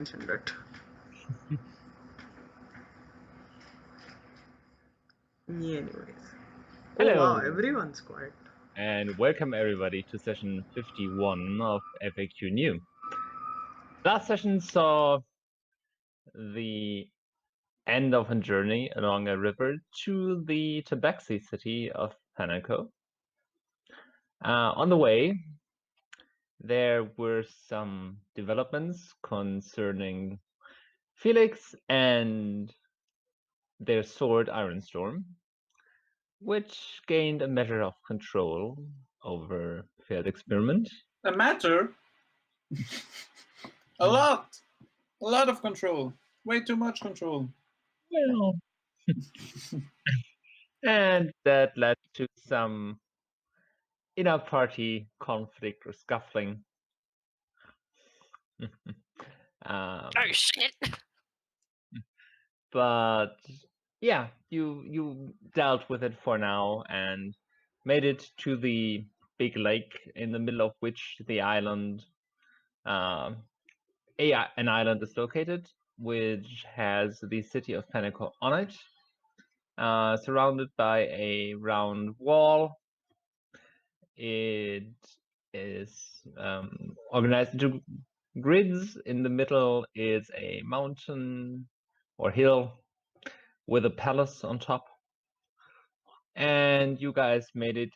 mentioned it. Anyways. Oh Hello. wow, everyone's quiet. And welcome everybody to session 51 of FAQNew. Last session saw the end of a journey along a river to the tabaxi city of Panako. On the way, there were some developments concerning Felix and their sword Ironstorm, which gained a measure of control over failed experiment. A matter? A lot of control. Way too much control. Well, and that led to some inter-party conflict or scuffling. Oh shit! But yeah, you dealt with it for now and made it to the big lake in the middle of which the island, an island is located, which has the city of Panako on it, surrounded by a round wall. It is organized into grids. In the middle is a mountain or hill with a palace on top. And you guys made it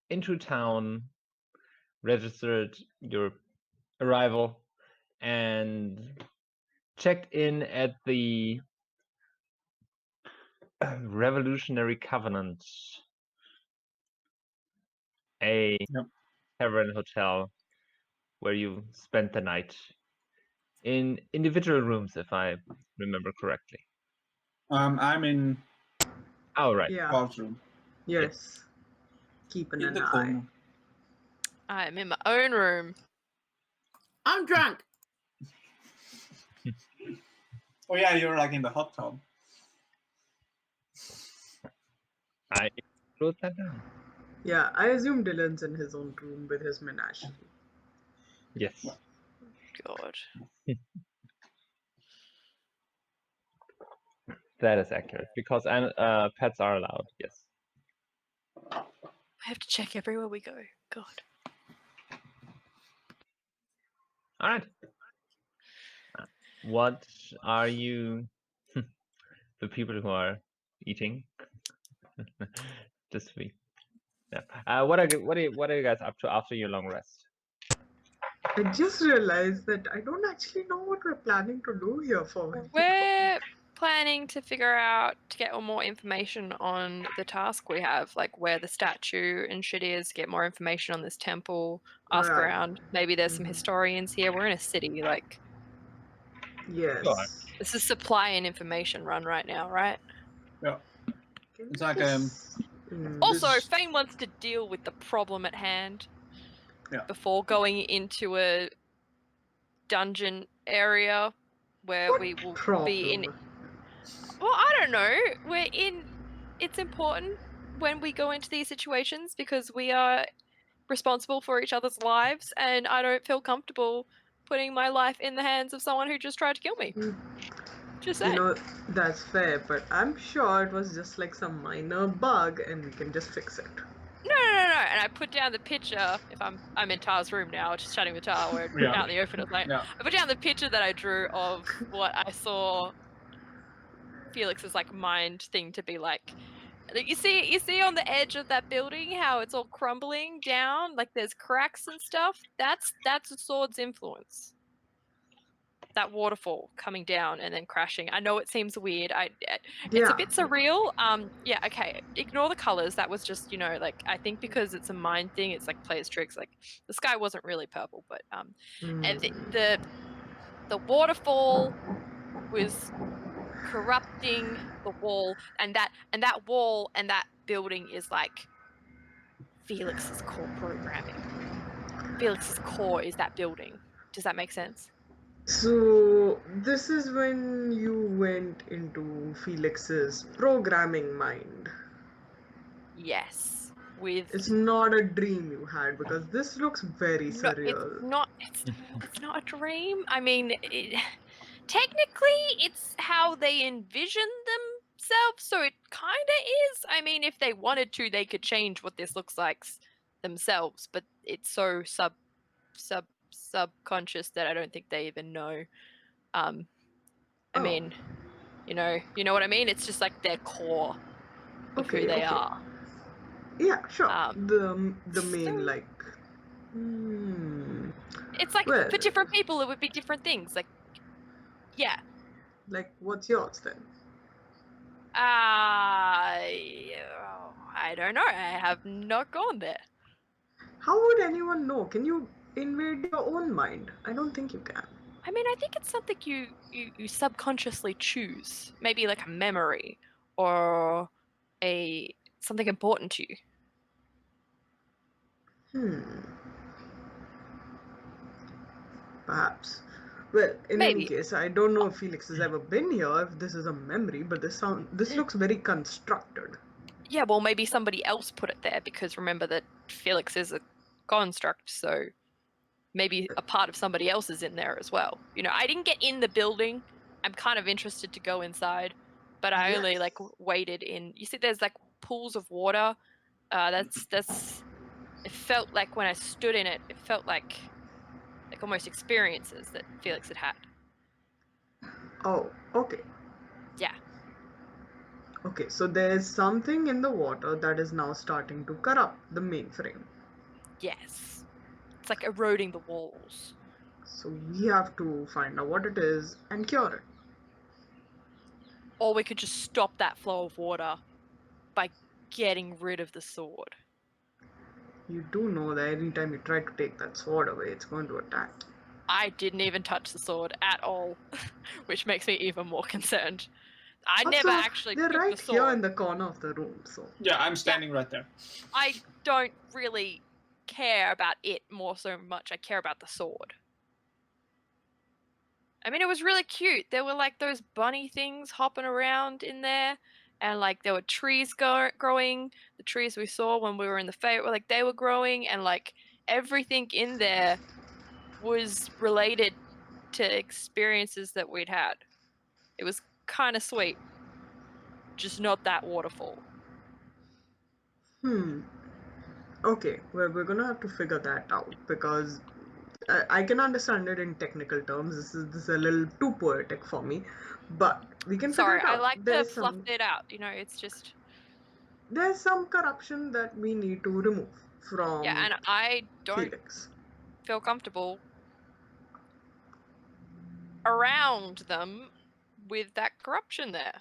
into town, registered your arrival, and checked in at the Revolutionary Covenant, a tavern hotel where you spent the night in individual rooms, if I remember correctly. I'm in Oh, right. Yeah. bathroom. Yes. Keeping In an the eye. corner. I'm in my own room. I'm drunk. Oh yeah, you're like in the hot tub. I wrote that down. Yeah, I assume Dylan's in his own room with his menagerie. Yes. God. That is accurate, because pets are allowed, yes. I have to check everywhere we go. God. All right. What are you, the people who are eating this week? Yeah. What are you guys up to after your long rest? I just realized that I don't actually know what we're planning to do here for when we go. We're planning to figure out to get more information on the task we have, like where the statue and shit is, get more information on this temple, ask Right. around. Maybe there's some historians here. We're in a city, like Yes. Sure. this is supply and information run right now, right? Yeah. Can It's we like, just- Also, this- Phane wants to deal with the problem at hand Yeah. before going into a dungeon area where What we will be in. problem? Well, I don't know. We're in. It's important when we go into these situations because we are responsible for each other's lives, and I don't feel comfortable putting my life in the hands of someone who just tried to kill me. Just You saying. know, that's fair, but I'm sure it was just like some minor bug and we can just fix it. No. And I put down the picture. If I'm in Tar's room now, just chatting with Tar. We're Yeah. out in the open. It's like Yeah. I put down the picture that I drew of what I saw Felix's like mind thing to be like. You see on the edge of that building how it's all crumbling down, like there's cracks and stuff. That's the sword's influence. That waterfall coming down and then crashing. I know it seems weird. It's a bit surreal. Yeah, okay. Ignore the colors. That was just, like I think because it's a mind thing, it's like players tricks. Like the sky wasn't really purple, but and the waterfall was corrupting the wall, and that wall and that building is like Felix's core programming. Felix's core is that building. Does that make sense? So, this is when you went into Felix's programming mind. Yes. with. It's not a dream you had, because this looks very No, surreal. it's not a dream. I mean, technically, it's how they envision themselves, so it kind of is. I mean, if they wanted to, they could change what this looks like themselves, but it's so subconscious that I don't think they even know. I Oh. mean, you know what I mean? It's just like their core of who they are. Yeah, sure. The so- main like. It's like Well, for different people, it would be different things. Like, yeah. like what's yours then? I don't know. I have not gone there. How would anyone know? Can you invade your own mind? I don't think you can. I mean, I think it's something you subconsciously choose. Maybe like a memory or something important to you. Perhaps. Well, in any Maybe. case, I don't know if Felix has ever been here, if this is a memory, but this looks very constructed. Yeah, well, maybe somebody else put it there, because remember that Felix is a construct, so maybe a part of somebody else is in there as well. You know, I didn't get in the building. I'm kind of interested to go inside, but I only Yes. like waited in. You see, there's like pools of water. That's. It felt like when I stood in it, it felt like almost experiences that Felix had. Oh, okay. Yeah. Okay, so there's something in the water that is now starting to corrupt the mainframe. Yes. It's like eroding the walls. So we have to find out what it is and cure it. Or we could just stop that flow of water by getting rid of the sword. You do know that anytime you try to take that sword away, it's going to attack. I didn't even touch the sword at all, which makes me even more concerned. I never Also, actually they're took right the sword. here in the corner of the room, so. Yeah, I'm standing right there. I don't really care about it more so much. I care about the sword. I mean, it was really cute. There were like those bunny things hopping around in there, and like there were trees growing. The trees we saw when we were in the Fate were like they were growing, and like everything in there was related to experiences that we'd had. It was kind of sweet, just not that waterfall. Okay, well, we're gonna have to figure that out, because I can understand it in technical terms. This is a little too poetic for me, but we can Sorry, figure it out. I like to There's fluff it out. You know, it's just there's some corruption that we need to remove from yeah, and I don't Felix. feel comfortable around them with that corruption there.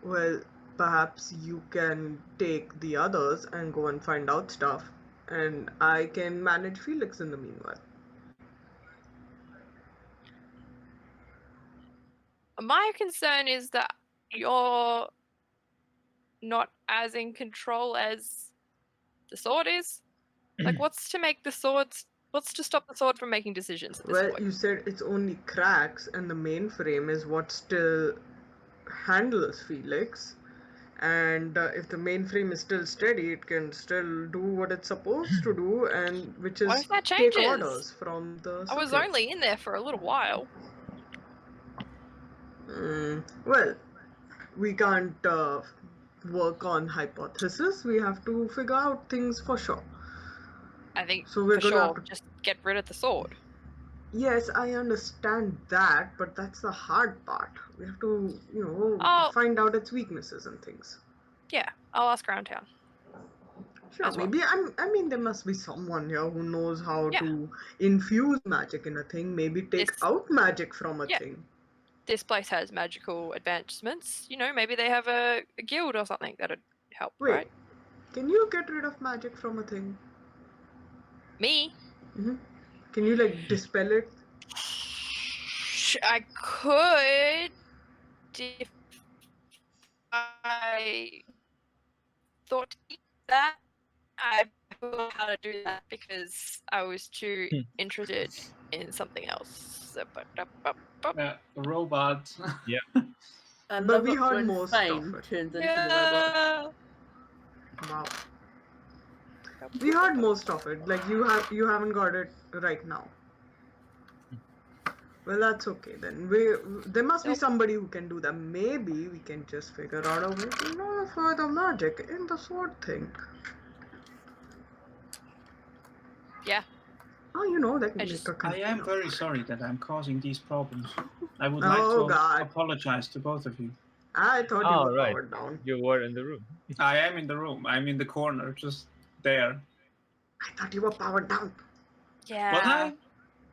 Well, perhaps you can take the others and go and find out stuff, and I can manage Felix in the meanwhile. My concern is that you're not as in control as the sword is. Like, what's to stop the sword from making decisions at this Well, point? you said it's only cracks, and the mainframe is what still handles Felix. And if the mainframe is still steady, it can still do what it's supposed to do, and which What is if that take changes? orders from the I was superiors. only in there for a little while. Well, we can't work on hypothesis. We have to figure out things for sure. I think So we're for gonna sure have to. just get rid of the sword. Yes, I understand that, but that's the hard part. We have to, Oh. find out its weaknesses and things. Yeah, I'll ask around town. Sure, as well. maybe I mean there must be someone here who knows how Yeah. to infuse magic in a thing, maybe take out magic from a Yeah. thing. This place has magical advancements. You know, maybe they have a guild or something that'd help, Wait, right? can you get rid of magic from a thing? Me? Can you like dispel it? I could if I thought that. I don't know how to do that because I was too interested in something else. The robot. I But love we it heard when most Phane of it. turns into the robot. Wow. We heard most of it. Like you haven't got it right now. Well, that's okay then. There must be somebody who can do that. Maybe we can just figure out a way to nullify the magic in the sword thing. Yeah. Oh, that can I make just- a I am container. very sorry that I'm causing these problems. I would Oh, like to God. apologize to both of you. I thought you Oh, were right. powered down. You were in the room. I am in the room. I'm in the corner, just there. I thought you were powered down. Yeah. Was I?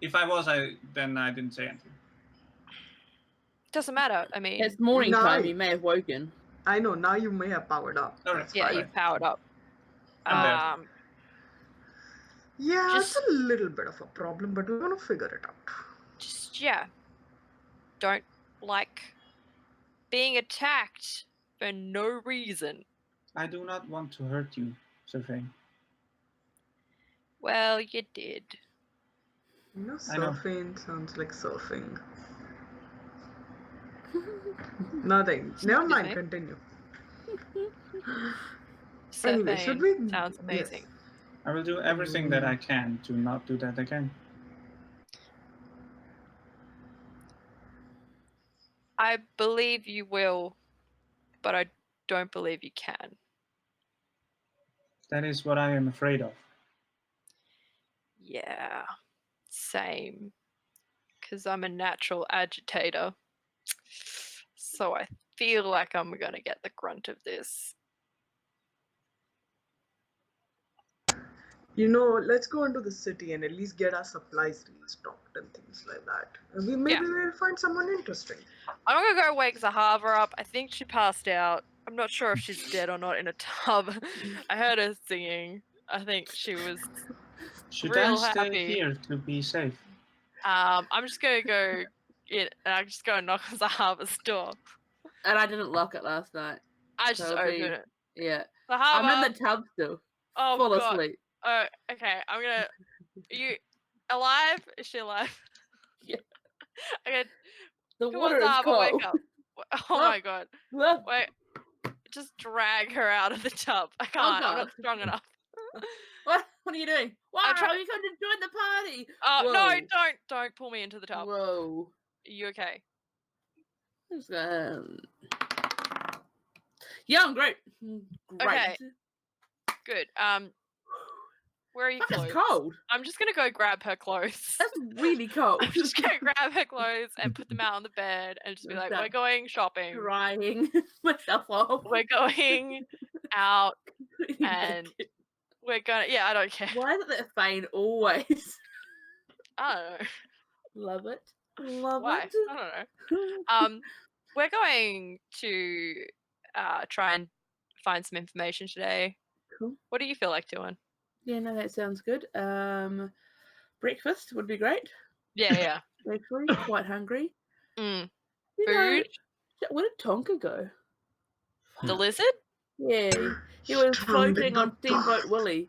If I was, then I didn't say anything. Doesn't matter. I mean, It's morning time. Nice. You may have woken. I know, now you may have powered up. All right. That's yeah, fine. you've powered up. I'm there. Yeah, Just- it's a little bit of a problem, but we're gonna figure it out. Just don't like being attacked for no reason. I do not want to hurt you, Sir Phane. Well, you did. I know. Surfing sounds like surfing. Nothing. Never Excuse mind, me? continue. Surfing should we- sounds yes. amazing. I will do everything that I can to not do that again. I believe you will, but I don't believe you can. That is what I am afraid of. Yeah, same. Because I'm a natural agitator. So I feel like I'm going to get the grunt of this. Let's go into the city and at least get our supplies restocked and things like that. Maybe we'll find someone interesting. I'm going to go wake Zahavah up. I think she passed out. I'm not sure if she's dead or not in a tub. I heard her singing. I think she was Should real I stay happy. here to be safe? I'm just going to go in and I'm just going to knock on Zahavah's door. And I didn't lock it last night. I just So open be- it. Yeah. Zahavah! I'm in the tub still. Oh, Full God. asleep. Oh, okay. I'm gonna. Are you alive? Is she alive? Yeah. Okay. The Come water on, is Zahavah, cold. wake up. Oh my God. Well, Wait. Just drag her out of the tub. I can't. I'm God. not strong enough. what are you doing? Wow, I'm try- you come to join the party. Oh no! Whoa. Don't pull me into the tub. Whoa. Are you okay? I'm just gonna... Yeah, I'm great. Great. Okay. Good. Where are your Fuck, clothes? it's cold. I'm just gonna go grab her clothes. That's really cold. I'm just gonna grab her clothes and put them out on the bed and just be like, "We're going shopping. Crying myself off. We're going out and we're gonna." Yeah, I don't care. Why is it that Phane always? I don't know. Love it. Love Why? it. I don't know. We're going to try and find some information today. Cool. What do you feel like doing? Yeah, no, that sounds good. Breakfast would be great. Yeah. Actually, quite hungry. Mm. You know, Food? where did Tonka go? The lizard? Yeah, he was floating on Steamboat Willie.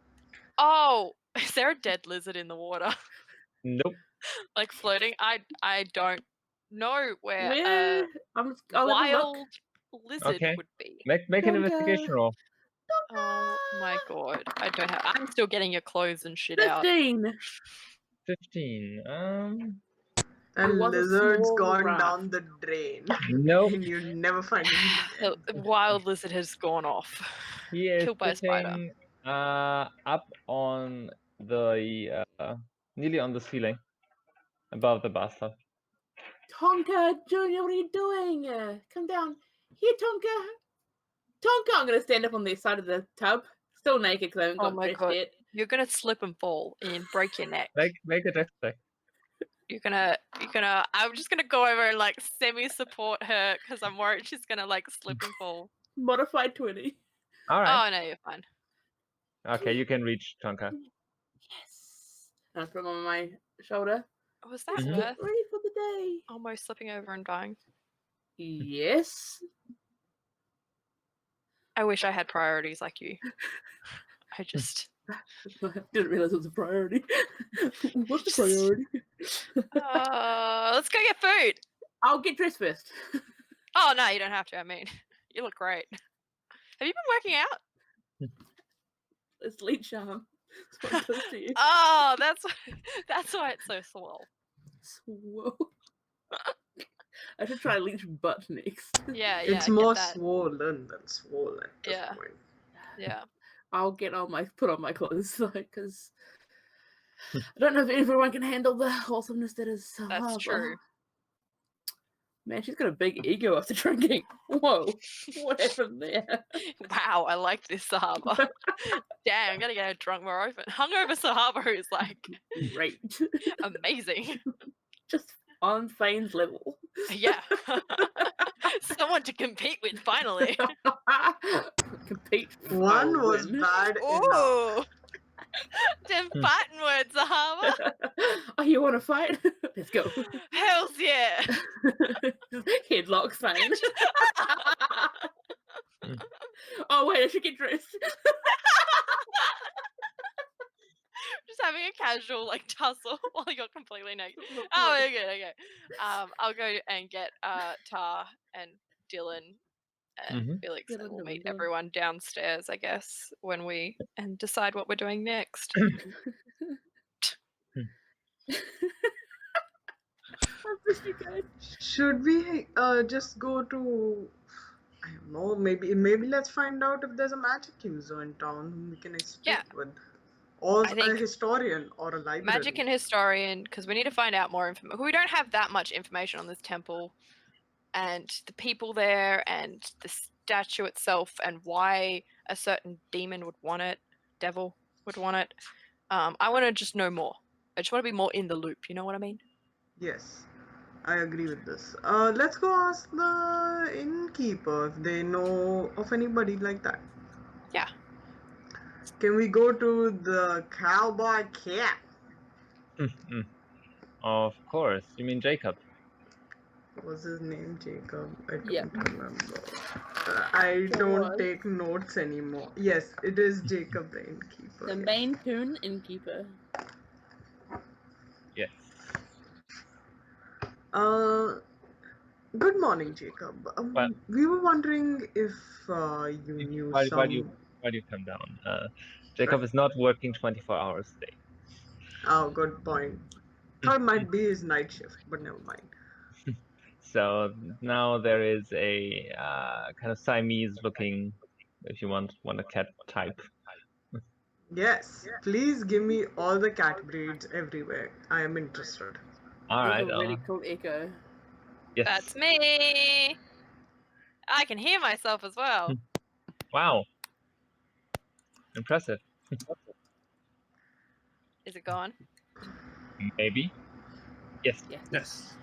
Oh, is there a dead lizard in the water? Nope. Like floating? I don't know where Where? a I'll have a wild look. lizard Okay. would be. Make an Tonka. investigation roll. Oh my God. I don't have. I'm still getting your clothes and shit out. 15. 15. And It was a lizard's small gone rat. down the drain. Nope. And you never find him The again. wild lizard has gone off. He is Killed by a spider. sitting up on the nearly on the ceiling, above the bathtub. Tonka, Junior, what are you doing? Come down. Here, Tonka. Tonka, I'm going to stand up on the side of the tub. Still naked because I haven't Oh got my dressed God. yet. You're gonna slip and fall and break your neck. Make a dex check. You're gonna. I'm just gonna go over and like semi-support her because I'm worried she's gonna like slip and fall. Modified 20. All right. Oh no, you're fine. Okay, you can reach Tonka. Yes. And I put him on my shoulder. Was that Let's Mhm. get worth ready for the day. almost slipping over and dying? Yes. I wish I had priorities like you. I just. I didn't realize it was a priority. What's the priority? Let's go get food. I'll get dressed first. Oh no, you don't have to. I mean, you look great. Have you been working out? It's leech charm. That's what it does to you. Oh, that's why it's so swole. Whoa. I should try leech butt next. Yeah, It's get more that. swollen than swollen at this Yeah. point. Yeah. I'll put on my clothes though, because I don't know if everyone can handle the awesomeness that is Zahavah. That's true. Man, she's got a big ego after drinking. Whoa, what happened there? Wow, I like this Zahavah. Damn, I'm gonna get her drunk more often. Hungover Zahavah is like Great. amazing. Just on Phane's level. Yeah. Someone to compete with finally. Compete. One I'll was win. bad enough. Ooh. Them fighting words, Zahavah. Oh, you want to fight? Let's go. Hells yeah. Headlock Phane. Oh wait, I should get dressed. Just having a casual like tussle while you're completely naked. Oh, okay. I'll go and get Tar and Dyllan and Felix, and we'll meet everyone downstairs, I guess, and decide what we're doing next. I wish you could. Should we just go to, I don't know, maybe let's find out if there's a magic user in town whom we can speak Yeah. with. Or I think a historian or a librarian. Magic and historian, because we need to find out more information. We don't have that much information on this temple and the people there and the statue itself and why a certain demon would want it, devil would want it. I want to just know more. I just want to be more in the loop, you know what I mean? Yes, I agree with this. Let's go ask the innkeeper if they know of anybody like that. Yeah. Can we go to the cowboy cat? Of course. You mean Jacob? Was his name Jacob? I don't Yeah. remember. I don't take notes anymore. Yes, it is Jacob the innkeeper. The yes. main coon innkeeper. Yes. Good morning, Jacob. Well- We were wondering if you knew Why some. do you come down? Jacob is not working 24 hours a day. Oh, good point. Thought it might be his night shift, but never mind. So now there is a kind of Siamese-looking, if you want a cat type. Yes, please give me all the cat breeds everywhere. I am interested. All With right. a really cool echo. Yes. That's me. I can hear myself as well. Wow. Impressive. Is it gone? Maybe. Yes. Yes.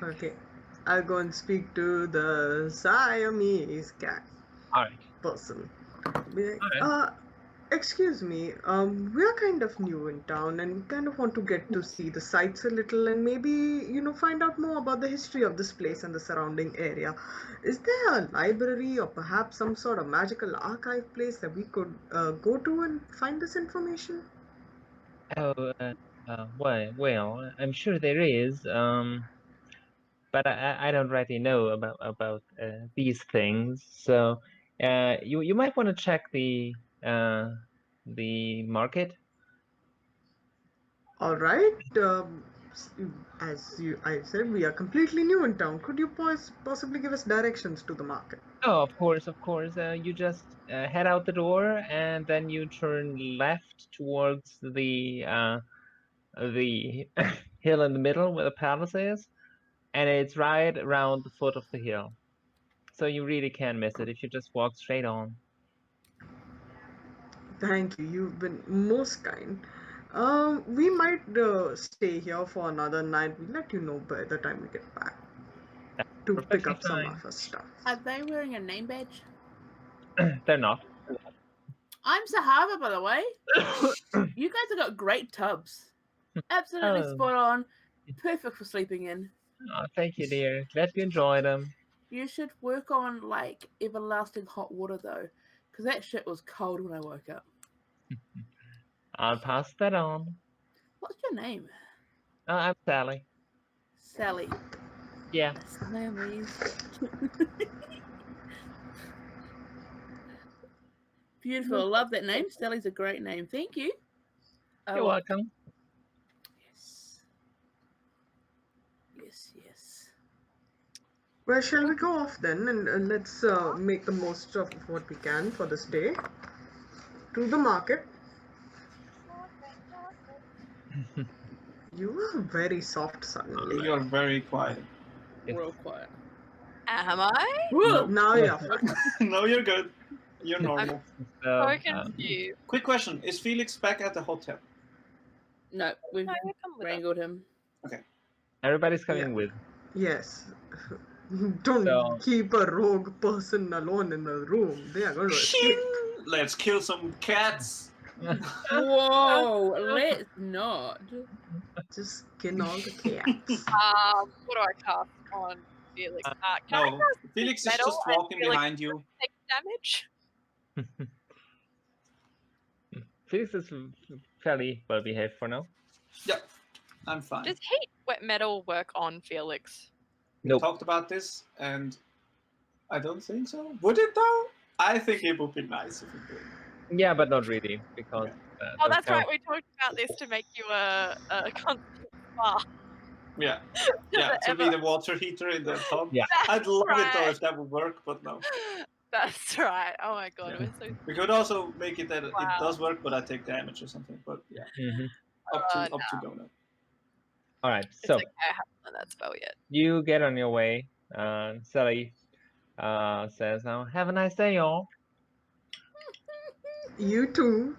Okay, I'll go and speak to the Siamese cat All right. person. Be like, Alright. Excuse me, we're kind of new in town and we kind of want to get to see the sights a little and maybe, find out more about the history of this place and the surrounding area. Is there a library or perhaps some sort of magical archive place that we could go to and find this information? Oh, well, I'm sure there is. But I don't really know about these things. So, you might want to check the market. All right. I said, we are completely new in town. Could you possibly give us directions to the market? Oh, of course. You just head out the door and then you turn left towards the hill in the middle where the palace is, and it's right around the foot of the hill. So you really can't miss it if you just walk straight on. Thank you. You've been most kind. We might stay here for another night. We'll let you know by the time we get back to pick Perfectly up some fine. of our stuff. Are they wearing a name badge? They're not. I'm Zahavah, by the way. You guys have got great tubs. Absolutely Oh. spot on. Perfect for sleeping in. Oh, thank you, dear. Glad you enjoy them. You should work on, like, everlasting hot water, though. Because that shit was cold when I woke up. I'll pass that on. What's your name? I'm Sally. Sally. Yeah. Beautiful. I love that name. Sally's a great name. Thank you. You're welcome. Yes. Yes, yes. Well, shall we go off then and let's make the most of what we can for this day? To the market. You are very soft suddenly. You're very quiet. Yes. Real quiet. Am I? Whoa! Now you're fine. No, you're good. You're normal. So confused. Quick question: is Felix back at the hotel? No, we've No, you come with us. wrangled him. Everybody's coming Yeah. with. Yes. Don't So- keep a rogue person alone in the room. They are going to escape. Let's kill some cats. Whoa! Let's not. Just skin all the cats. What do I cast on Felix? Can I No, cast Felix is metal just and walking Felix behind you. take damage? Felix is fairly well behaved for now. Yep, I'm fine. Does heat wet metal work on Felix? We Nope. talked about this, and I don't think so. Would it though? I think it would be nice if it did. Yeah, but not really because. Oh, that's right. We talked about this to make you a constant spa. Yeah, yeah, to be the water heater in the tub. Yeah. I'd love it though right. if that would work, but no. That's right. Oh my god, Yeah. it was so. We could also make it that it Wow. does work, but I take damage or something. But yeah, Mhm. up to donut. All right, It's so okay, I haven't done that spell yet. you get on your way. Sally says, "Now have a nice day, y'all." You too.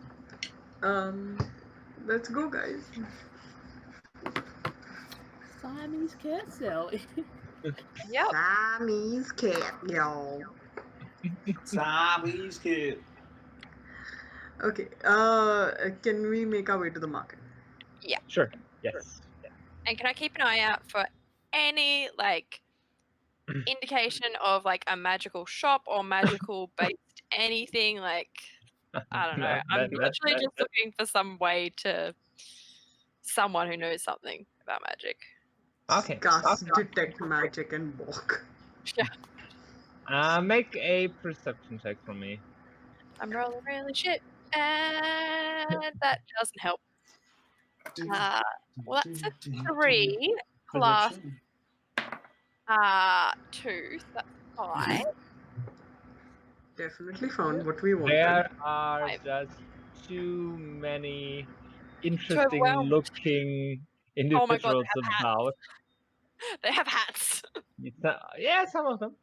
Let's go, guys. Siamese cat, Sally. Yep. Siamese cat, y'all. Siamese kid. Okay. Can we make our way to the market? Sure. Yes. And can I keep an eye out for any indication of a magical shop or magical based anything? I don't know. I'm literally just looking for some way to someone who knows something about magic. Okay. Cast detect magic and walk. Make a perception check from me. I'm rolling really shit, and that doesn't help. Well, that's a 3 plus 2, so that's 5. Definitely found what we wanted. There are Five. just too many interesting overwhelmed. looking Oh my God, individuals they have about. They have hats. Yeah, some of them.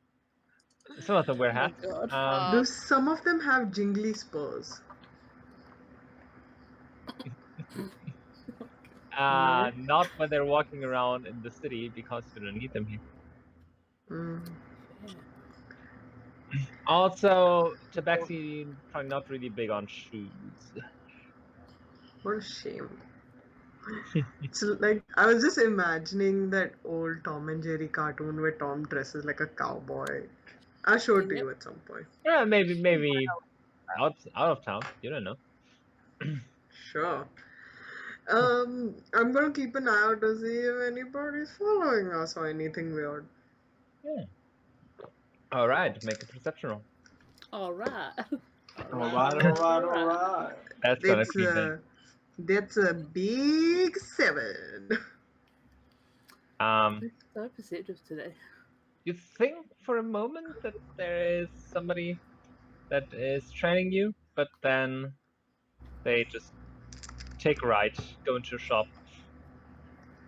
Some of them wear Oh my hats. God. Do some of them have jingly spurs? Not when they're walking around in the city because you don't need them here. Mm. Also, Tabaxi probably not really big on shoes. What a shame. It's like I was just imagining that old Tom and Jerry cartoon where Tom dresses like a cowboy. I'll show it to you at some point. Yeah, maybe out of town. You don't know. Sure. I'm gonna keep an eye out to see if anybody's following us or anything weird. Yeah. All right, make a perception roll. All right. Alright. That's gonna be That's a big 7. So perceptive today. You think for a moment that there is somebody that is training you, but then they just take a right, go into a shop.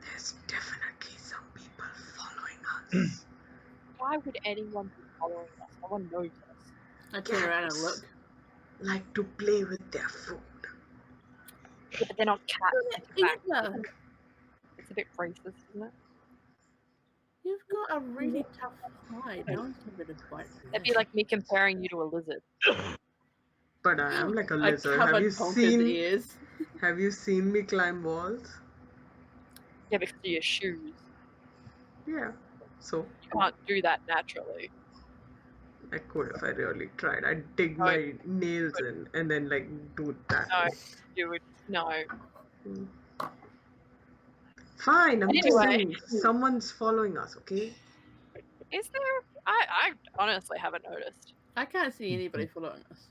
There's definitely some people following us. Why would anyone be following us? No one knows us. I turn around and look. Like to play with their food. Yeah, but they're not cats. in fact. Eva, It's a bit racist, isn't it? you've got a really tough hide. No one's ever to bite. That'd be like me comparing you to a lizard. But I am like a I lizard. covered Tonka's ears. Have you seen me climb walls? Yeah, because of your shoes. Yeah. So You can't do that naturally. I could if I really tried. I'd dig No, my nails in and then do that. No. way. You would no. Fine, I'm just Anyway. saying someone's following us, okay? Is there? I honestly haven't noticed. I can't see anybody following us.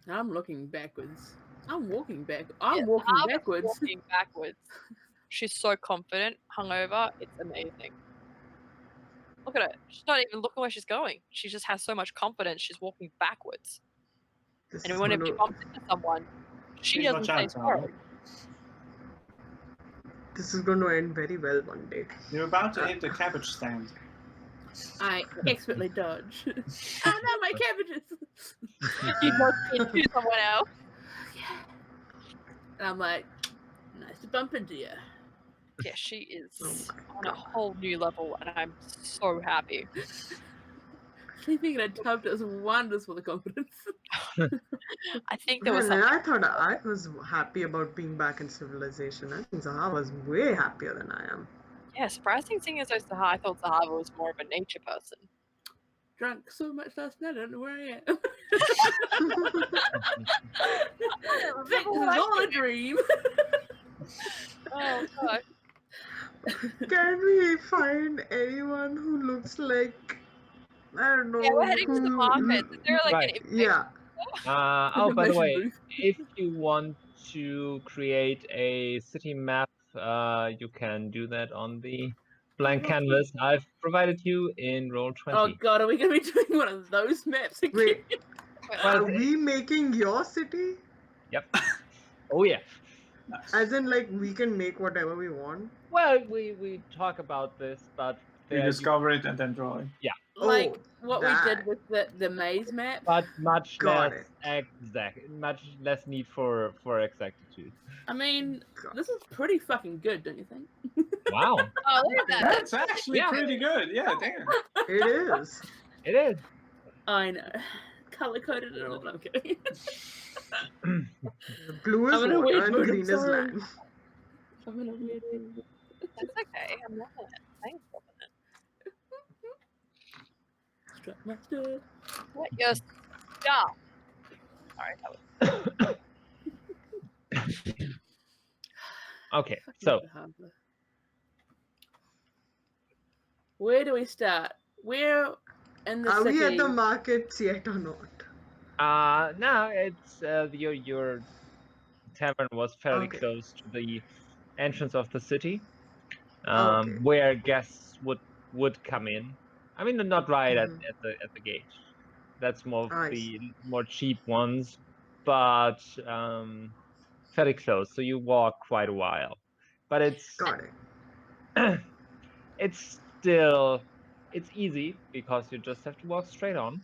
I'm looking backwards. I'm walking back. Yeah, I'm walking Zahavah's backwards. walking backwards. She's so confident, hungover. It's amazing. Look at her. She's not even looking where she's going. She just has so much confidence. She's walking backwards. This And is when gonna, she bumps into someone, she Please doesn't watch say out, sorry. Zahavah. this is going to end very well one day. You're about to hit the cabbage stand. I expertly dodge. Oh no, my cabbages! You bump into someone else. And I'm like, nice to bump into you. Yeah, she is Oh my on a God. whole new level, and I'm so happy. Sleeping in a tub does wonders for the confidence. I think there was Man, something. I thought I was happy about being back in civilization. I think Zaha was way happier than I am. Yeah, surprising seeing as though I thought Zahavah was more of a nature person. Drunk so much last night, I don't know where I am. This is all a dream. Oh god. Can we find anyone who looks like, I don't know, Yeah, we're heading to the market. Is there like Right. an Yeah. Oh, by the Information way, booth. if you want to create a city map, you can do that on the blank lovely. canvas I've provided you in roll 20. Oh god, are we going to be doing one of those maps again? Wait, Well, are we making your city? Yep. Oh yeah. Nice. As in, like, we can make whatever we want? Well, we talk about this, but You there discover it and then draw it. Like what we that. did with the maze map. but much Got less exact, much less need for exactitude. I mean, God. this is pretty fucking good, don't you think? Wow, Oh, look at that. That's actually Yeah. pretty good. Yeah, damn. It is. it is. I know. Color coded it all. I'm kidding. Blue is I'm in a weird water and mood, I'm green is sorry. land. I'm in a weird mood. That's okay. I'm not saying something. Struck my stud. What your stuff? Sorry, that was Okay, Fucking so Zahavah. Where do we start? Where in the Are city? we at the markets yet or not? now it's your tavern was fairly Okay. close to the entrance of the city, Okay. where guests would come in. I mean, not right Mhm. at the gate. That's more of I the more cheap ones, but fairly close. So you walk quite a while, but it's Got it. it's easy because you just have to walk straight on.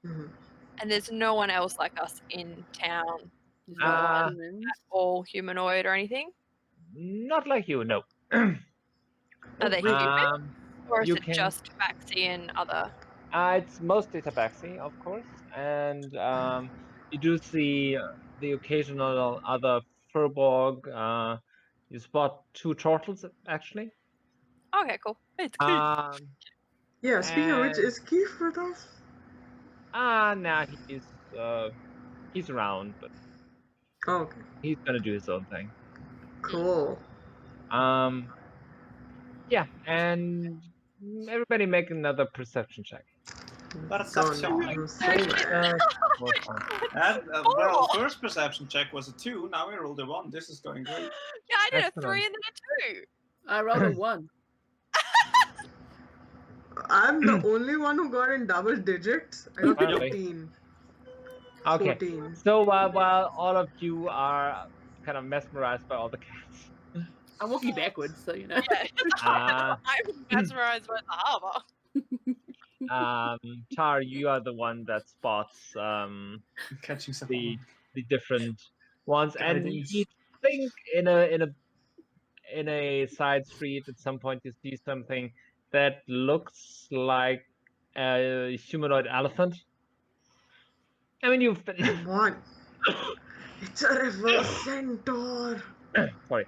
Mhm. and there's no one else like us in town, There's no Ah. humans. all humanoid or anything. Not like you, no. Are they wait. human, or is you it can- just Tabaxi and other? It's mostly tabaxi, of course, and you do see the occasional other furbolg. You spot 2 turtles actually. Okay, cool. It's cool. Yeah, speaking of which, and- is Keith with us? Nah, he's around, but Oh, okay. he's gonna do his own thing. Cool. Yeah, and everybody make another perception check. Perception. Gone so mad. For fun. And, well, Oh. first perception check was a 2. Now we rolled a 1. This is going great. Yeah, I did Excellent. a 3 and then a 2. I rolled a 1. I'm the only one who got in double digits. I got Apparently. 14. Okay, 14. so while all of you are kind of mesmerized by all the cats, I'm walking backwards, so you know. Yeah, Ah. I'm mesmerized by the harbor. Tar, you are the one that spots Catching some the different ones, and Guidance. you think in a side street at some point you see something that looks like a humanoid elephant. I mean, you've been Come on. It's a reverse centaur. sorry.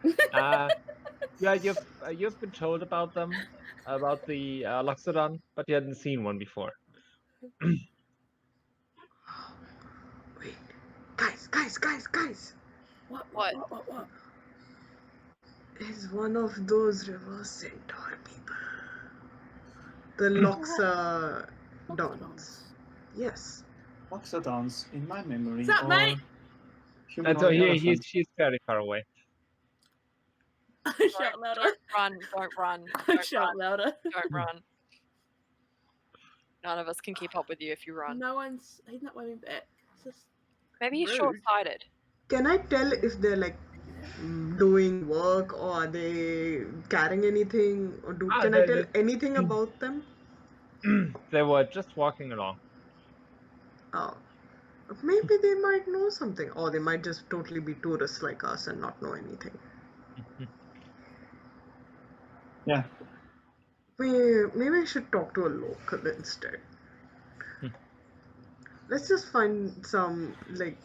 Yeah, you've been told about them, about the Loxodon, but you hadn't seen one before. Wait. Guys. What? Is one of those reverse centaur people. The Loxodons. Yes. Loxodons, in my memory, What's up, mate? And humanoid so elephant. he's fairly far away. Shout louder. Don't run. Don't run. Don't Shout run. louder. Don't run. None of us can keep up with you if you run. No one's. He's not waving back. It's just Maybe he's rude. short-sighted. Can I tell if they're like doing work or are they carrying anything? Or can I tell anything about them? They were just walking along. Oh, maybe they might know something, or they might just totally be tourists like us and not know anything. Yeah. Maybe I should talk to a local instead. Let's just find some like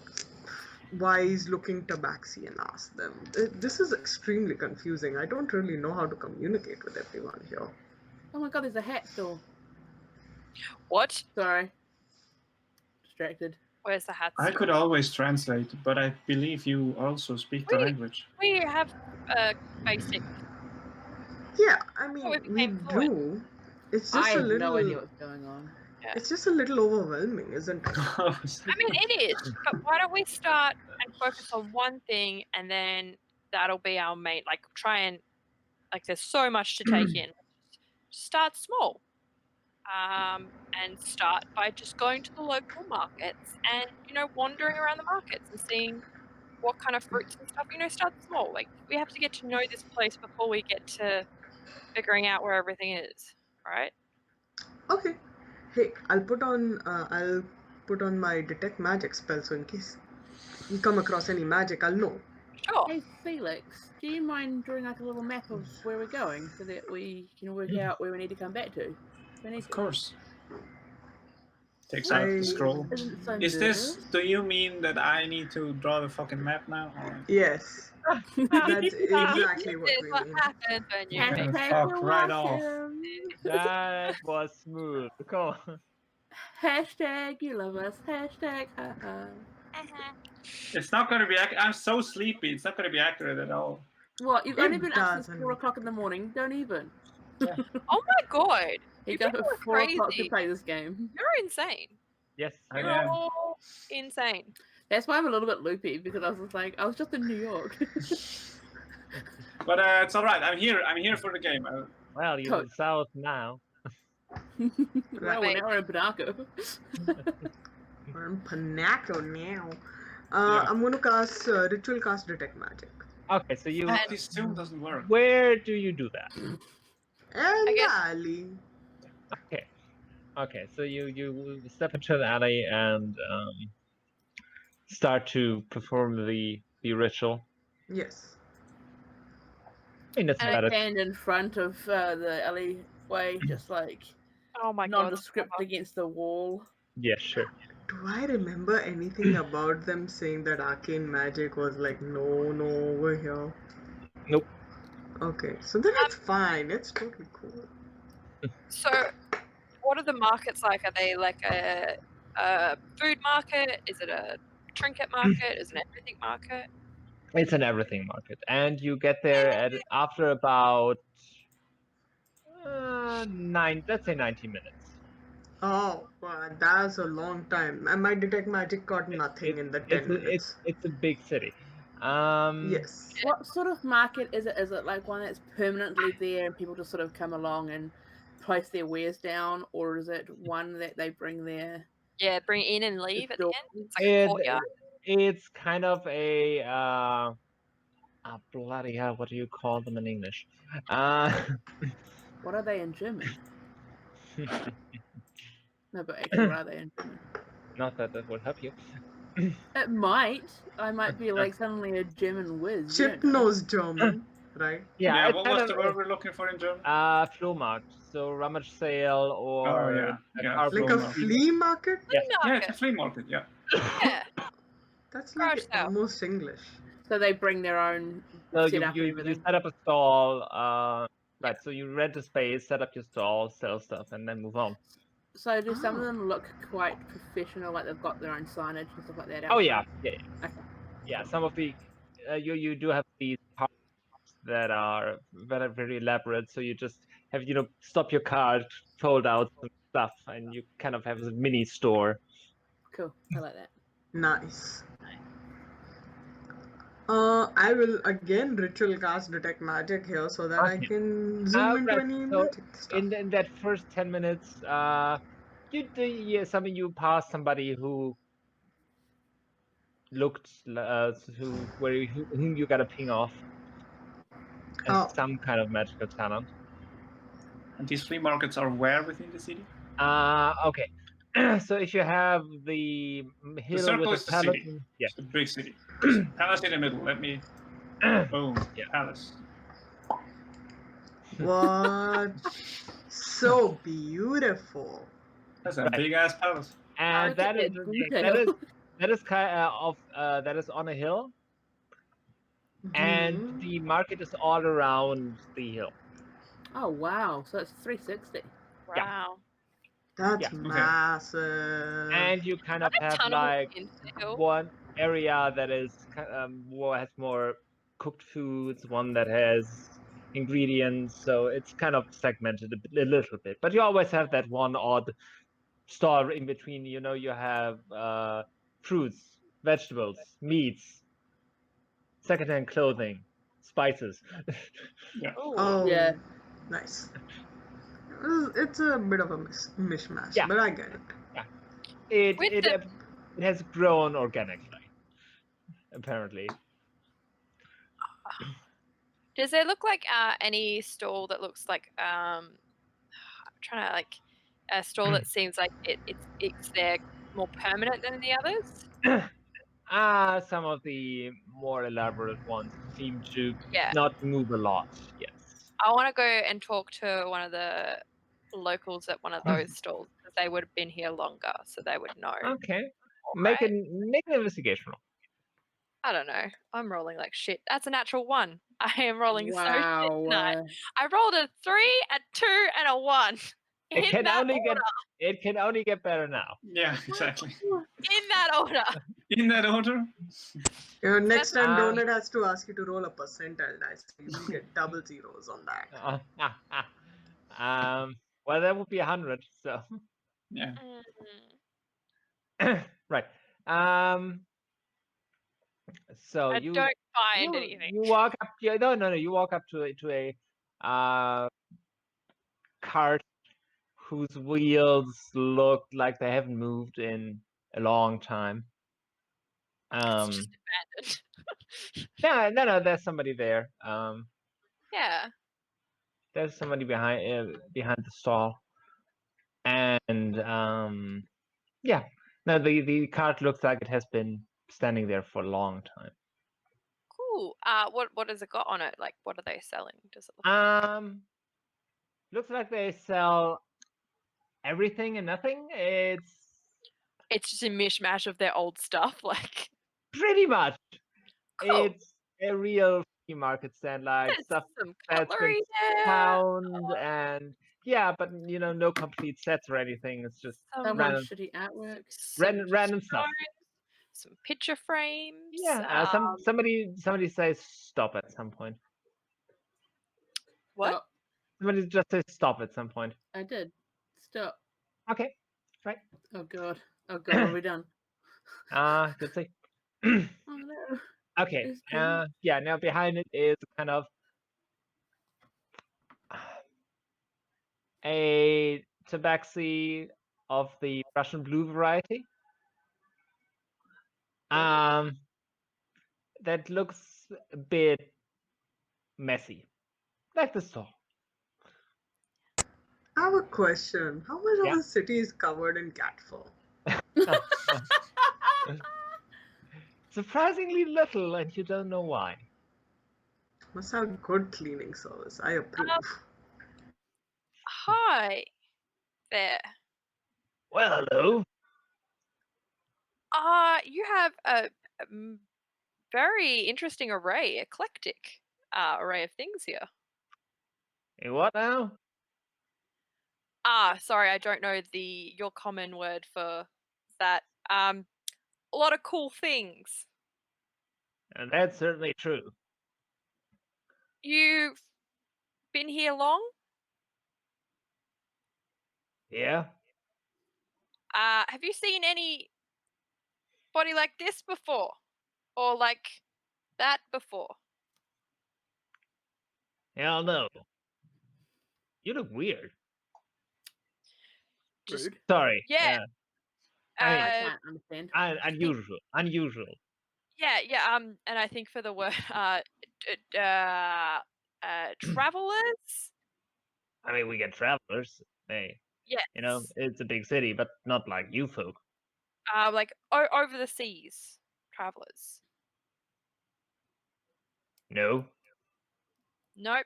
wise-looking tabaxi and ask them. This is extremely confusing. I don't really know how to communicate with everyone here. Oh my god, there's a hat store. What? Sorry. Distracted. Where's the hat? I store? could always translate, but I believe you also speak the Wait. language. We have basic. Yeah, I we mean, we became fluent. do. It's I just a have no idea little. what's going on. It's just a little overwhelming, isn't it? I mean, it is. But why don't we start and focus on one thing, and then that'll be our main. Like, try and there's so much to take in. Start small. And start by just going to the local markets and, wandering around the markets and seeing what kind of fruits and stuff, start small. Like, we have to get to know this place before we get to figuring out where everything is, right? Okay. Hey, I'll put on my detect magic spell, so in case you come across any magic, I'll know. Sure. Hey Felix, do you mind drawing like a little map of where we're going so that we can work out where we need to come back to? Of course. Takes out the scroll. Isn't so Is nervous? this? Do you mean that I need to draw the fucking map now? Or... Yes. That's exactly what This is we what mean. happens when you Okay. make Hashtag Fuck you're right off. welcome. That was smooth. Come on. Hashtag you love us. Hashtag haha. It's not gonna be. I'm so sleepy. It's not gonna be accurate at all. What? You've It only been up since doesn't. 4 o'clock in the morning. Don't even. Oh my god. You You got up people at are 4 o'clock to crazy. play this game. You're insane. Yes. I You're am. all insane. That's why I'm a little bit loopy because I was just in New York. But it's all right. I'm here. I'm here for the game. Well, you're in the south now. Well, Right. now we're in Panako. We're in Panako now. Yeah. I'm going to cast Ritual Cast Detect Magic. Okay, so you. Oh, this Zoom doesn't work. Where do you do that? And guess- alley. Okay, so you step into the alley and start to perform the ritual. Yes. I mean, that's And about I it. stand in front of the alleyway, just like Oh my god. nondescript against the wall. Yeah, sure. Do I remember anything about them saying that arcane magic was like, no over here? Nope. Okay, so then it's fine. It's totally cool. So, what are the markets like? Are they like a food market? Is it a trinket market? Is it an everything market? It's an everything market, and you get there after about 90 minutes. Oh, wow, that's a long time. And my detect magic got nothing in the 10 minutes. It's a big city. Yes. What sort of market is it? Is it like one that's permanently there and people just sort of come along and place their wares down, or is it one that they bring there? Yeah, bring in and leave at the door? end. It's like a courtyard. It's kind of a bloody hell. What do you call them in English? What are they in German? No, but actually, what are they in German? Not that would help you. It might. I might be like suddenly a German whiz. Chip knows German, right? Yeah, it's What kind was of the word we're looking for in German? Flohmarkt, so rummage sale or yeah, a yeah. car Like a blow. flea market? Yeah. Yeah, Market. it's a flea market. Yeah. Yeah. That's Garage like sale. almost English. So they bring their own So setup and you everything. set up a stall, right? So you rent a space, set up your stall, sell stuff, and then move on. So do some of Oh. them look quite professional, like they've got their own signage and stuff like that? Oh outside? yeah. Okay. Yeah. Some of the you do have these parts that are very very elaborate. So you just have stop your car, fold out some stuff, and you kind of have a mini store. Cool. I like that. Nice. I will again ritual cast detect magic here so that I Okay. can zoom into Right, any so magic stuff. in that first 10 minutes, some of you passed somebody who looked whom you got a ping off as Oh. some kind of magical talent. And these flea markets are where within the city? Okay. So if you have the hill circle with is the the city. palace, yeah, It's the big city. Just palace in the middle. Let me. Boom. Yeah. Palace. What? So beautiful. That's a Right. big ass palace. and Look that at is the that is detail. that is kind of that is on a hill, and Mhm. the market is all around the hill. Oh wow! So that's 360. Yeah. Wow. That's Yeah. massive. And you kind of Are there have tunnels like into the hill? one area that is has more cooked foods, one that has ingredients, so it's kind of segmented a little bit. But you always have that one odd store in between. You know, you have fruits, vegetables, meats, secondhand clothing, spices. Yeah. Ooh. Oh, Yeah. nice. It's a bit of a mishmash, Yeah. but I get it. With It has grown organically, apparently. Does there look like any stall that looks like I'm trying to like a stall that seems like it's there more permanent than the others? Some of the more elaborate ones seem to Yeah. not move a lot. Yes. I want to go and talk to one of the locals at one of those stalls because they would have been here longer, so they would know. Okay. All Make right. an investigation roll. I don't know. I'm rolling like shit. That's a natural 1. I am rolling so shit Wow. tonight. I rolled a 3, a 2, and a 1. It In can that only order. it can only get better now. Yeah. Exactly. In that order. In that order. Next That's- time, Um, Donut has to ask you to roll a percentile dice. So you will get double zeros on that. well, that would be 100. So Yeah. Mm, right. So I you don't find anything. you walk up. No. You walk up to a cart whose wheels look like they haven't moved in a long time. It's just abandoned. No, there's somebody there. Yeah. There's somebody behind the stall, and yeah. No, the cart looks like it has been standing there for a long time. Cool. What has it got on it? Like, what are they selling? Does it look Looks like they sell everything and nothing. it's just a mishmash of their old stuff, like Pretty much. cool. It's a real flea market stand, like There's stuff some that's been cutlery there. found, and yeah, but no complete sets or anything. It's just Some Some, random shitty artwork. random stuff. some picture frames. Yeah, somebody says stop at some point. What? Oh, Somebody just says stop at some point. I did. Stop. Okay, right. Oh god. Oh god. What have we done? Good see. Oh no. Okay. It's good. Yeah. Now behind it is kind of a tabaxi of the Russian blue variety. That looks a bit messy, like the store. I have a question. How much Yeah. of the city is covered in cat fur? Surprisingly little, and you don't know why. Must have good cleaning service. I approve. Hi there. Well, hello. You have a very interesting eclectic array of things here. Hey, what now? Sorry, I don't know your common word for that. A lot of cool things. And that's certainly true. You've been here long? Yeah. Have you seen any body like this before, or like that before. Hell no. You look weird. Just Rude. Sorry. yeah. I mean, I Uh, can't understand. unusual. yeah. And I think for the word travelers. I mean, we get travelers. Hey, Yes. it's a big city, but not like you folk. Like over the seas, travelers. No. Nope.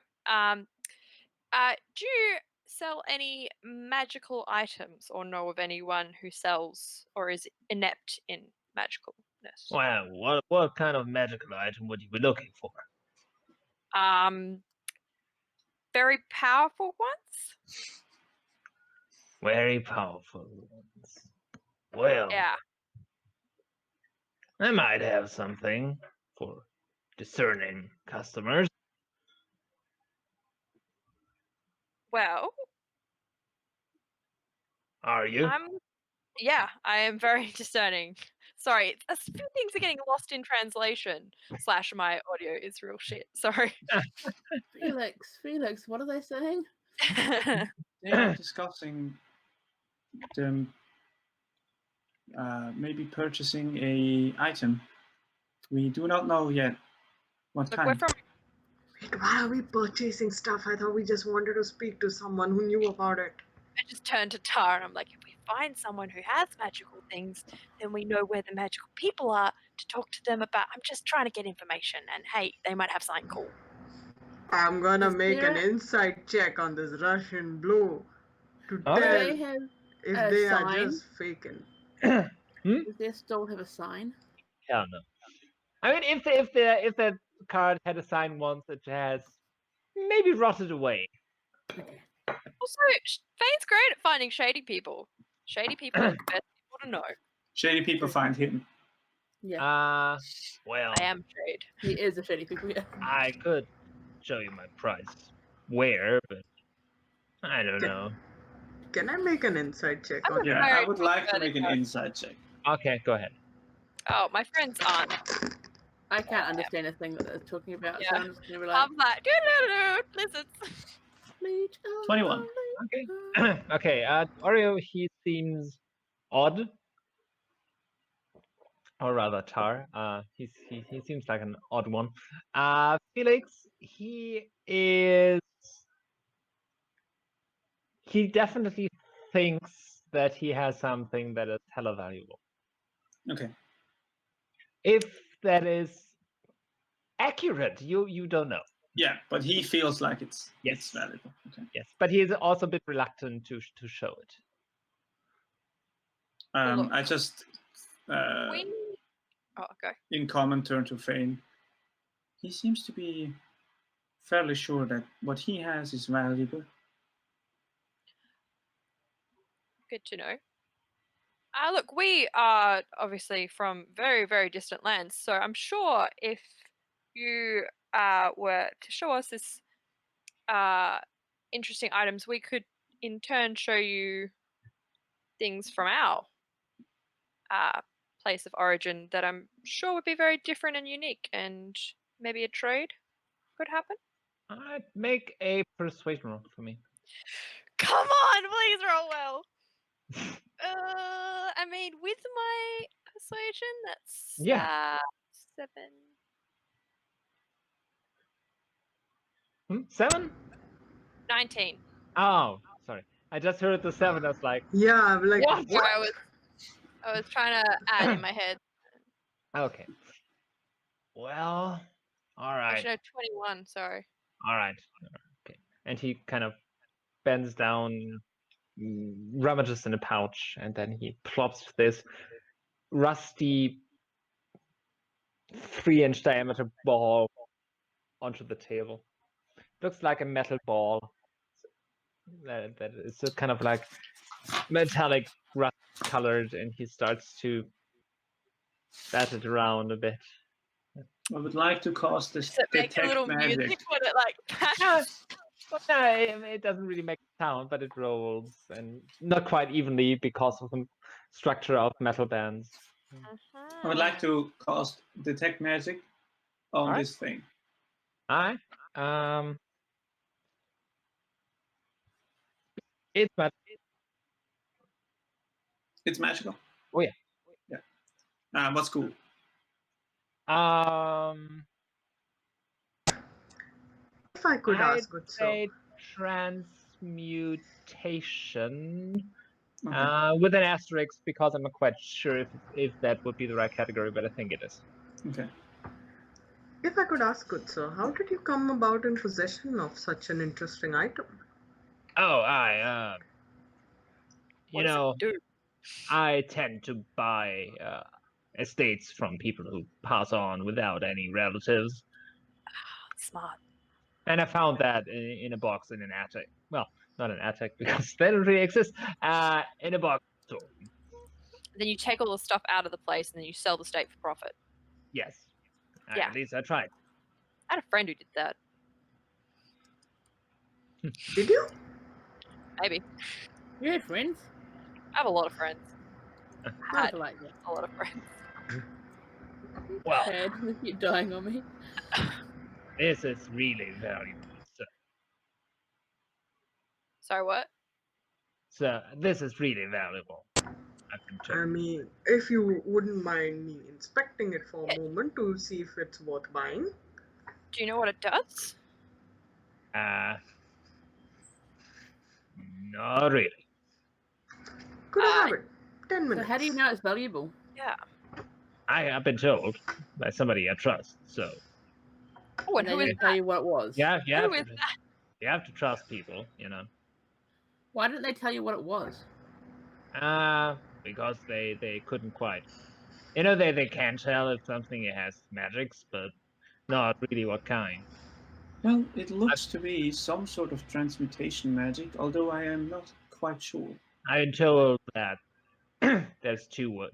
Do you sell any magical items, or know of anyone who sells or is inept in magicalness? Well, what kind of magical item would you be looking for? Very powerful ones. Very powerful ones. Well, Yeah. I might have something for discerning customers. Well, Are you? yeah, I am very discerning. Sorry, a few things are getting lost in translation. / my audio is real shit. Sorry. Felix, what are they saying? They are discussing them maybe purchasing a item. We do not know yet what Look, kind. we're from. Wait, why are we purchasing stuff? I thought we just wanted to speak to someone who knew about it. I just turned to Tar and I'm like, if we find someone who has magical things, then we know where the magical people are to talk to them about. I'm just trying to get information, and hey, they might have something cool. I'm gonna Is make an there- insight check on this Russian blue to Okay. Do tell they have if a they are sign? just faking. Does their store have a sign? Hell no. I mean, if that card had a sign once, it has maybe rotted away. Okay. Also, Fane's great at finding shady people. Shady people are the best people to know. Shady people find hidden. Yeah. Well, I am shade. He is a shady people, yeah. I could show you my price. Where, but I don't know. Can I make an insight check I'm on a Yeah, that? I very would like to trustworthy make an guy. inside check. Okay, go ahead. Oh, my friends aren't. I can't understand a thing that they're talking about, so Yeah. I'm just gonna be like, I'm like, doo-doo-doo, lizards. "Bleach, 21. Okay. Okay, Oreo, he seems odd. Or rather Tar. He seems like an odd one. Felix, he definitely thinks that he has something that is hella valuable. Okay. If that is accurate, you don't know. Yeah, but he feels like it's Yes. valuable. Okay. Yes, but he is also a bit reluctant to show it. Look. I just Oh, okay. in common turn to Phane. He seems to be fairly sure that what he has is valuable. Good to know. Look, we are obviously from very, very distant lands, so I'm sure if you were to show us this interesting items, we could in turn show you things from our place of origin that I'm sure would be very different and unique, and maybe a trade could happen. Make a persuasion roll for me. Come on, please roll well. I mean, with my persuasion, that's Yeah. 7. 7? 19. Oh, sorry. I just heard the 7. I was like, Yeah, I'm like, What? what? I was trying to add in my head. okay. Well, all right. Actually, no, 21. Sorry. All right. Okay. And he kind of bends down, rummages in a pouch, and then he plops this rusty 3-inch diameter ball onto the table. Looks like a metal ball that is just kind of like metallic rust colored, and he starts to bat it around a bit. I would like to cast this Does it make a detect little magic. music when it like Yeah, but no, it doesn't really make a sound, but it rolls, and not quite evenly because of the structure of metal bands. I would like to cast Detect Magic on Alright. this thing. Alright. It's but It's magical. Oh, yeah. Yeah. What's cool? If I could I'd ask, good sir. say transmutation. Okay. With an asterisk because I'm not quite sure if that would be the right category, but I think it is. Okay. If I could ask, good sir, how did you come about in possession of such an interesting item? Oh, What does it do? I tend to buy estates from people who pass on without any relatives, Smart. and I found that in a box in an attic. Well, not an attic because they don't really exist. In a box. So, Then you take all the stuff out of the place and then you sell the state for profit. yes. Yeah. At least I tried. I had a friend who did that. Did you? Maybe. You had friends? I have a lot of friends. I Had feel like that. a lot of friends. Well, Bad. You're dying on me. this is really valuable. Sorry, what? So this is really valuable. I mean, if you wouldn't mind me inspecting it for a moment to see if it's worth buying. Do you know what it does? Not really. Could I have it? 10 So minutes. how do you know it's valuable? Yeah. I have been told by somebody I trust. So Oh, and And they who is didn't tell you what it was. yeah, Who is that? you have to trust people, you know. Why didn't they tell you what it was? Because they couldn't quite. You know, they can tell if something has magics, but not really what kind. Well, it looks to be some sort of transmutation magic, although I am not quite sure. I'm told that there's two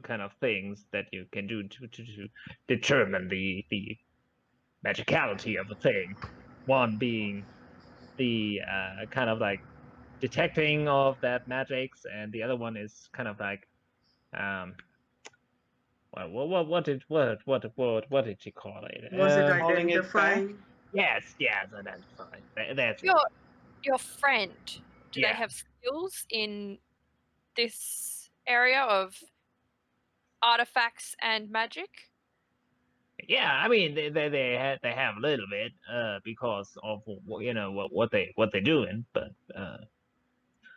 kind of things that you can do to determine the magicality of a thing. One being the kind of like detecting of that magics, and the other one is kind of like what did you call it? Was it Calling it identifying? Yes, identifying. That's it. Your friend, do they Yeah. have skills in this area of artifacts and magic? Yeah, I mean they have a little bit because of you know what they're doing, but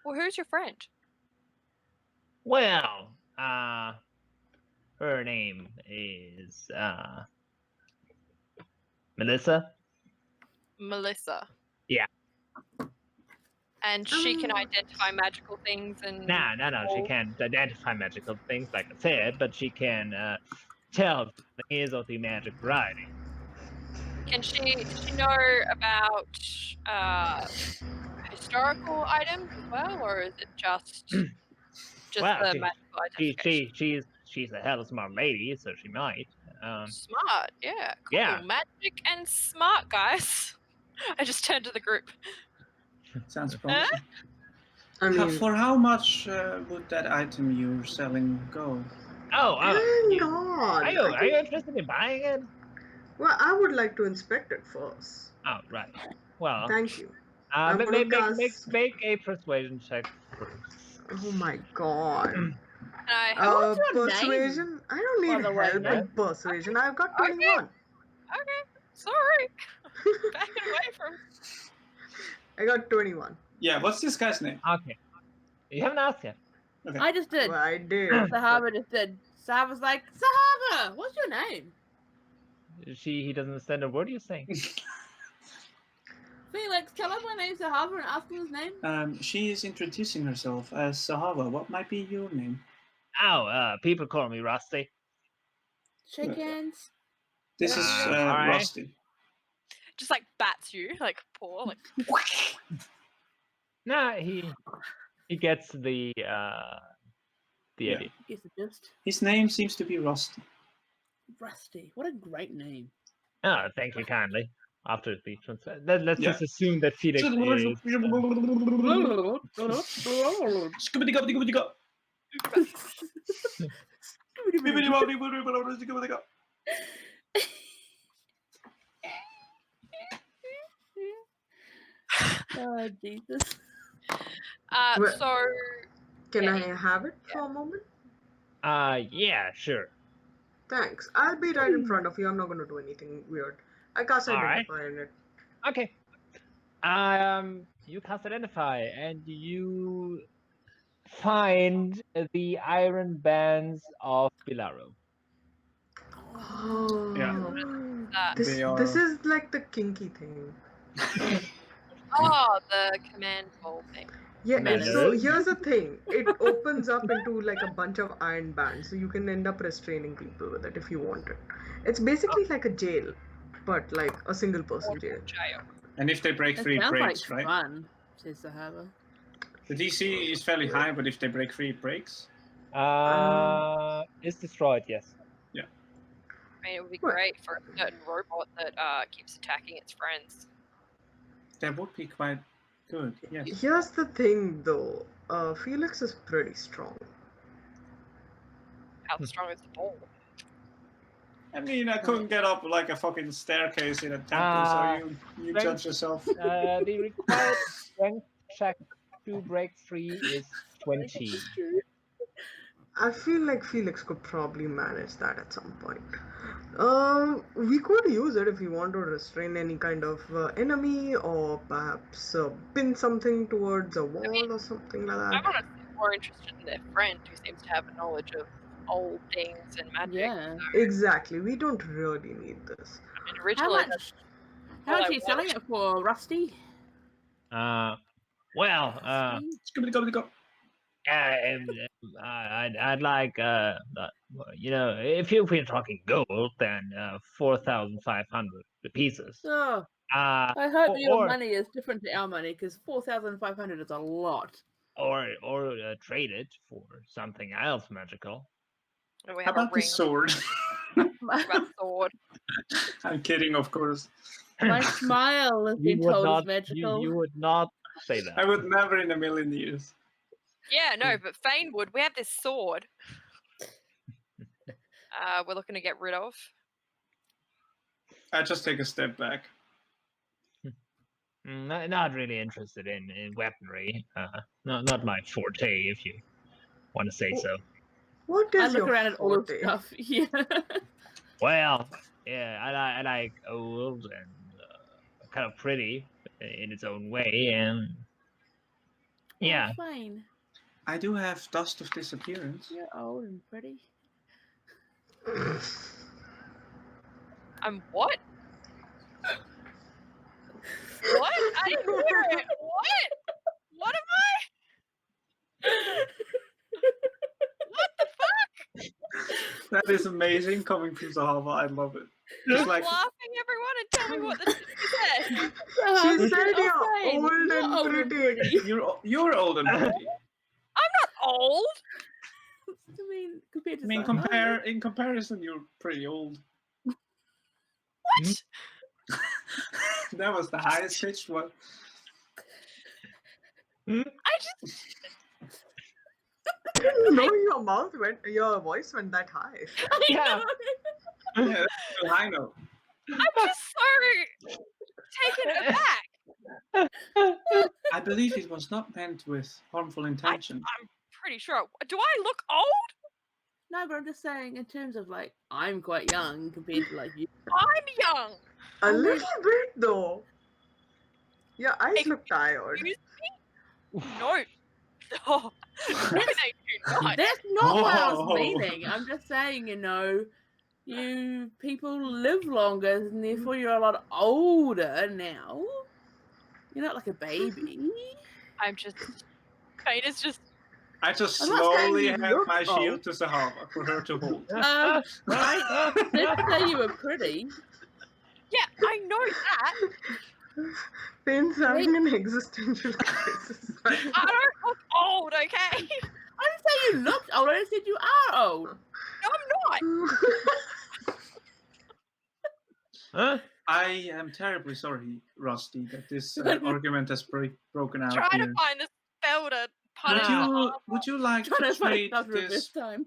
Well, who's your friend? well, her name is Melissa. Melissa. Yeah. And she can identify magical things and. No, she can't identify magical things like I said, but she can tell the is of the magic variety. Does she know about historical items as well, or is it just Well, the magical identification? she's a hell of a smart lady, so she might. Smart, yeah, cool. Yeah. Magic and smart, guys. I just turned to the group. Sounds promising. I mean, For how much would that item you're selling go? Oh, hang on. are you interested in buying it? Well, I would like to inspect it first. Oh, right. Well, Thank you. I'm gonna make a persuasion check first. Oh my god. I What's your Persuasion? I don't by need the way, help no? with persuasion. I've got Okay. 21. okay, sorry. Backing away from. I got 21. Yeah, what's this guy's name? Okay. You haven't asked yet. Okay. I just did. Well, I did. Zahavah just did. Zahavah's like, Zahavah, what's your name? He doesn't understand a word you're saying. Felix, tell him my name's Zahavah and ask him his name. She is introducing herself as Zahavah. What might be your name? Oh, people call me Rusty. Chickens. This is alright. Rusty. Just like bats you, like paw, like. Nah, he gets the Yeah. idea. Guess it just His name seems to be Rusty. Rusty. What a great name. Oh, thank you kindly. After the transfer, let's Yeah. just assume that Felix is. Oh, Jesus. Well- So Can Yeah, I have it for a moment? Yeah, sure. Thanks. I'll be right in front of you. I'm not going to do anything weird. I cast All right. Identify in it. Okay. You cast Identify, and you find the iron bands of Bilaro. Oh, Yeah. this They this are- is like the kinky thing. the command ball thing. Yeah, That so is. here's the thing. It opens up into like a bunch of iron bands, so you can end up restraining people with it if you want it. It's basically like a jail, but like a single person jail. Jail. And if they break That free, it sounds breaks, like right? fun, says Zahavah. The DC is fairly high, but if they break free, it breaks. It's destroyed, yes. I mean, it would be What? great for a certain robot that keeps attacking its friends. That would be quite good, yes. Here's the thing though. Felix is pretty strong. How strong is the ball? I mean, I couldn't get up like a fucking staircase in a temple, so you strength- judge yourself. The required strength check to break free is 20. I feel like Felix could probably manage that at some point. We could use it if we want to restrain any kind of enemy or perhaps pin something towards a wall or something like I'm that. honestly more interested in their friend who seems to have a knowledge of old things and magic. Yeah. Exactly, we don't really need this. I mean, How originally, much? all How much I are you selling it for, Rusty? Well, Rusty? Skibbity-gobbity-gop. I'd like, if we're talking gold, then 4,500 pieces. Oh, Uh, I hope or- your or- money is different to our money, because 4,500 is a lot. or trade it for something else magical. we How have a about the ring. sword? What about sword? I'm kidding, of course. My smile has You been would told not. is magical. You would not say that. I would never in a million years. Yeah, no, but Phane would. We have this sword. We're looking to get rid of. I just take a step back. Not really interested in weaponry. Not my forte, if you want to say so. What I is look your around at all of forte? stuff. Yeah. Well, yeah, I like old and kind of pretty in its own way, and yeah. Oh, fine. I do have dust of disappearance. You're old and pretty. I'm what? What? I didn't hear it. What? What am I? What the fuck? That is amazing coming from Zahavah. I love it. Stop Just like laughing, everyone, and tell me what the shit you said. She said Oh, you're fine. old You're and old and pretty. you're old and pretty. I'm not old. I mean, compared to I mean, Zahavah. in comparison, you're pretty old. What? That was the highest pitched one. I just. No, your voice went that high. Yeah. Yeah, that's too high note. I'm just so taken aback. I believe it was not meant with harmful intention. I'm pretty sure. Do I look old? No, but I'm just saying, in terms of like, I'm quite young compared to like you. I'm young. A little bit though. Your eyes look tired. Excuse me? No. No, they do not. That's not what I was Whoa. meaning. I'm just saying, you people live longer, and therefore you're a lot older now. You're not like a baby. I'm just. Phane is just. I just I'm not saying slowly you hand look my old. shield to Zahavah for her to hold. I did say you were pretty. Yeah, I know that. Phane's having an existential crisis. I don't look old, okay? I didn't say you looked old. I said you are old. No, I'm not. Huh? I am terribly sorry, Rusty, that this argument has broken out Trying here. to find the spell to punish Yeah. the Would you like Trying to to find trade another this? this time.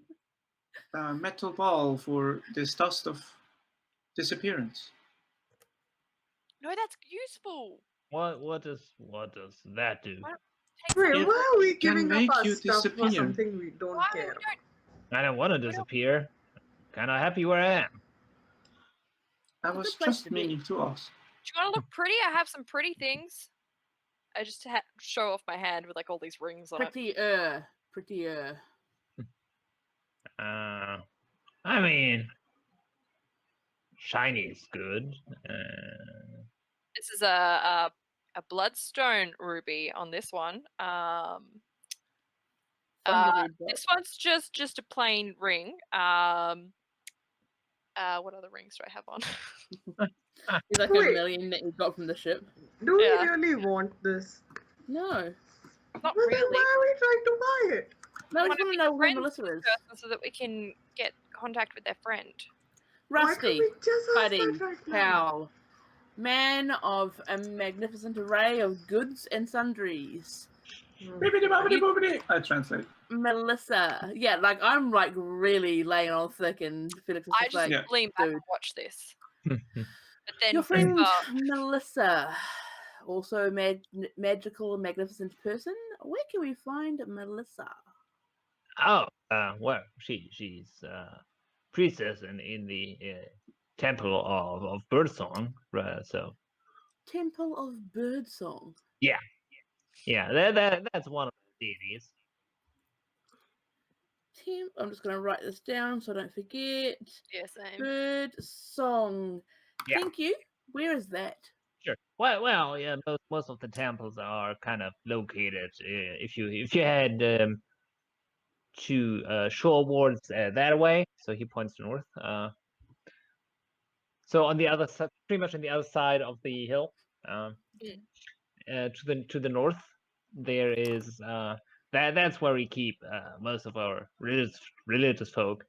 metal ball for this dust of disappearance. No, that's useful. What does that do? Why don't we take Wait, some- It why are we can giving up make our you stuff for disappear. something we don't Why care we about? I don't want to disappear. Kind of happy where I am. I Good was place just to be. meaning to ask. Do you want to look pretty? I have some pretty things. I just show off my hand with like all these rings on it. Prettier. I mean, shiny is good. This is a bloodstone ruby on this one. This one's just a plain ring. What other rings do I have on? He's like Wait. a million that you got from the ship. Do Yeah. we really want this? No. Not Well, then really. why are we trying to buy it? No, I wanna just want be to know who friends Melissa with is. this person so that we can get contact with their friend. Why can't Rusty, we just ask buddy, that right now? pal, man of a magnificent array of goods and sundries. Bibbidi bobbidi bobbidi. I translate. Melissa. Yeah, like I'm like really laying on thick and Felix is I just just like, Yeah. lean back dude. and watch this. But then Your friend uh, Melissa, also a magical, magnificent person. Where can we find Melissa? Oh, well, she's priestess in the temple of Birdsong. So Temple of Birdsong. yeah, that's one of the deities. I'm just going to write this down so I don't forget. yeah, same. Birdsong. Yeah. Thank you. Where is that? Sure. Well, yeah. Most of the temples are kind of located. If you head to shorewards that way, so he points to north. So on the other side, pretty much on the other side of the hill, to the north, there is that's where we keep most of our religious folk.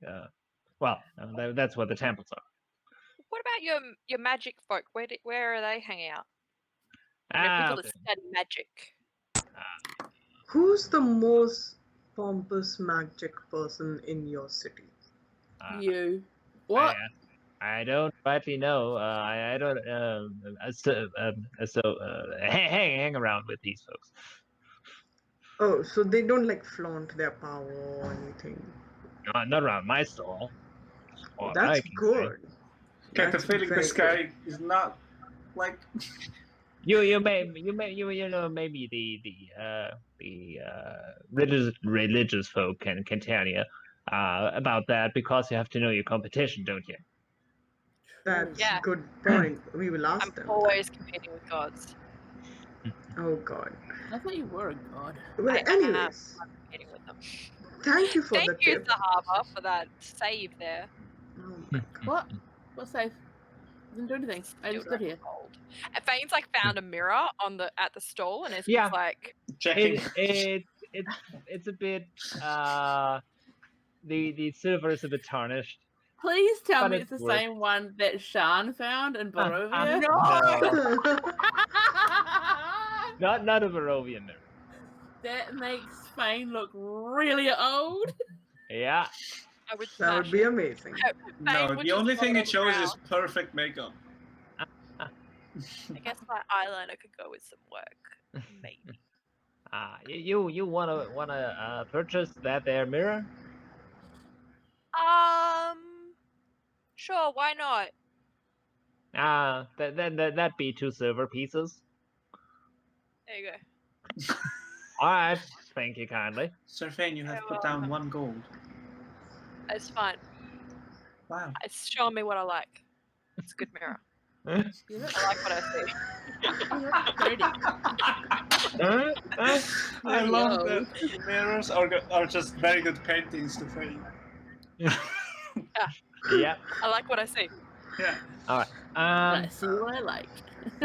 That's where the temples are. What about your magic folk? Where are they hanging out? You know, people that study magic. Who's the most pompous magic person in your city? You. What? I don't rightly know. I don't. Hang around with these folks. Oh, so they don't like flaunt their power or anything. Not around my stall. Or That's good. Get the That's feeling very this guy is not like. You know maybe the religious folk can tell you about that, because you have to know your competition, don't you? That's Yeah. good point. We will ask I'm them. always competing with gods. Oh god. I thought you were a god. Well, I am. anyways, I'm competing with them. thank you for the Thank you, tip. Zahavah, for that save there. Oh my god. What? What safe? Didn't do anything. I just stood here. Gold. And Phane's like found a mirror at the stall, and it's Yeah. just like Checking. It's a bit the silver is a bit tarnished. Please tell But me it it's the works. same one that Shan found in Barovia. No. Not a Barovian mirror. That makes Phane look really old. Yeah. I would That would smash be it. amazing. No, Phane would the just only throw thing it it on the shows is ground. perfect makeup. I guess my eyeliner could go with some work. Maybe. You wanna purchase that there mirror? Sure, why not? That'd be 2 silver pieces. There you go. All right, thank you kindly. Sir Phane, you have You're put down welcome. 1 gold. It's fine. Wow. It's showing me what I like. It's a good mirror. You look, I like what I see. you look pretty. I Pretty love old. that mirrors are just very good paintings to Phane. Yeah. I like what I see. Yeah. All right. I see what I like.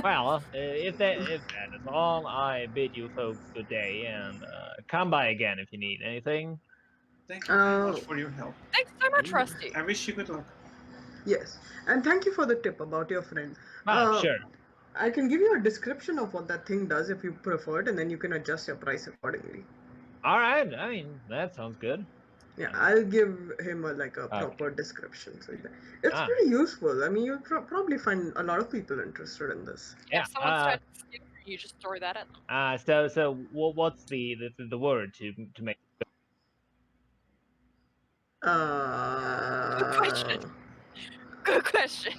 Well, if that is all, I bid you folks good day, and come by again if you need anything. Thank you very Oh. much for your help. Thanks so much, Rusty. I wish you good luck. Yes. And thank you for the tip about your friend. Sure. I can give you a description of what that thing does if you prefer it, and then you can adjust your price accordingly. All right. I mean, that sounds good. Yeah, I'll give him a proper description. So it's pretty useful. I mean, you'll probably find a lot of people interested in this. Yeah. If someone's trying to skip, you just throw that at them. So what's the word to make? Good question. Good question.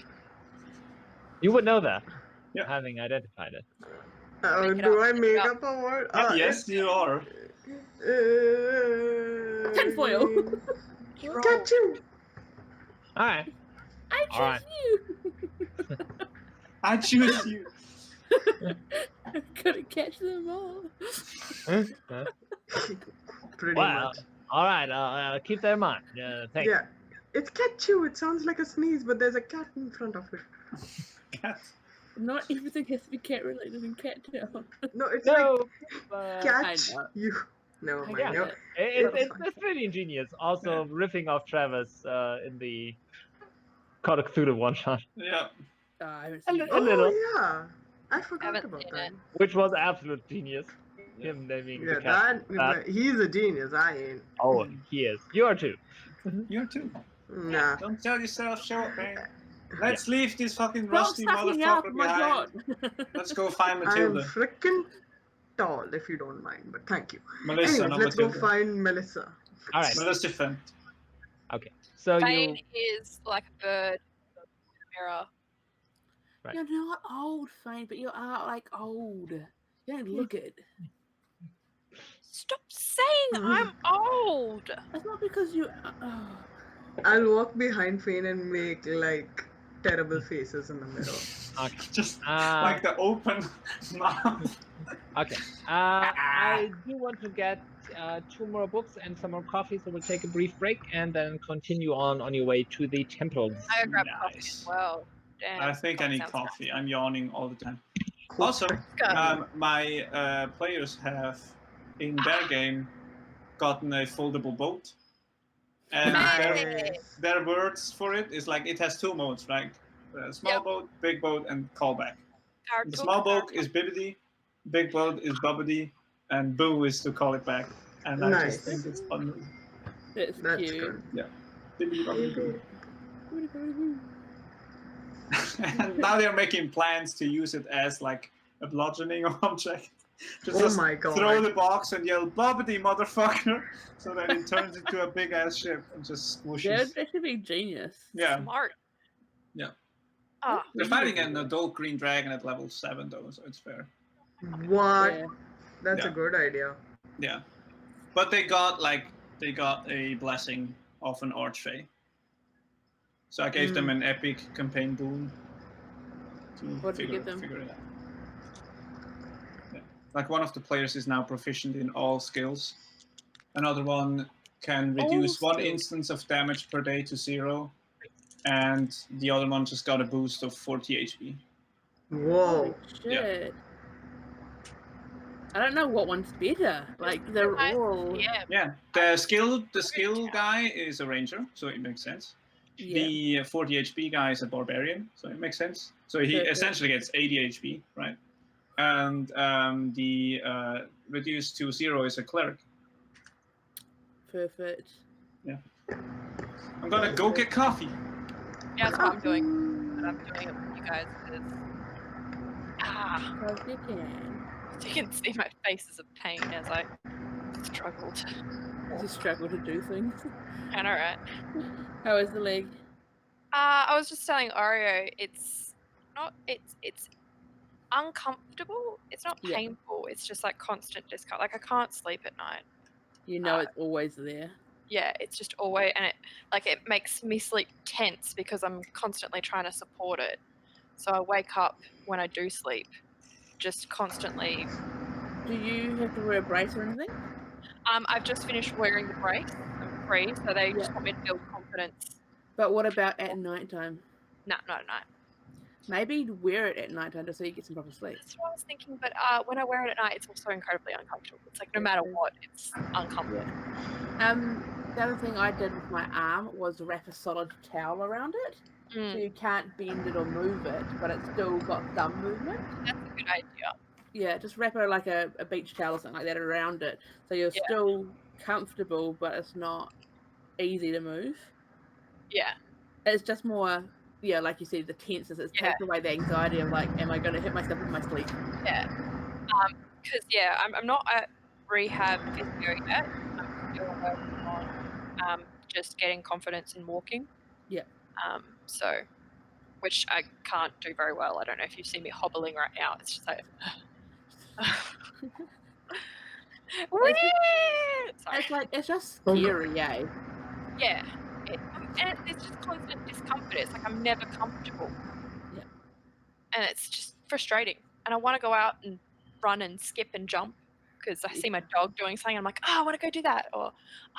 You would know that, having identified it. Do I make up a word? Yes, you are. Tinfoil. Catch you. All right. I choose you. I choose you. Couldn't catch them all. Pretty Wow. much. All right. Keep that in mind. Thanks. Yeah, it's catch you. It sounds like a sneeze, but there's a cat in front of it. Cat. Not everything has to be cat related in Cat Town. No, it's No. catch you. No, I get no. it. It's pretty ingenious. Also, riffing off Travis in the Call of Cthulhu one shot. Yeah. I haven't A seen it. little. Yeah, I forgot Haven't about seen that. it. Which was absolute genius. Him naming the cat. But he's a genius. I ain't. Oh, he is. You are too. You too. Nah. Don't sell yourself short, man. Let's leave this fucking Stop rusty sucking up, motherfucker my behind. god. Let's go find I'm Matilda. freaking tall, if you don't mind. But thank you. Melissa, Anyways, not let's go Matilda. find Melissa. All right. Maleficent. Okay. So Phane you. is like a bird in a mirror. Right. You're not old, Phane, but you are like old. You don't look it. Stop saying I'm old. That's not because you. I'll walk behind Phane and make terrible faces in the middle. Okay. Just like the open mouth. Okay. I do want to get 2 more books and some more coffee, so we'll take a brief break and then continue on your way to the temples. I gotta grab coffee as well. Damn, I think I need sounds coffee. I'm yawning all the time. Cool. Also, Go. my players have in their game gotten a foldable boat, and Nice. their words for it is it has 2 modes, right? Small boat, big boat, and callback. The small boat is bibbidi, big boat is bubbidi, and boo is to call it back. And I just think it's fun. That's That's cute. good. Yeah. Bibbidi, bubbidi, boo. And now they're making plans to use it as a bludgeoning object. Just my god. throw the box and yell "Bobbity, motherfucker!" so that it turns into a big ass ship and just swooshes. That should be genius. Yeah. Smart. Yeah. Ah, They're fighting an adult green dragon at level 7 though, so it's fair. What? Yeah. That's a Yeah. good idea. Yeah. But they got a blessing of an archfey. So I gave them an epic campaign boon to What did you give them? figure it out. Yeah. One of the players is now proficient in all skills. Another one can reduce All 1 skills. instance of damage per day to 0. And the other one just got a boost of 40 HP. Whoa. Shit. I don't know what one's better. They're all. yeah. Yeah. The skill guy is a ranger, so it makes sense. Yeah. The 40 HP guy is a barbarian, so it makes sense. So he Perfect. essentially gets 80 HP, right? And the reduced to 0 is a cleric. Perfect. Yeah. I'm gonna go get coffee. Yeah, that's what I'm doing. But I'm doing it with you guys because Because you can. you can see my faces of pain as I struggled. Just struggle to do things. I know, right? How is the leg? I was just telling Oreo, it's uncomfortable. It's not Yeah. painful. It's just constant discomfort. I can't sleep at night. You know it's always there. Yeah, it's just always, and it makes me sleep tense because I'm constantly trying to support it. So I wake up when I do sleep, just constantly. Do you have to wear a brace or anything? I've just finished wearing the brace. I'm free, so they just want me to build confidence. But what about at night time? No, not at night. Maybe wear it at night time just so you get some proper sleep. That's what I was thinking, but when I wear it at night, it's also incredibly uncomfortable. It's no matter what, it's uncomfortable. The other thing I did with my arm was wrap a solid towel around it. So you can't bend it or move it, but it's still got some movement. That's a good idea. Yeah, just wrap it a beach towel or something like that around it. So you're still comfortable, but it's not easy to move. Yeah. It's just more, yeah, like you said, the tenseness. It's takes away the anxiety of like, am I going to hit myself in my sleep? Yeah. Because I'm not at rehab physio yet. I'm still working on just getting confidence in walking. Yeah. So, which I can't do very well. I don't know if you see me hobbling right now. It's just like. It's just scary, eh? Yeah. And it's just constant discomfort. It's like I'm never comfortable. Yeah. And it's just frustrating. And I want to go out and run and skip and jump because I see my dog doing something. I'm like, oh, I want to go do that. Or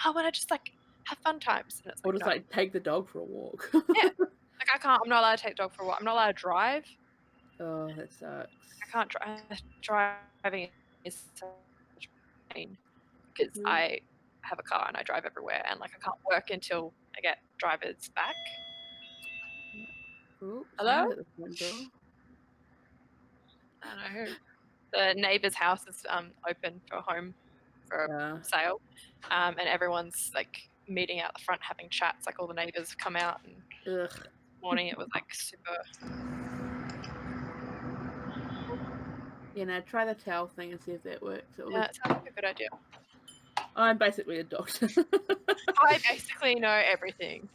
I want to just like have fun times. And it's like, or just like take the dog for a walk. Yeah. Like I'm not allowed to take the dog for a walk. I'm not allowed to drive. Oh, that sucks. I can't drive. Driving is such pain because I have a car and I drive everywhere, and like I can't work until I get drivers back. Oops, Hello? at the front door. I don't know who. The neighbour's house is open for home for a sale, and everyone's like meeting out the front having chats. Like all the neighbours have come out, and this morning it was like super. Try the towel thing and see if that works. Yeah, it sounds like a good idea. I'm basically a doctor. I basically know everything.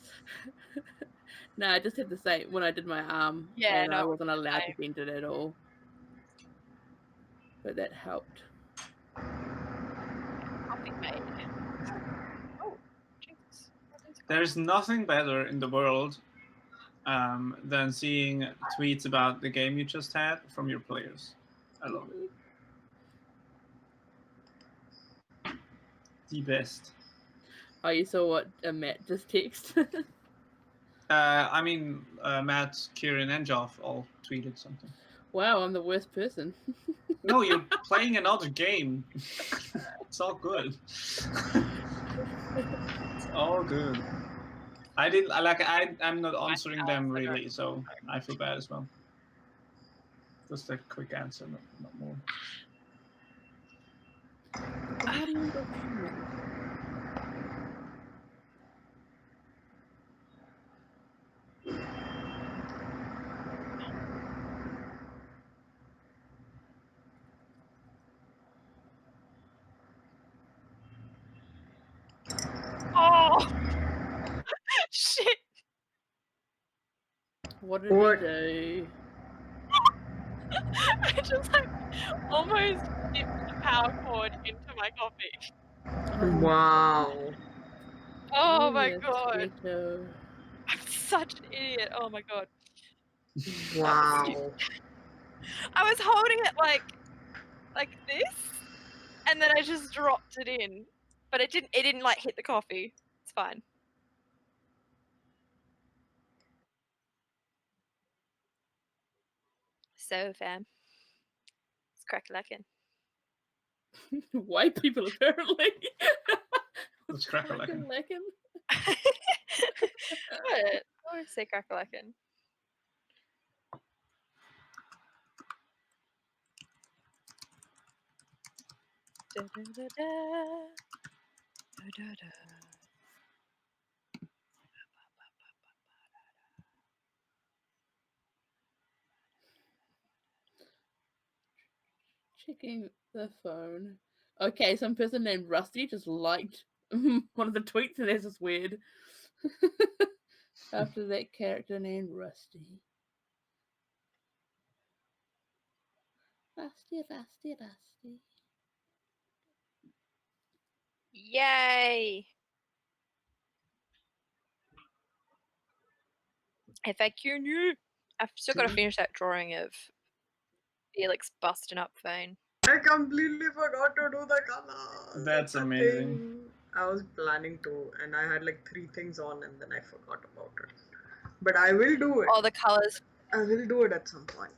No, I just had to say when I did my arm, and I wasn't allowed to bend it at all. But that helped. Coffee made. Oh, Jesus. There's nothing better in the world than seeing tweets about the game you just had from your players. I love it. The best. Oh, you saw what Matt just texted? I mean, Matt, Kieran, and Joff all tweeted something. Wow, I'm the worst person. No, you're playing another game. It's all good. It's all good. I'm not answering them really, so I feel bad as well. Just a quick answer, not more. Oh shit! What did we do? I just like almost dipped the power cord into my coffee. Wow. Oh my god. Keto. I'm such an idiot. Oh my god. Wow. I was holding it like this, and then I just dropped it in, but it didn't like hit the coffee. It's fine. So fam, it's crack-a-lackin'. White people apparently. It's crack-a-lackin'. What? I would say crack-a-lackin'. Da, da, da, da. Da, da, da. Checking the phone. Okay, some person named Rusty just liked one of the tweets, and that's just weird. After that character named Rusty. Rusty. Yay! FAQNew. I've still got to finish that drawing of Felix busting up Phane. I completely forgot to do the color. That's amazing. Thing. I was planning to, and I had like 3 things on, and then I forgot about it. But I will do it. All the colors. I will do it at some point.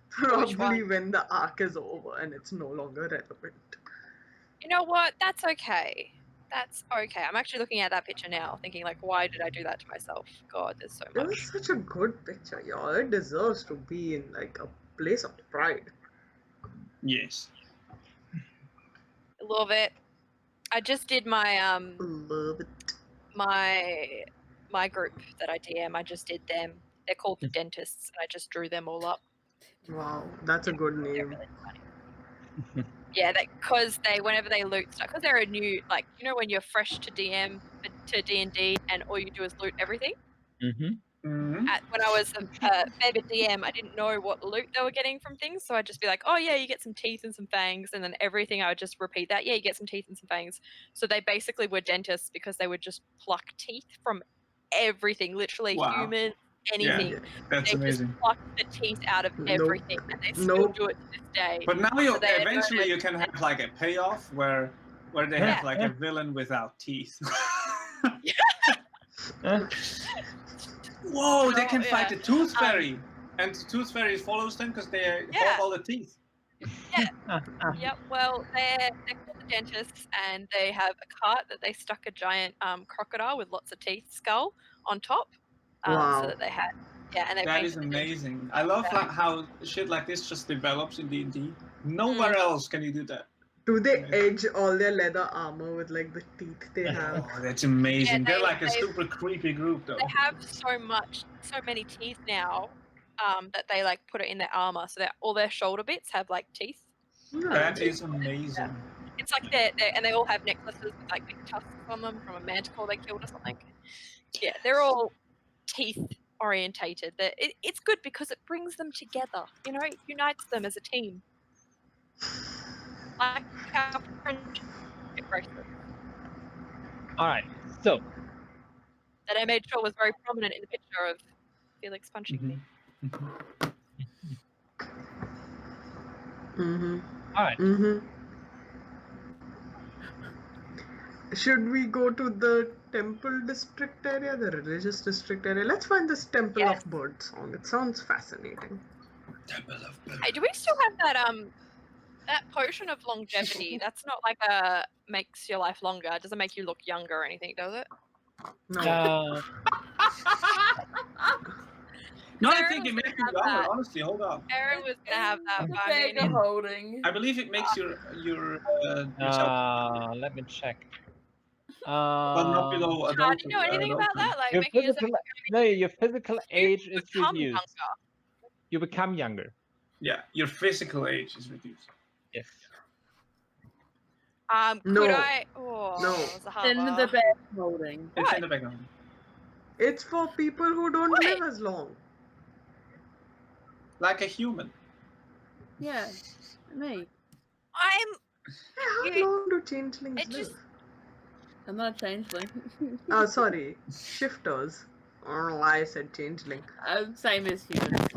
Probably when the arc is over and it's no longer relevant. You know what? That's okay. That's okay. I'm actually looking at that picture now, thinking like, why did I do that to myself? God, there's so much. It was such a good picture, y'all. It deserves to be in like a place of pride. Yes. Love it. I just did my Love love it. My group that I DM, I just did them. They're called the Dentists, and I just drew them all up. Wow, that's a good They're name. really funny. Yeah, because whenever they loot stuff, because they're a new, like, you know, when you're fresh to DM to D&D, and all you do is loot everything. Mm-hmm. When I was a favorite DM, I didn't know what loot they were getting from things, so I'd just be like, oh yeah, you get some teeth and some fangs, and then everything I would just repeat that, yeah, you get some teeth and some fangs. So they basically were dentists because they would just pluck teeth from everything, literally Wow. human, anything. Yeah, that's they amazing. just pluck the teeth out of everything, and they still do it to this day. But now So they eventually you can have like a payoff where they have like a villain without teeth. Whoa, they can fight the Tooth Fairy, and the Tooth Fairy follows them because they hold all the teeth. Yep. Well, they're called the Dentists, and they have a cart that they stuck a giant crocodile with lots of teeth skull on top, Wow. so that they had. Yeah, and they That painted is the amazing. I love how shit like this just develops in D&D. Nowhere else can you do that. Do they edge all their leather armor with like the teeth they have? Oh, that's amazing. Yeah, They're like a super creepy group, though. They have so many teeth now, that they like put it in their armor, so that all their shoulder bits have like teeth. That is amazing. Yeah. It's like and they all have necklaces with like big tusks on them from a manticore they killed or something. Yeah, they're all teeth orientated. It's good because it brings them together. You know, it unites them as a team. Like our friendship bracelet. All right, so that I made sure was very prominent in the picture of Felix punching me. All right. Should we go to the temple district area, the religious district area? Let's find this temple of Birdsong. It sounds fascinating. Temple of Birdsong. Hey, do we still have that potion of longevity? That's not like makes your life longer. It doesn't make you look younger or anything, does it? No. No, I think it makes you younger, honestly. Hold on. Aaron was going to have that. Bag of holding. I believe it makes your let me check. But not below adult. Did you know anything about that? Like your physical age is reduced. Younger. You become younger. Yeah, your physical age is reduced. Yes. Could I? Oh, No. Zahavah. In the bag of holding. It's in the background. It's for people who don't live as long. Like a human. Yeah, me. How long do changelings live? I'm not a changeling. Oh, sorry. Shifters. Oh, I said changeling. Same as humans.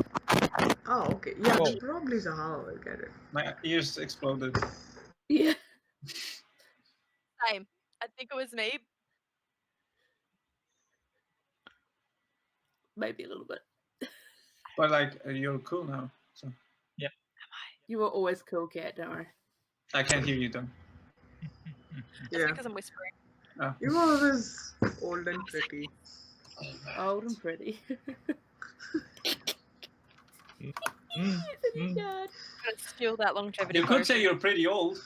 Oh, okay. Yeah, then probably Zahavah will get it. My ears exploded. Yeah. Same. I think it was me. Maybe a little bit. But like, you're cool now. So. Yep. You were always cool, cat. Don't worry. I can't hear you, though. Just because I'm whispering. Oh. You were always old and pretty. Old and pretty. I'm gonna steal that longevity. You could say you're pretty old.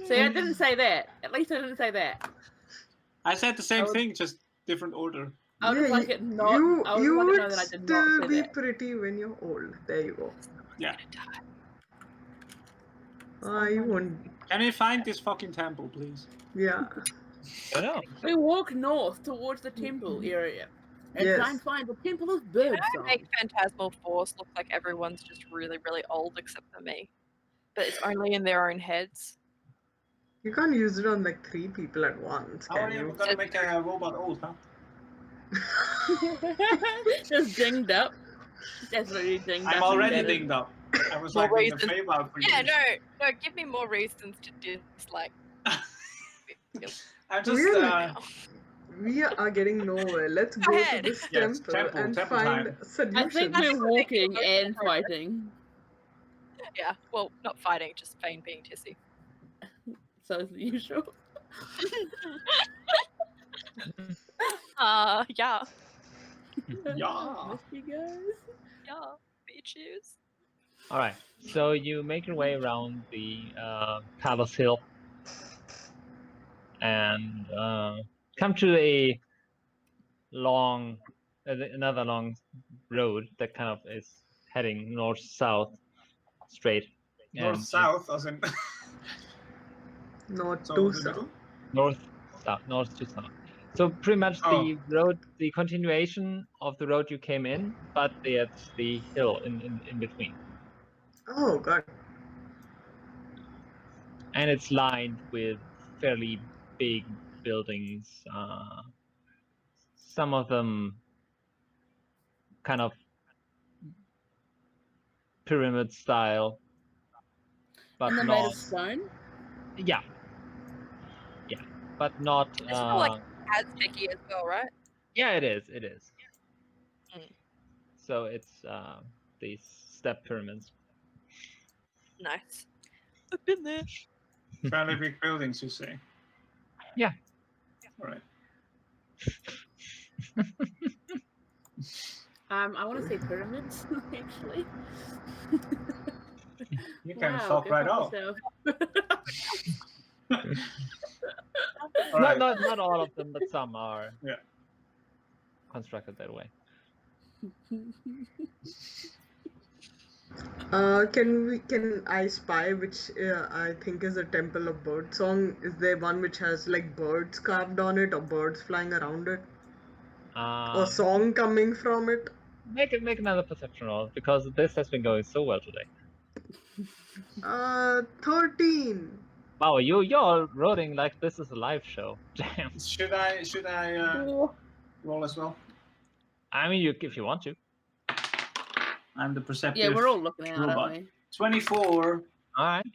See, I didn't say that. At least I didn't say that. I said the same thing, just different order. I would like it not. You I would like to know would that I did still not say be that. pretty when you're old. There you go. Yeah. You won't. Can we find this fucking temple, please? Yeah. I know. We walk north towards the temple area and try and find the temple of Birdsong. Can I make Phantasmal Force look like everyone's just really, really old except for me? But it's only in their own heads. You can't use it on like 3 people at once, How can are you you? gonna make a robot old, huh? Just dinged up. That's really dinged up. I'm already dinged up. I was like in the fave out for you. Yeah, no, give me more reasons to dislike. I'm just We are getting nowhere. Let's go to this temple and find solutions. I think we're walking and fighting. Yeah, well, not fighting, just Phane being tissy. So as usual. Yeah. Yeah. Miss you guys. Yeah, bitches. All right. So you make your way around the Palace Hill and come to a another long road that kind of is heading north-south straight. North-south, as in North so to the south. middle? North to south. So pretty much the road, the continuation of the road you came in, but it's the hill in between. Oh, God. And it's lined with fairly big buildings. Some of them kind of pyramid style, but And they're not. made of stone? Yeah. But not. It's not like Aztec-y as well, right? Yeah, it is. It is. Mm. So it's these step pyramids. Nice. I've been there. Fairly big buildings, you say? Yeah. All right. I want to say pyramids, actually. You can Wow, talk go right fuck off. yourself. All right. Not all of them, but some are Yeah. constructed that way. Can I spy which I think is a temple of Birdsong? Is there one which has like birds carved on it or birds flying around it? Or song coming from it? Make another perception roll, because this has been going so well today. 13. Wow, you're rolling like this is a live show. Damn. Should I roll as well? I mean, if you want to. I'm the perceptive. Yeah, we're all looking out, robot. aren't we? 24. All right.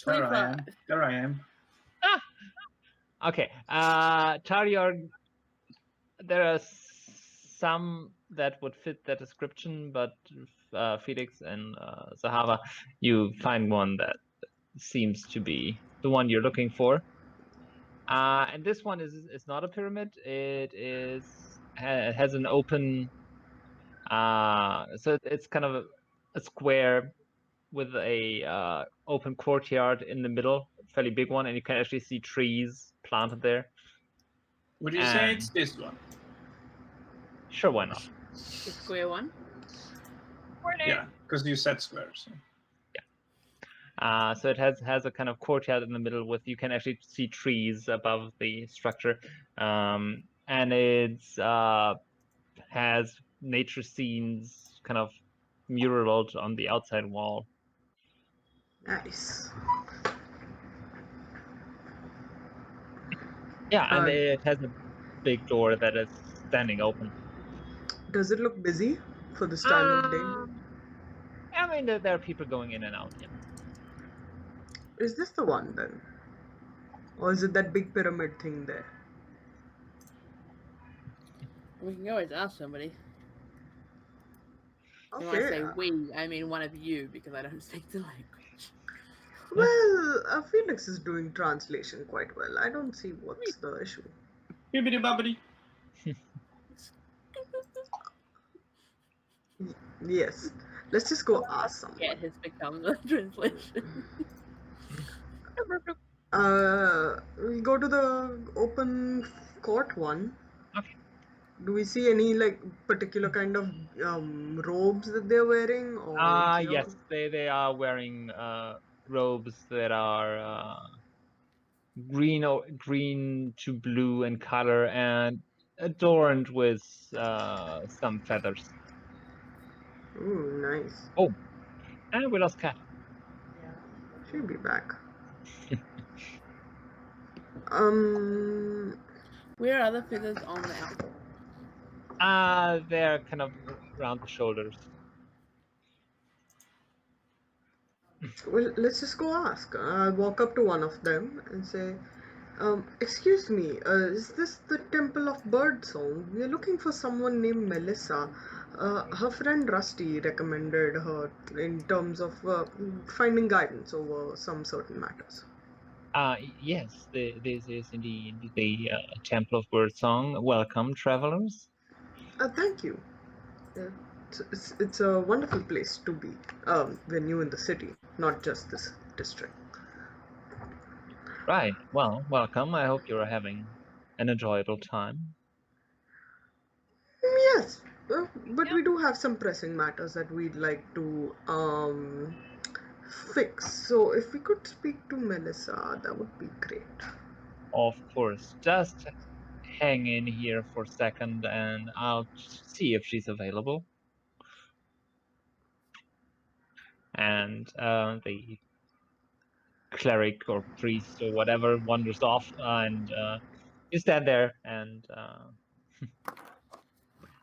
25. There I am. Okay. Tarior, there are some that would fit that description, but Felix and Zahavah, you find one that seems to be the one you're looking for. And this one is not a pyramid. It has an open. So it's kind of a square with a open courtyard in the middle, fairly big one, and you can actually see trees planted there. Would you say it's this one? Sure, why not? The square one? Yeah, because you said square. So. So it has a kind of courtyard in the middle with, you can actually see trees above the structure, and it's has nature scenes kind of muraled on the outside wall. Nice. Yeah, and it has a big door that is standing open. Does it look busy for this time of day? I mean, there are people going in and out. Yeah. Is this the one then? Or is it that big pyramid thing there? We can always ask somebody. Okay. When I say we, I mean one of you, because I don't speak the language. Well, Felix is doing translation quite well. I don't see what's the issue. Bibbidi bobbidi. Yes. Let's just go ask someone. Cat has become the translation. We go to the open court one. Okay. Do we see any like particular kind of robes that they're wearing? Or Yes, they are wearing robes that are green to blue in color and adorned with some feathers. Ooh, nice. Oh, and we lost Cat. She'll be back. Where are the feathers on the outfit? They're kind of around the shoulders. Well, let's just go ask. I'll walk up to one of them and say, excuse me, is this the Temple of Birdsong? We're looking for someone named Melissa. Her friend Rusty recommended her in terms of finding guidance over some certain matters. Yes, this is indeed the Temple of Birdsong. Welcome, travelers. Thank you. It's a wonderful place to be. We're new in the city, not just this district. Right. Well, welcome. I hope you're having an enjoyable time. Yes, but we do have some pressing matters that we'd like to fix. So if we could speak to Melissa, that would be great. Of course. Just hang in here for a second and I'll see if she's available. And the cleric or priest or whatever wanders off, and you stand there, and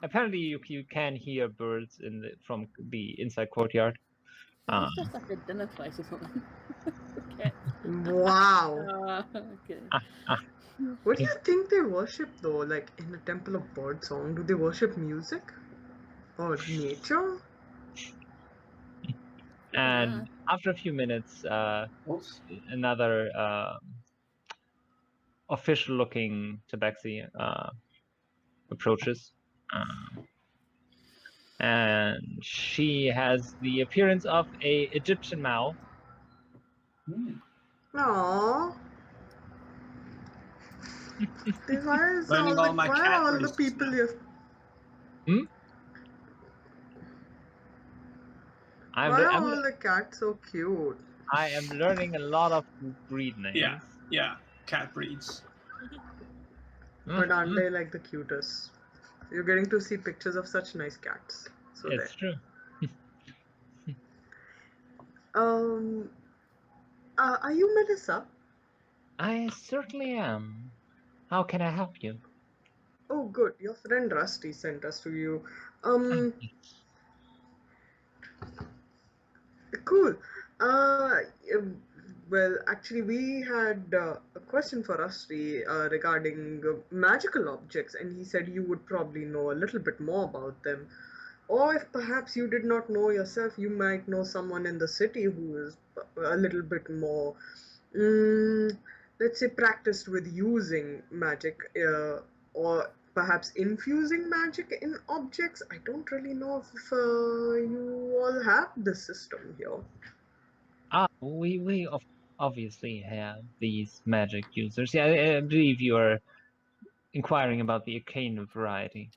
apparently you can hear birds from the inside courtyard. It's just like a dinner place or something. Okay. Wow. Okay. What do you think they worship though? Like in the temple of Birdsong, do they worship music or nature? And after a few minutes, another official-looking tabaxi approaches, and she has the appearance of a Egyptian mouth. Aww. Learning all my why cat all the phrases people now. here? Why are all the cats so cute? I am learning a lot of breed names. Yeah, cat breeds. But aren't they like the cutest? You're getting to see pictures of such nice cats. So it's true. Are you Melissa? I certainly am. How can I help you? Oh, good. Your friend Rusty sent us to you. Cool. Well, actually, we had a question for Rusty regarding magical objects, and he said you would probably know a little bit more about them. Or if perhaps you did not know yourself, you might know someone in the city who is a little bit more, let's say, practiced with using magic or perhaps infusing magic in objects. I don't really know if you all have this system here. We obviously have these magic users. Yeah, I believe you are inquiring about the arcane variety.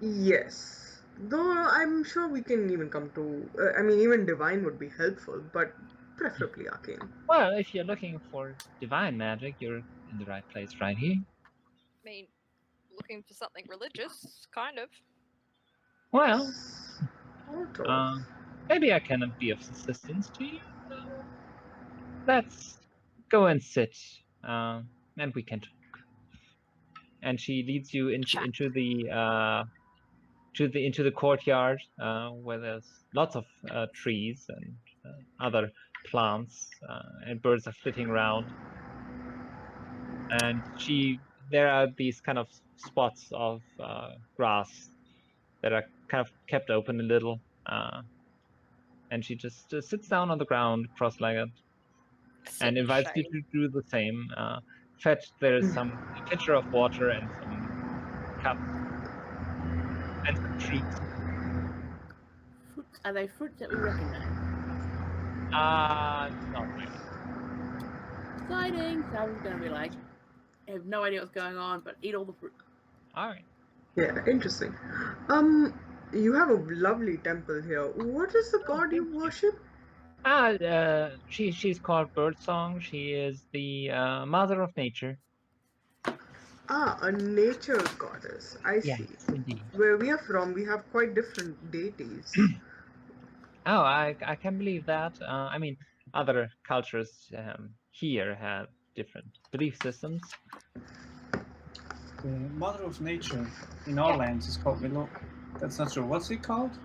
Yes. Though I'm sure we can even come to, even divine would be helpful, but preferably arcane. Well, if you're looking for divine magic, you're in the right place right here. I mean, looking for something religious, kind of. Well, maybe I can be of assistance to you. Let's go and sit, and we can talk. And she leads you into the courtyard, where there's lots of trees and other plants, and birds are flitting around. And there are these kind of spots of grass that are kind of kept open a little, and she just sits down on the ground, cross-legged, and invites you to do the same. There is a pitcher of water and some cups and some treats. Are they fruits that we recognize? Not really. Exciting! So I was going to be like, I have no idea what's going on, but eat all the fruit. All right. Yeah, interesting. You have a lovely temple here. What is the god you worship? She's called Birdsong. She is the mother of nature. A nature goddess. I see. Indeed. Where we are from, we have quite different deities. Oh, I can believe that. Other cultures here have different belief systems. The mother of nature in our lands is called Milo. That's not true. What's it called?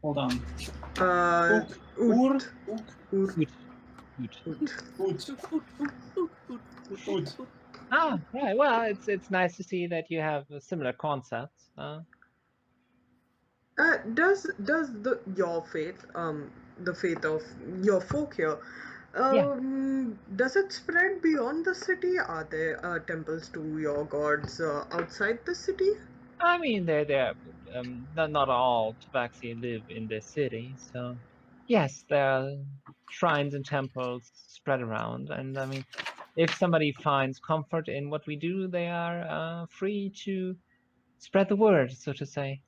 Hold on. Ut. Right. Well, it's nice to see that you have similar concepts. Does your faith, the faith of your folk here, does it spread beyond the city? Are there temples to your gods outside the city? I mean, they're not all tabaxi live in the city, so yes, there are shrines and temples spread around. And I mean, if somebody finds comfort in what we do, they are free to spread the word, so to say.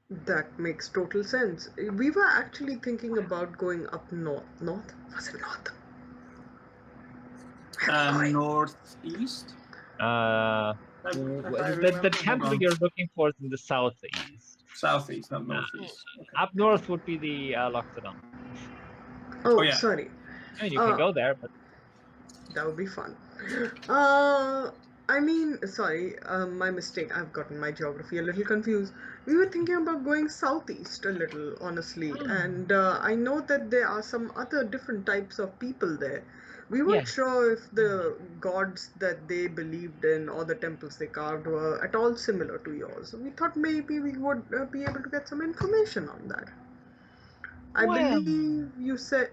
That makes total sense. We were actually thinking about going up north. North? Was it north? Northeast? The temple you're looking for is in the southeast. Southeast, not northeast. Okay. Up north would be the Loxodon. Oh, yeah. sorry. I mean, you can go there, but that would be fun. I mean, sorry, my mistake. I've gotten my geography a little confused. We were thinking about going southeast a little, honestly, and I know that there are some other different types of people there. We weren't sure if the gods that they believed in or the temples they carved were at all similar to yours. We thought maybe we would be able to get some information on that. I believe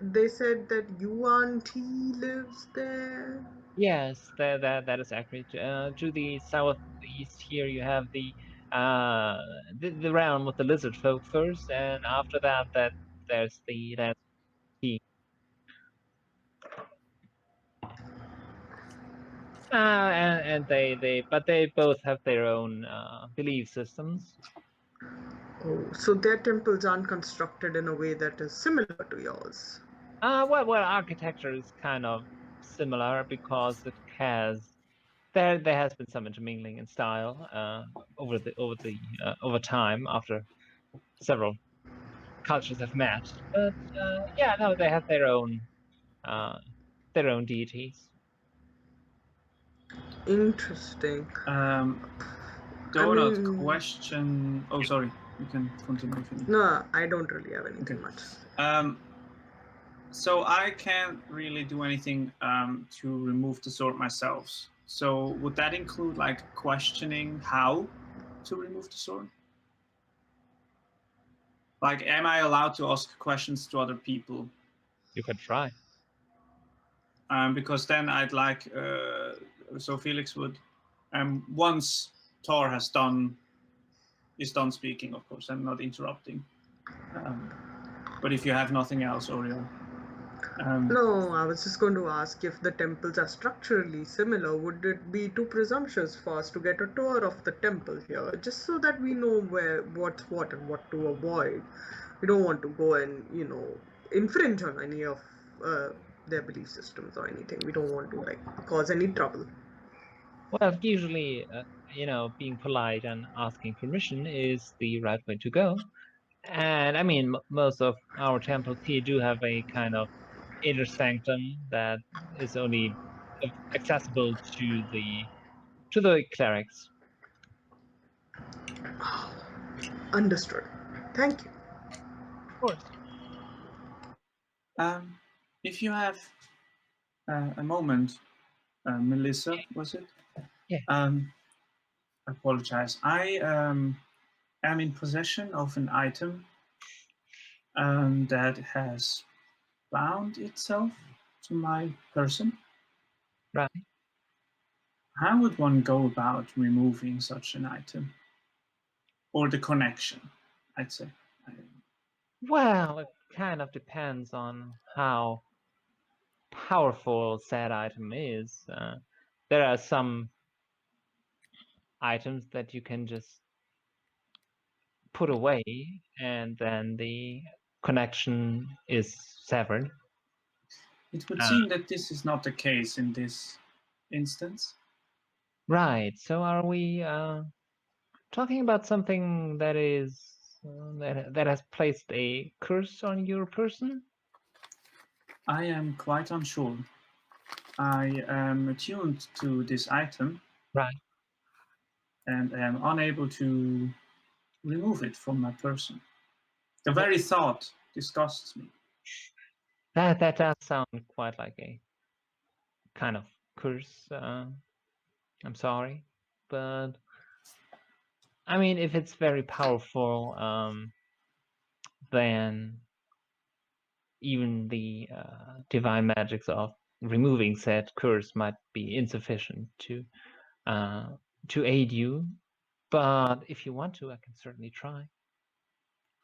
they said that Yuan Ti lives there. yes, that is accurate. To the southeast here, you have the realm with the lizard folk first, and after that, there's the and they both have their own belief systems. Oh, so their temples aren't constructed in a way that is similar to yours. Well, architecture is kind of similar because it has there has been some intermingling in style over time after several cultures have met. But yeah, no, they have their own deities. Interesting. Donut question. Oh, sorry. You can continue if you need. No, I don't really have anything much. So I can't really do anything to remove the sword myself. So would that include like questioning how to remove the sword? Like, am I allowed to ask questions to other people? You could try. Because then I'd like, so Felix would, once Tor is done speaking, of course, I'm not interrupting. But if you have nothing else, Oriel. No, I was just going to ask if the temples are structurally similar. Would it be too presumptuous for us to get a tour of the temple here, just so that we know what's what and what to avoid? We don't want to go and infringe on any of their belief systems or anything. We don't want to cause any trouble. Well, usually, being polite and asking permission is the right way to go. And I mean, most of our temples here do have a kind of inner sanctum that is only accessible to the clerics. Understood. Thank you. Of course. If you have a moment, Melissa, was it? Yeah. I apologize. I am in possession of an item that has bound itself to my person. Right. How would one go about removing such an item? Or the connection, I'd say. Well, it kind of depends on how powerful said item is. There are some items that you can just put away and then the connection is severed. It would seem that this is not the case in this instance. Right. So are we talking about something that is that has placed a curse on your person? I am quite unsure. I am attuned to this item. Right. And I am unable to remove it from my person. The very thought disgusts me. That does sound quite like a kind of curse. I'm sorry, but I mean, if it's very powerful, then even the divine magics of removing said curse might be insufficient to aid you. But if you want to, I can certainly try.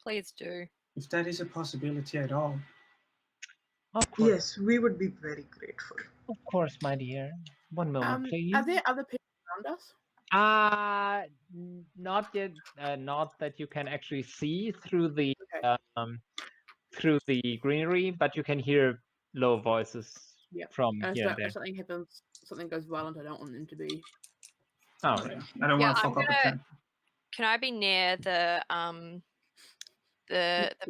Please do. If that is a possibility at all. Of course. Yes, we would be very grateful. Of course, my dear. One moment, please. Are there other people around us? Not yet. Not that you can actually see through the greenery, but you can hear low voices from here and there. If something happens, something goes violent, I don't want them to be. Oh, right. I don't want to fuck up a character. Can I be near the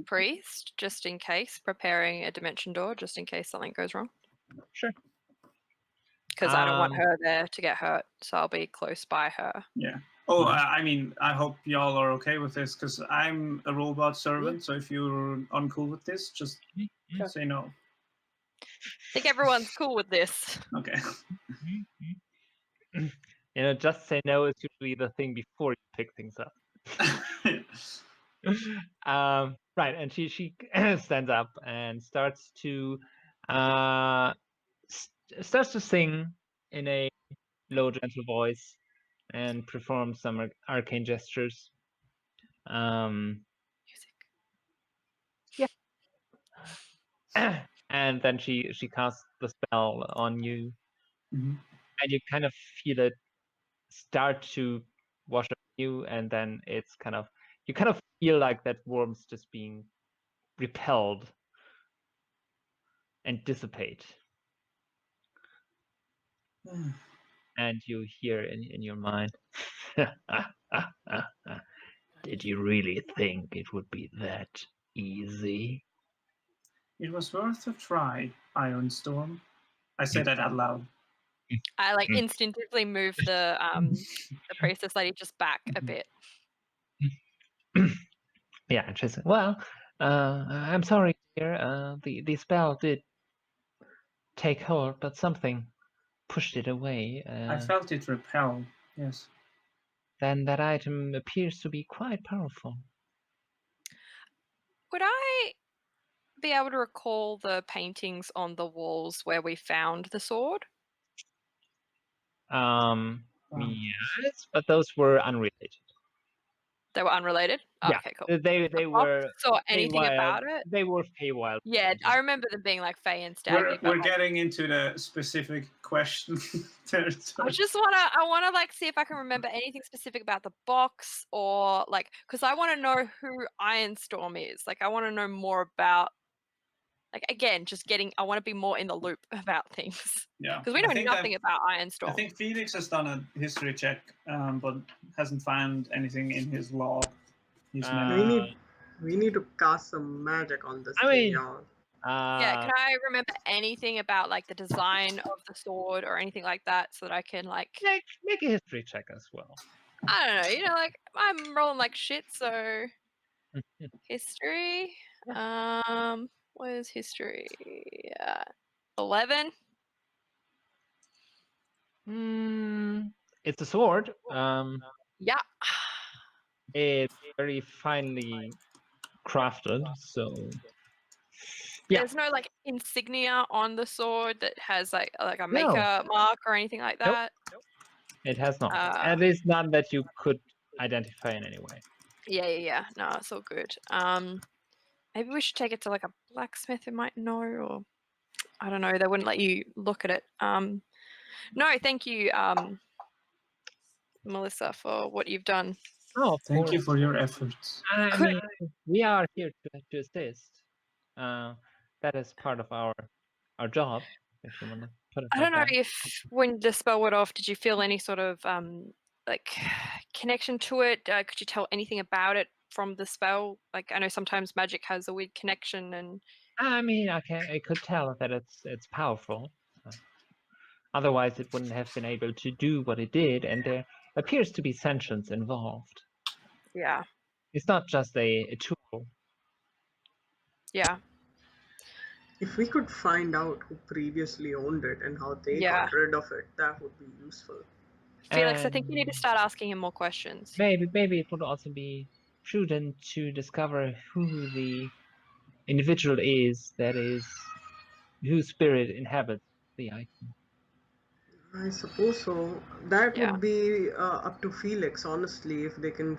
priest just in case, preparing a dimension door just in case something goes wrong? Sure. Because I don't want her there to get hurt, so I'll be close by her. Yeah. Oh, I mean, I hope y'all are okay with this, because I'm a robot servant, so if you're uncool with this, just say no. I think everyone's cool with this. Okay. Just say no is usually the thing before you pick things up. Right, and she stands up and starts to sing in a low, gentle voice and perform some arcane gestures. Music. Yeah. And then she casts the spell on you, and you kind of feel it start to wash over you, and then it's you kind of feel like that worm's just being repelled and dissipate. And you hear in your mind, did you really think it would be that easy? It was worth a try, Iron Storm. I say that out loud. I instinctively move the priestess lady just back a bit. Yeah, and she said, well, I'm sorry, dear. The spell did take hold, but something pushed it away. I felt it repel, yes. Then that item appears to be quite powerful. Would I be able to recall the paintings on the walls where we found the sword? Yes, but those were unrelated. They were unrelated? Oh, yeah, okay, cool. They were. Saw anything about it? They were Feywild. Yeah, I remember them being like Fey and Staggy. We're getting into the specific question territory. I wanna like see if I can remember anything specific about the box, or like, because I want to know who Ironstorm is. Like, I want to know more about. Like, again, I want to be more in the loop about things. Yeah, because we know nothing about Ironstorm. I think Felix has done a history check, but hasn't found anything in his log. We need to cast some magic on this thing, y'all. Yeah, can I remember anything about like the design of the sword or anything like that, so that I can like make a history check as well? I don't know, like I'm rolling like shit, so history. What is history? 11. It's a sword. Yeah. It's very finely crafted, so yeah. There's no like insignia on the sword that has like a maker mark or anything like that. Nope. It has not. At least none that you could identify in any way. Yeah. No, it's all good. Maybe we should take it to like a blacksmith who might know, or I don't know. They wouldn't let you look at it. No, thank you, Melissa, for what you've done. Oh, thank you for your efforts. I mean, we are here to assist. That is part of our job. If you want to put it. I don't know if when the spell went off, did you feel any sort of like connection to it? Could you tell anything about it from the spell? Like, I know sometimes magic has a weird connection, and I mean, I could tell that it's powerful. Otherwise, it wouldn't have been able to do what it did, and there appears to be sentience involved. Yeah. It's not just a tool. Yeah. If we could find out who previously owned it and how they got rid of it, that would be useful. Felix, I think you need to start asking him more questions. Maybe it would also be prudent to discover who the individual is whose spirit inhabits the item. I suppose so. That Yeah. would be up to Felix, honestly, if they can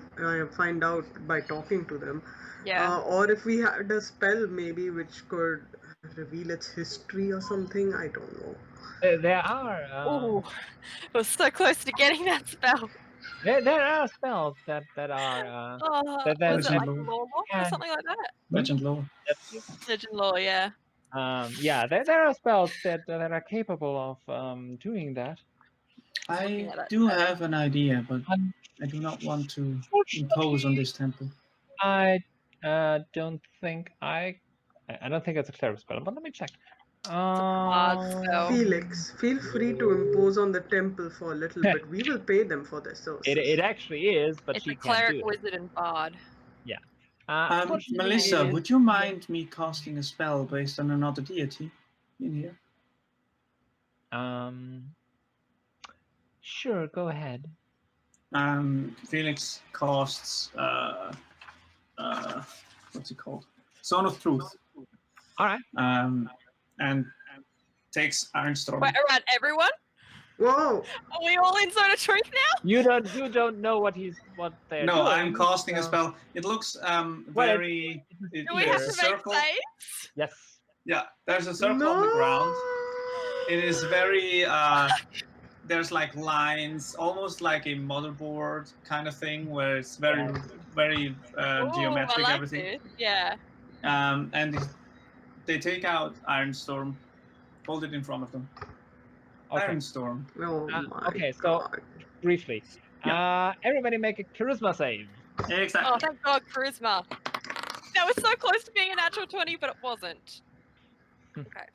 find out by talking to them. Yeah. Or if we had a spell, maybe, which could reveal its history or something. I don't know. There are Ooh, it was so close to getting that spell. there are spells that are that Was it Legend like lore. law lock or can- something like that? Legend lore. Legend law, yeah. Yeah, there are spells that are capable of doing that. looking I at it. do have an idea, but Um, I do not want to impose on this temple. I don't think I don't think it's a cleric spell, but let me check. bard spell. Felix, feel free to impose on the temple for a little bit. We will pay them for their services. It actually is, but It's she a can't cleric, do it. wizard, and bard. Yeah. Unfortunately, Melissa, it is- would you mind me casting a spell based on another deity in here? Sure, go ahead. Felix casts what's it called? Zone of Truth. All right. And takes Ironstorm. Wait, around everyone? Whoa! Are we all in Zone of Truth now? You don't know what they're No, doing. I'm casting a so- spell. It looks Well, very. Do we have there's to a make circle. saves? Yes. Yeah, there's a circle on the ground. It is very. There's like lines, almost like a motherboard kind of thing, where it's very, very Ooh, geometric. I like Everything. this. Yeah. And they take out Ironstorm, hold it in front of them. Okay. Ironstorm. Oh my Okay, so God. briefly, everybody make a charisma save. Exactly. Oh, thank God, charisma. That was so close to being a natural 20, but it wasn't. Okay.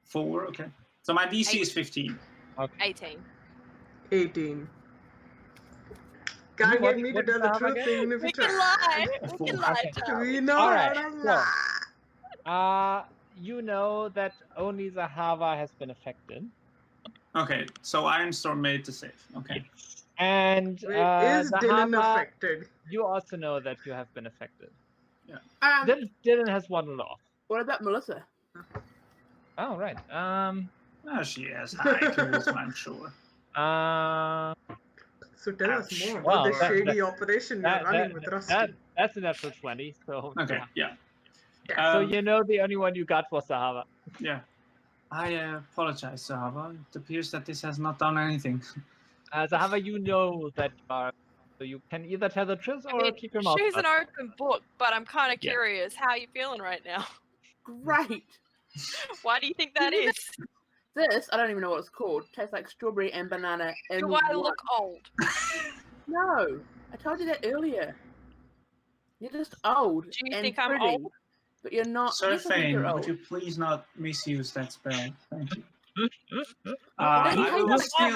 4. Okay. So my DC is 15. 18. 18. Can't What- get me to what tell the Zahavah truth get? even if We you can try. lie. We can lie, Okay. Charlie. We know All how right, to so- lie. You know that only Zahavah has been affected. Okay, so Ironstorm made the save. Okay. Yes. And Wait, is Dyllan Zahavah, affected? you also know that you have been affected. Yeah. Dyllan has waddled off. What about Melissa? Oh, right. Oh, she has high charisma, I'm sure. So tell us more about Well, this shady operation you're running with Rusty. That's a natural 20, so Okay, yeah. So you know the only one you got was Zahavah. Yeah. I apologize, Zahavah. It appears that this has not done anything. Zahavah, you know that so you can either tell the truth or I mean, keep your mouth she's shut. an open book, but I'm kind of Yeah. curious. How are you feeling right now? Great. Why do you think that is? This, I don't even know what it's called. Tastes like strawberry and banana. And Do I look old? No, I told you that earlier. You're just old. Do you and think I'm pretty, old? But you're not. Sir Yes, I think you're Phane, old. would you please not misuse that spell? Thank you. Then I you will think still,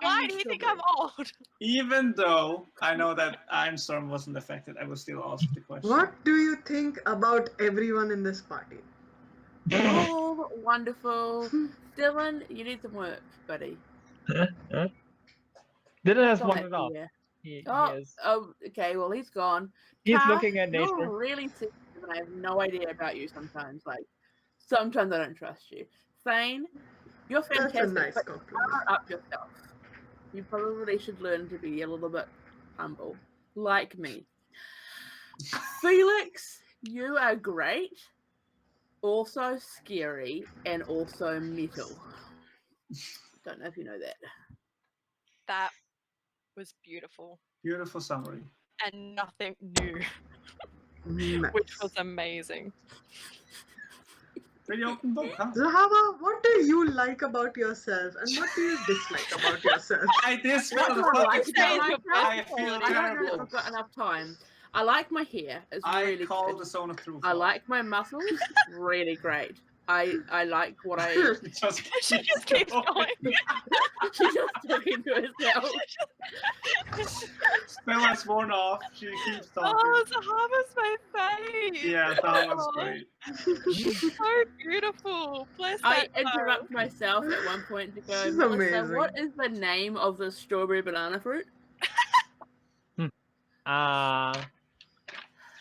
Why do you think I'm old? even though I know that Ironstorm wasn't affected, I will still ask the question. What do you think about everyone in this party? Oh, wonderful. Dyllan, you need some work, buddy. Dyllan has That's all wandered I off. hear. He Oh, is. okay, well, he's gone. He's Tar, looking at nature. You're really sensitive, and I have no idea about you sometimes. Like, sometimes I don't trust you. Thane, you're fantastic, That's a nice but compliment. power up yourself. You probably should learn to be a little bit humble, like me. Felix, you are great, also scary, and also metal. Don't know if you know that. That was beautiful Beautiful summary. and nothing new, Nice. which was amazing. Pretty open book, huh? Zahavah, what do you like about yourself and what do you dislike about yourself? This What do I motherfucker like say about your myself? I feel I don't know if terrible. I've got enough time. I like my hair. It's I really call good. the Zone of Truth. I like my muscles. Really great. I like what I. Just She just keeps going. She's just talking to herself. Spell has worn off. She keeps talking. Oh, Zahavah's my face. Yeah, that was Oh, great. She's so beautiful. Bless I that interrupt girl. myself at one point to go, She's Melissa, amazing. what is the name of the strawberry banana fruit?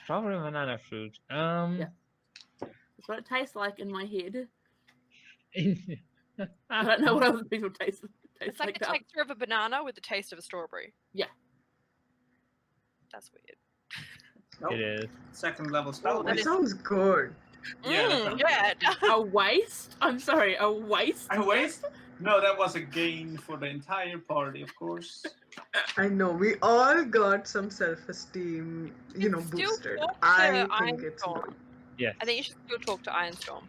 Strawberry banana fruit. Yeah. That's what it tastes like in my head. I don't know what other people taste It's like the that. texture of a banana with the taste of a strawberry. Yeah. That's weird. Nope. It is. Second level spell. Oh, that waste. sounds good. Yeah, that sounds yeah. it does. A waste? I'm sorry, a waste? A waste? No, that was a gain for the entire party, of course. I know, we all got some self-esteem, Still boosted. talk to I think it's Ironstorm. good. Yes. I think you should still talk to Ironstorm.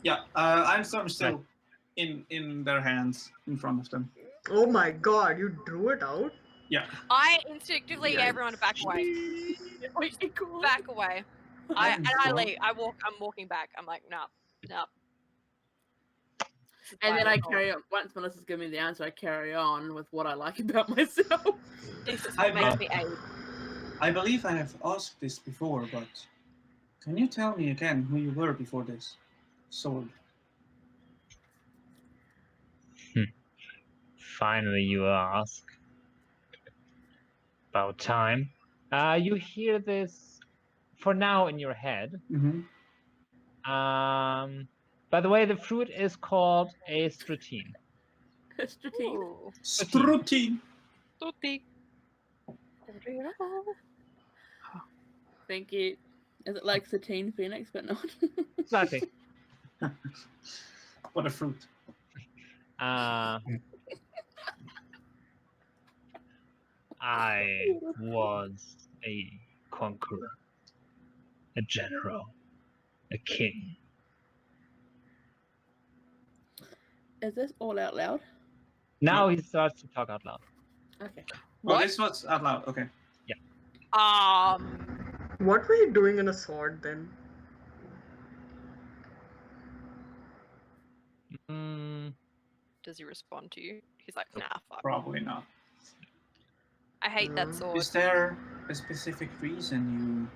Yeah, Ironstorm's still in their hands, in front of them. Oh my god, you drew it out? Yeah. I instinctively get Yikes. everyone to back away. Wait, cool. Back away. I leave. I'm walking back. I'm like, no. And then I carry on. Once Melissa's given me the answer, I carry on with what I like about myself. This is I what makes me aid. I believe I have asked this before, but can you tell me again who you were before this sword? Finally, you ask. About time. You hear this for now in your head. Mm-hmm. By the way, the fruit is called a stratine. Stratine. Ooh. Strutine. Tutti. Thank you. Is it like Satine Phoenix, but not? Exactly. What a fruit. I was a conqueror, a general, a king. Is this all out loud? Now he starts to talk out loud. Okay. Well, What? this was out loud. Okay. What were you doing in a sword then? Does he respond to you? He's like, nah, fuck. Probably not. I hate that sword. Is there a specific reason you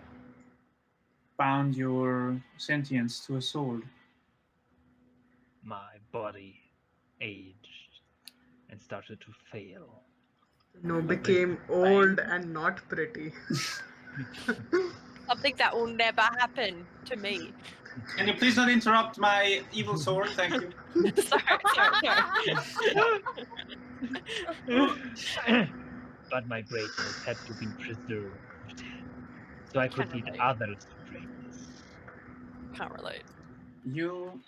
bound your sentience to a sword? My body aged and started to fail. Became old and not pretty. Something that will never happen to me. Can you please not interrupt my evil sword? Thank you. sorry. But my greatness had to be preserved, so I could lead relate. others to greatness. Can't relate. You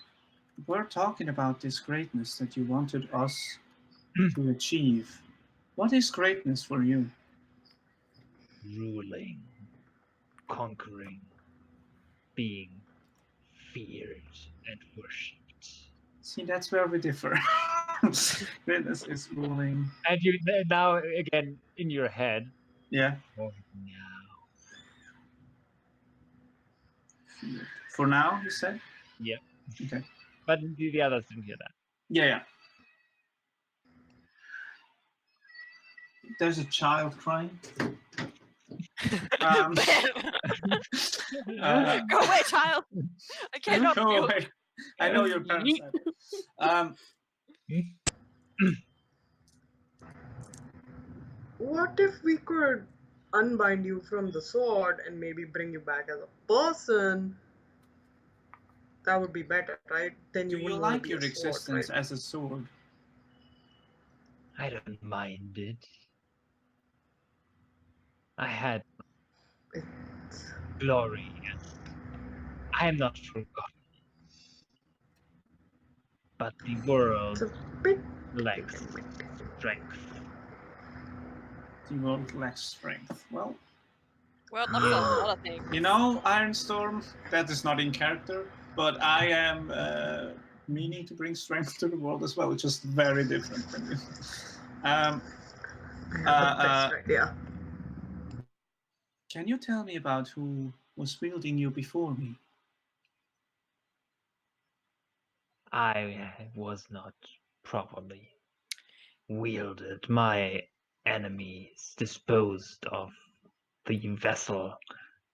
were talking about this greatness that you wanted us to achieve. What is greatness for you? Ruling, conquering, being feared and worshipped. See, that's where we differ. Greatness is ruling. And you now again in your head. Yeah. Oh, no. For now, you said? Yeah. Okay. But the others didn't hear that. Yeah. There's a child crying. Go away, child. I cannot Go feel. away. I know your parents. What if we could unbind you from the sword and maybe bring you back as a person? That would be better, right? Then Do you you wouldn't want like to be your a sword, existence right? as a sword? I don't mind it. I had glory. I am not forgotten. But the world It's a bit lacks strength. The world lacks strength. Well, Well, that's a lot of things. you know, Ironstorm, that is not in character, but I am meaning to bring strength to the world as well, which is very different from you. I have the best idea. Can you tell me about who was wielding you before me? I was not properly wielded. My enemies disposed of the vessel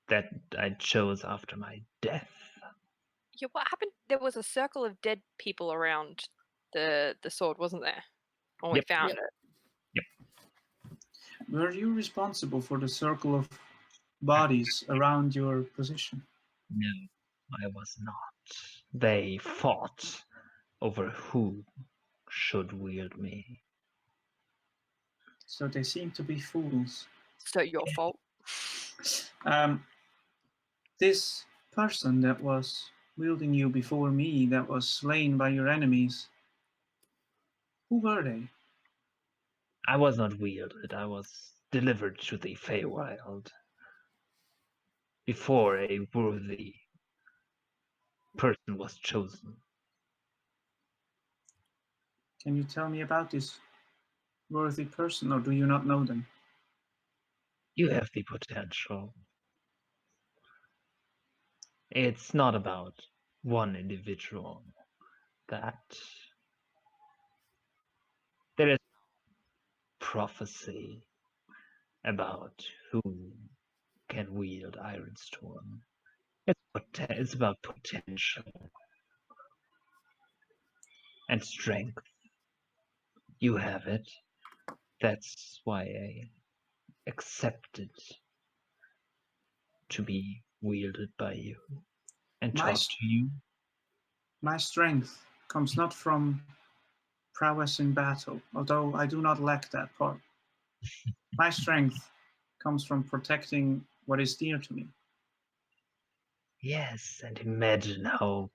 that I chose after my death. Yeah, what happened? There was a circle of dead people around the sword, wasn't there? When we found it. Were you responsible for the circle of bodies around your position? No, I was not. They fought over who should wield me. So they seem to be fools. So your fault. This person that was wielding you before me, that was slain by your enemies, who were they? I was not wielded, I was delivered to the Feywild before a worthy person was chosen. Can you tell me about this worthy person, or do you not know them? You have the potential. It's not about one individual. That there is prophecy about who can wield Ironstorm. It's about potential and strength. You have it. That's why I accepted to be wielded by you and talk to you. My strength comes not from prowess in battle, although I do not lack that part. My strength comes from protecting what is dear to me. Yes, and imagine how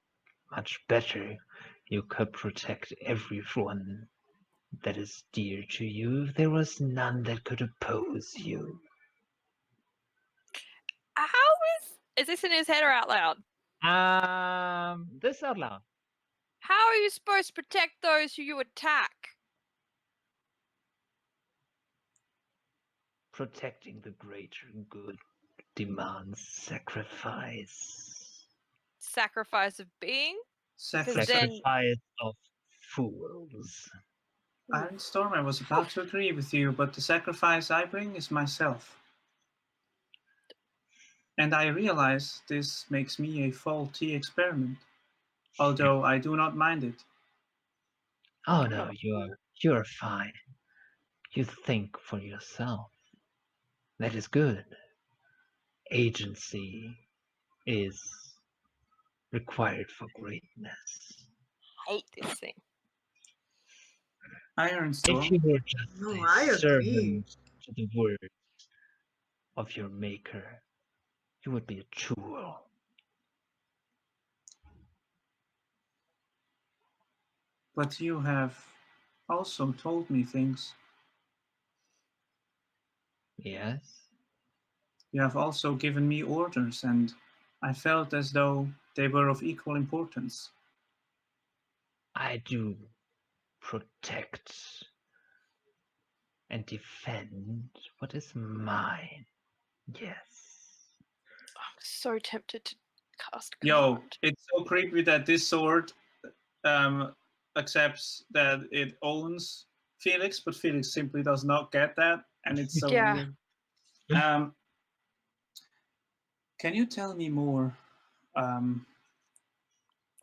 much better you could protect everyone that is dear to you if there was none that could oppose you. How is this in his head or out loud? This out loud. How are you supposed to protect those who you attack? Protecting the greater good demands sacrifice. Sacrifice of being? Sacrifice of fools. Ironstorm, I was about to agree with you, but the sacrifice I bring is myself. And I realize this makes me a faulty experiment, although I do not mind it. Oh no, you're fine. You think for yourself. That is good. Agency is required for greatness. I hate this thing. Ironstorm. If you were just I a agree. servant to the words of your maker, you would be a tool. But you have also told me things. Yes? You have also given me orders, and I felt as though they were of equal importance. I do protect and defend what is mine. Yes. I'm so tempted to cast Yo, command. it's so creepy that this sword accepts that it owns Felix, but Felix simply does not get that, and it's so weird. Can you tell me more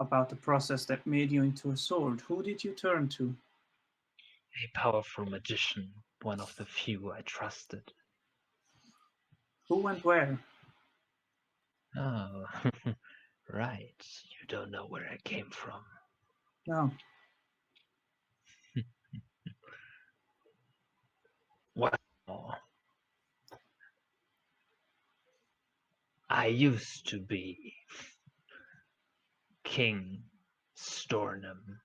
about the process that made you into a sword? Who did you turn to? A powerful magician, one of the few I trusted. Who and where? Oh, right. You don't know where I came from. No. Well, I used to be King Stornham.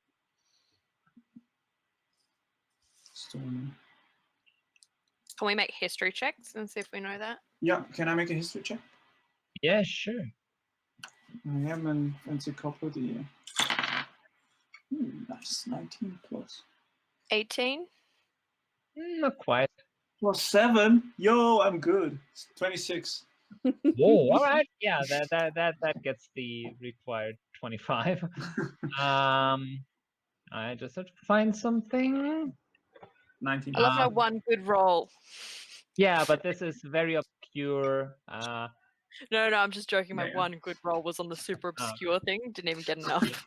Stornham. Can we make history checks and see if we know that? Yeah, can I make a history check? Yeah, sure. I am an encyclopedia. Nice, 19 plus. 18? Not quite. Plus 7? Yo, I'm good. 26. Whoa, all right. Yeah, that gets the required 25. I just have to find something. 19. I love my one good roll. Yeah, but this is very obscure. No, I'm just joking. My one good roll was on the super obscure thing. Didn't even get enough.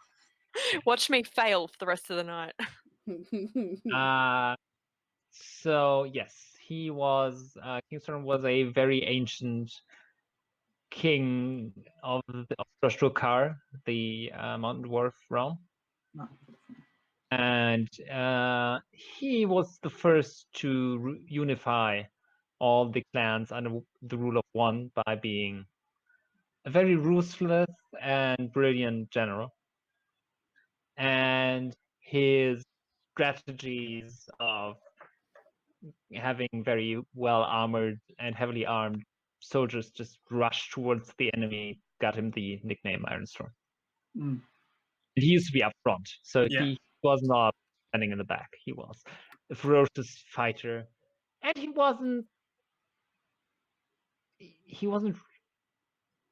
Watch me fail for the rest of the night. So yes, he was King Storm was a very ancient king of Drushdukar, the mountain dwarf realm. And he was the first to unify all the clans under the rule of one by being a very ruthless and brilliant general. And his strategies of having very well armored and heavily armed soldiers just rush towards the enemy got him the nickname Iron Storm. Mm. He used to be up front, so Yeah. he was not standing in the back. He was a ferocious fighter, and he wasn't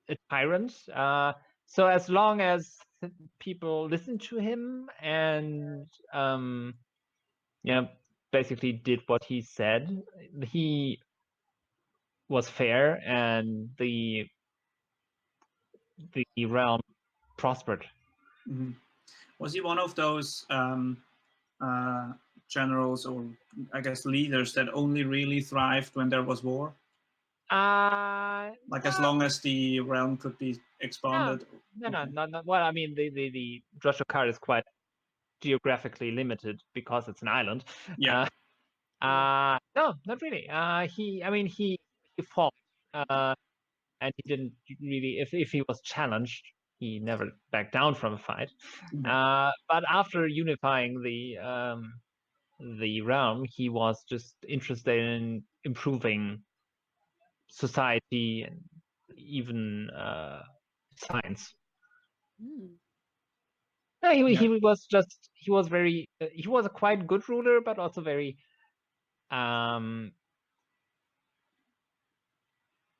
a tyrant. So as long as people listened to him and basically did what he said, he was fair, and the realm prospered. Mm-hmm. Was he one of those generals, or I guess leaders, that only really thrived when there was war? Like as long as the realm could be expanded? No. Well, I mean, the Droshokar is quite geographically limited because it's an island. Yeah. No, not really. He fought, and he didn't really. If he was challenged, he never backed down from a fight. But after unifying the realm, he was just interested in improving society and even science. No, he was a quite good ruler, but also very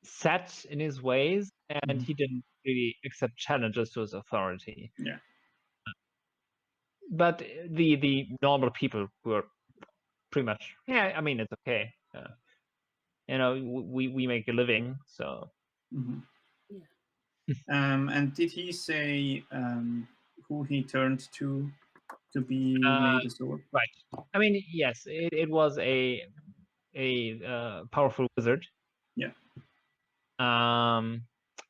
set in his ways, and he didn't really accept challenges to his authority. Yeah. But the normal people were pretty much, it's okay. We make a living, so. And did he say who he turned to be made a sword? Right. I mean, yes, it was a powerful wizard. Yeah.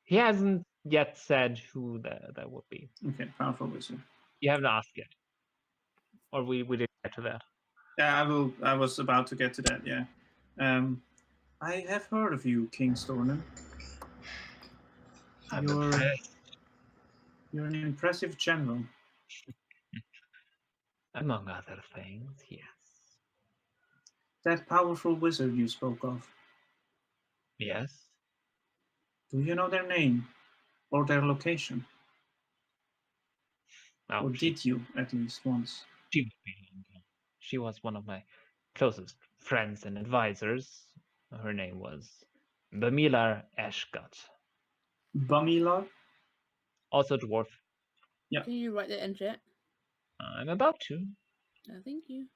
He hasn't yet said who that would be. Okay, powerful wizard. You haven't asked yet, or we did get to that. Yeah, I was about to get to that. Yeah. I have heard of you, King Stornan. You're an impressive general. Among other things, yes. That powerful wizard you spoke of. Yes. Do you know their name or their location? No, or did you at least once? She was one of my closest friends and advisors. Her name was Bamilar Ashgut. Bamilar? Also dwarf. Yeah. Can you write that in chat? I'm about to. Thank you.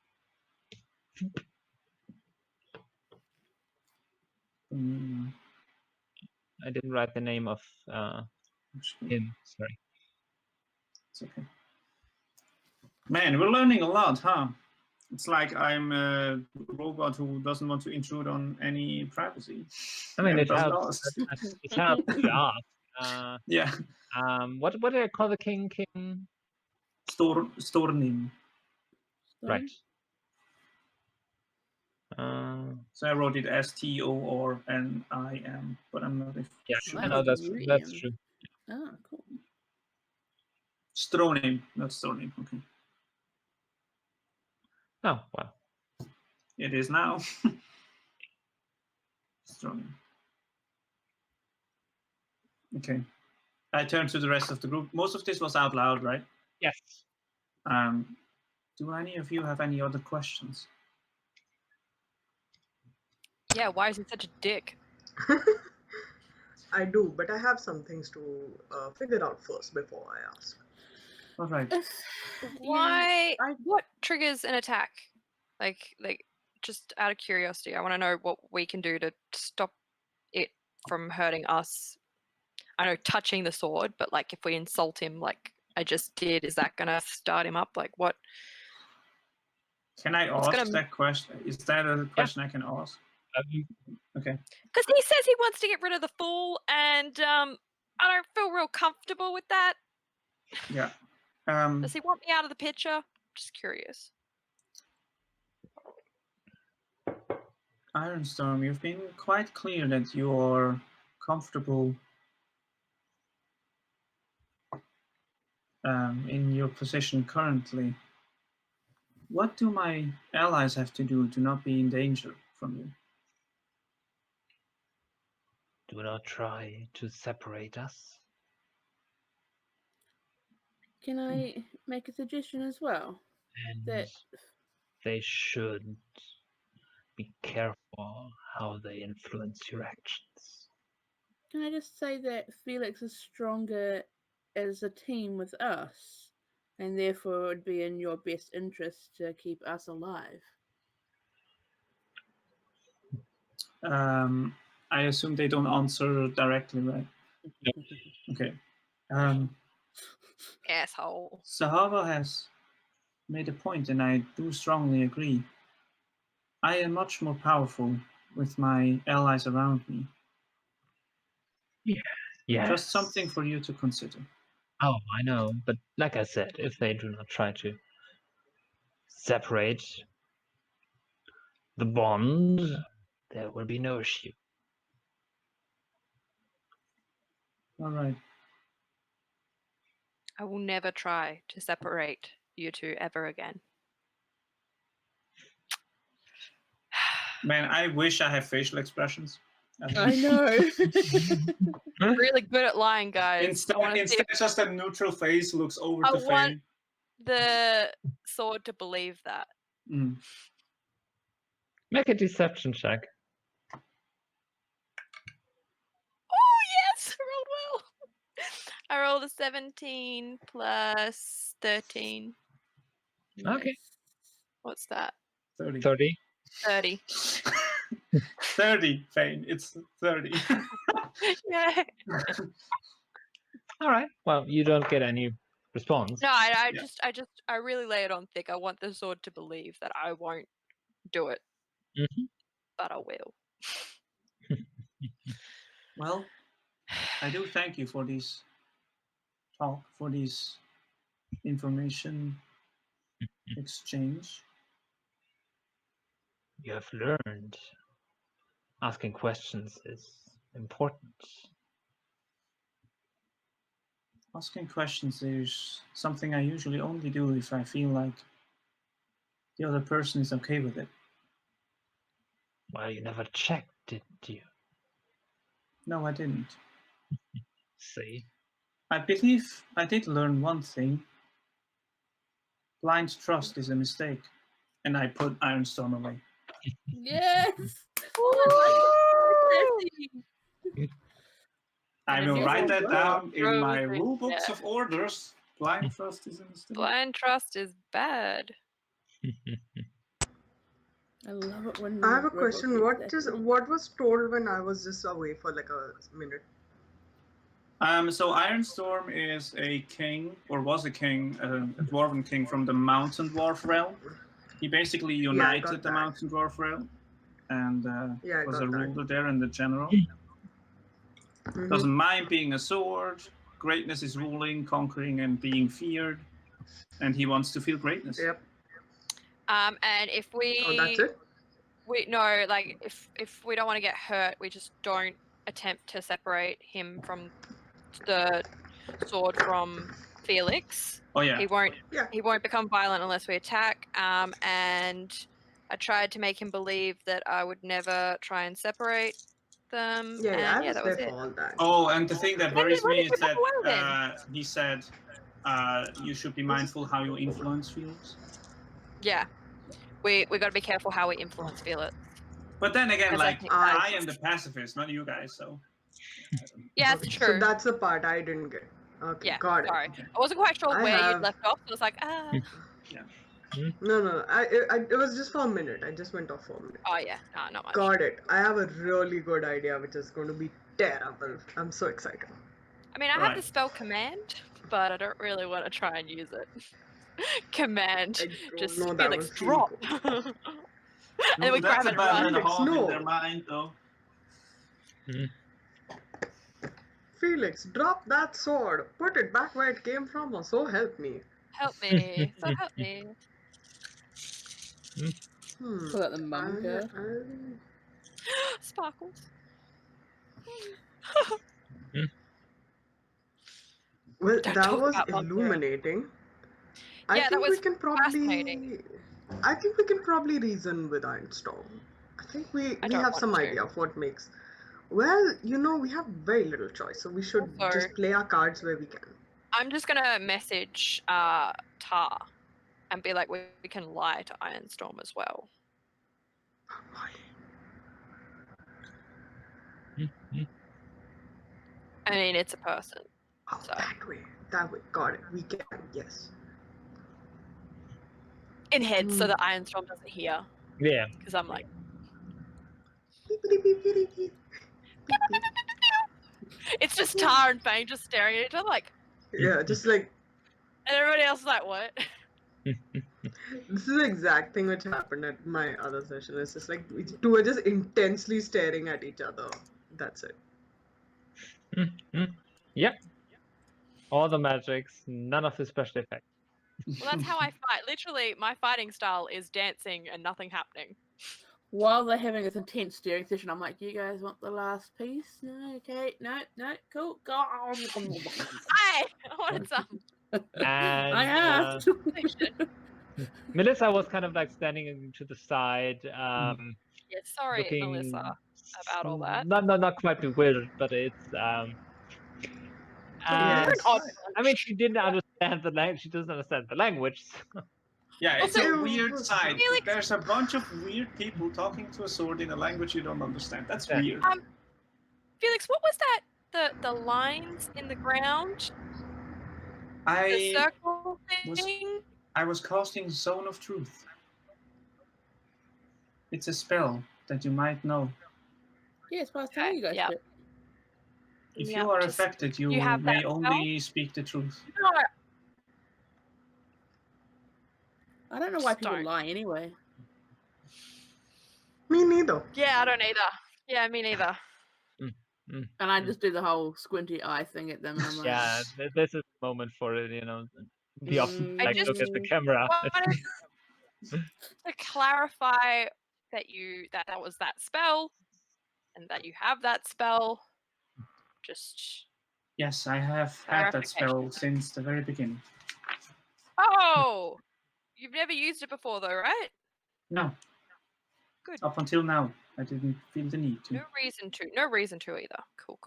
I didn't write the name of him. Sorry. It's okay. Man, we're learning a lot, huh? It's like I'm a robot who doesn't want to intrude on any privacy. I mean, it helps. It helps to ask. Yeah. What do I call the king? King Stornim. Right. So I wrote it STORNIM, but I'm not. Yeah, sure. I know that's true. Oh, cool. Stronim, not Stornim. Okay. Oh, well. It is now. Stronim. Okay. I turned to the rest of the group. Most of this was out loud, right? Yes. Do any of you have any other questions? Yeah, why is he such a dick? I do, but I have some things to figure out first before I ask. All right. Why? What triggers an attack? Like, just out of curiosity, I want to know what we can do to stop it from hurting us. I know touching the sword, but like if we insult him, like I just did, is that gonna start him up? Like what? Can I ask that question? Is that a question I can ask? Okay. Because he says he wants to get rid of the fool, and I don't feel real comfortable with that. Yeah. Does he want me out of the picture? Just curious. Ironstorm, you've been quite clear that you're comfortable in your position currently. What do my allies have to do to not be in danger from you? Do not try to separate us. Can I make a suggestion as well? And That they should be careful how they influence your actions. can I just say that Felix is stronger as a team with us, and therefore it would be in your best interest to keep us alive. I assume they don't answer directly, right? Okay. Asshole. Zahavah has made a point, and I do strongly agree. I am much more powerful with my allies around me. Yeah. Just something for you to consider. Oh, I know, but like I said, if they do not try to separate the bond, there will be no issue. All right. I will never try to separate you two ever again. Man, I wish I had facial expressions. I know. Really good at lying, guys. Instead just a neutral face looks over to Phane. I want the sword to believe that. Mm. Make a deception check. Oh, yes! I rolled well. I rolled a 17 plus 13. Okay. What's that? 30. 30. 30. 30, Phane. It's 30. Yeah. All right. Well, you don't get any response. No, I really lay it on thick. I want the sword to believe that I won't do it. Mm-hmm. But I will. Well, I do thank you for this talk, for this information exchange. You have learned asking questions is important. Asking questions is something I usually only do if I feel like the other person is okay with it. Well, you never checked, did you? No, I didn't. See? I believe I did learn one thing. Blind trust is a mistake. And I put Ironstorm away. Yes! I will write that down in my Amazing. rule books of orders. Blind trust is a mistake. Blind trust is bad. I love it when I have a Robo question. says that. What was told when I was just away for like a minute? So Ironstorm is a king, or was a king, a dwarven king from the Mountain Dwarf realm. He basically united the Mountain Dwarf realm, and was a ruler there and the general. Mm-hmm. Doesn't mind being a sword. Greatness is ruling, conquering, and being feared, and he wants to feel greatness. Yep. And if we that's it? if we don't want to get hurt, we just don't attempt to separate him from the sword from Felix. Oh yeah. He won't become violent unless we attack. And I tried to make him believe that I would never try and separate them. I was that there was for it. all that. Oh, and the thing that worries me is that well, he said you should be mindful how you influence Felix. Yeah. We got to be careful how we influence Felix. But then again, like I am the that's- pacifist, not you guys, so. Yeah, that's true. So that's the part I didn't get. Okay, Yeah, got it. sorry. I wasn't quite sure where you'd left off. So I was like, No. It was just for a minute. I just went off for a minute. Oh yeah, not much. Got it. I have a really good idea, which is going to be terrible. I'm so excited. I mean, I have the spell command, but I don't really want to try and use it. Command, just Felix drop. And then we grab it and run. That's a in their mind, though. Felix, drop that sword. Put it back where it came from, or so help me. help me. So help me. Pull out the mum card. Sparkles. Well, Don't that talk was about Mum Zero. illuminating. Yeah, I that think was we can fascinating. probably reason with Ironstone. I think we I don't have want some to. idea of what makes. Well, we have very little choice, so we should Also- just play our cards where we can. I'm just gonna message Tar and be like, we can lie to Ironstorm as well. I mean, it's a person. Oh, So. that way. Got it. We can. Yes. In head, so that Ironstorm doesn't hear. Yeah. Because I'm like, it's just Tar and Phane just staring at each other like, Yeah, just like and everybody else is like, what? this is the exact thing which happened at my other session. It's just like we two are just intensely staring at each other. That's it. Yep. All the magics, none of the special effects. Well, that's how I fight. Literally, my fighting style is dancing and nothing happening. While they're having this intense steering session, I'm like, you guys want the last piece? No, okay, no, cool, go on. I wanted some. And I asked. Melissa was kind of like standing to the side, Yeah, sorry, looking Melissa, about all that. Not quite bewildered, but it's Yeah, You're an odd I mean, she didn't understand the language. She doesn't understand the language. Yeah, it's Also, a weird side. Felix- There's a bunch of weird people talking to a sword in a language you don't understand. That's Yeah. weird. Felix, what was that? The lines in the ground? The I circle thing? was casting Zone of Truth. It's a spell that you might know. Yes, but I was telling you guys Yeah. that. If Yeah, you are just- affected, you have may that only speak the truth. No, I don't know why Just people don't. lie anyway. Me neither. yeah, I don't either. Yeah, me neither. And I just do the whole squinty eye thing at them, and I'm like, Yeah, this is the moment for it, the option I like just look at the camera. wanted to clarify that that was that spell, and that you have that spell. Just Yes, I have had that spell Clarification. since the very beginning. oh, you've never used it before though, right? No. Good. Up until now, I didn't feel the need to. No reason to either. Cool.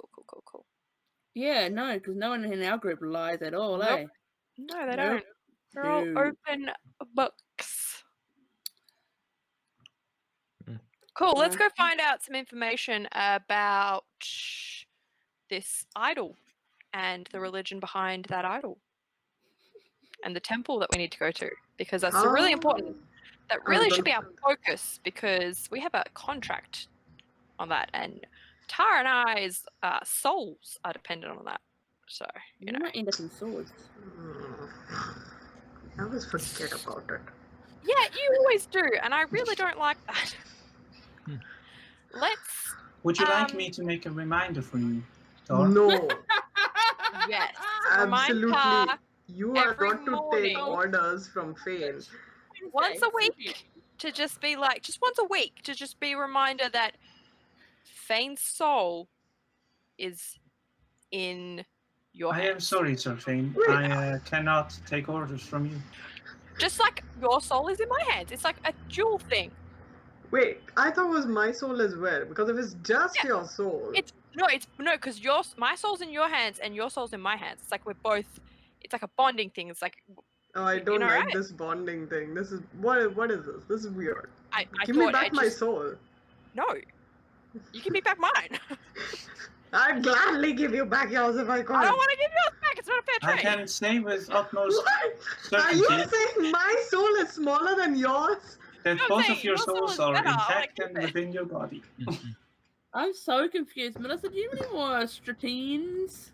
yeah, no, because no one in our group lies at all, Nope. eh? No, they Nope. don't. They're all No. open books. Cool. Let's go find out some information about this idol and the religion behind that idol, and the temple that we need to go to, because that's really important. That really should be our focus, because we have a contract on that, and Tara and I's souls are dependent on that. So You might end up in swords. I always forget about it. yeah, you always do, and I really don't like that. Let's. Would you like me to make a reminder for you, Thor? No, Yes. absolutely. Remind Tar You are every not to take morning. orders from Phane. once a week to just be like, just once a week to just be a reminder that Phane's soul is in your I hands. am sorry, Sir Phane. I cannot take orders from you. Just like your soul is in my hands. It's like a dual thing. Wait, I thought it was my soul as well. Because if it's just your soul, It's because my soul's in your hands and your soul's in my hands. It's like we're both. It's like a bonding thing. It's like. oh, I don't know, like right? this bonding thing. This is what is this? This is weird. I Give me thought back my just, soul. No, you give me back mine. I'd gladly give you back yours if I could. I don't want to give yours back. It's not a fair I trade. can say with utmost What? Are you certainty saying my soul is smaller than yours? that I'm both saying of your your soul souls is are better. I wanna intact keep and it. within your body. I'm so confused. Melissa, do you have any more stratines?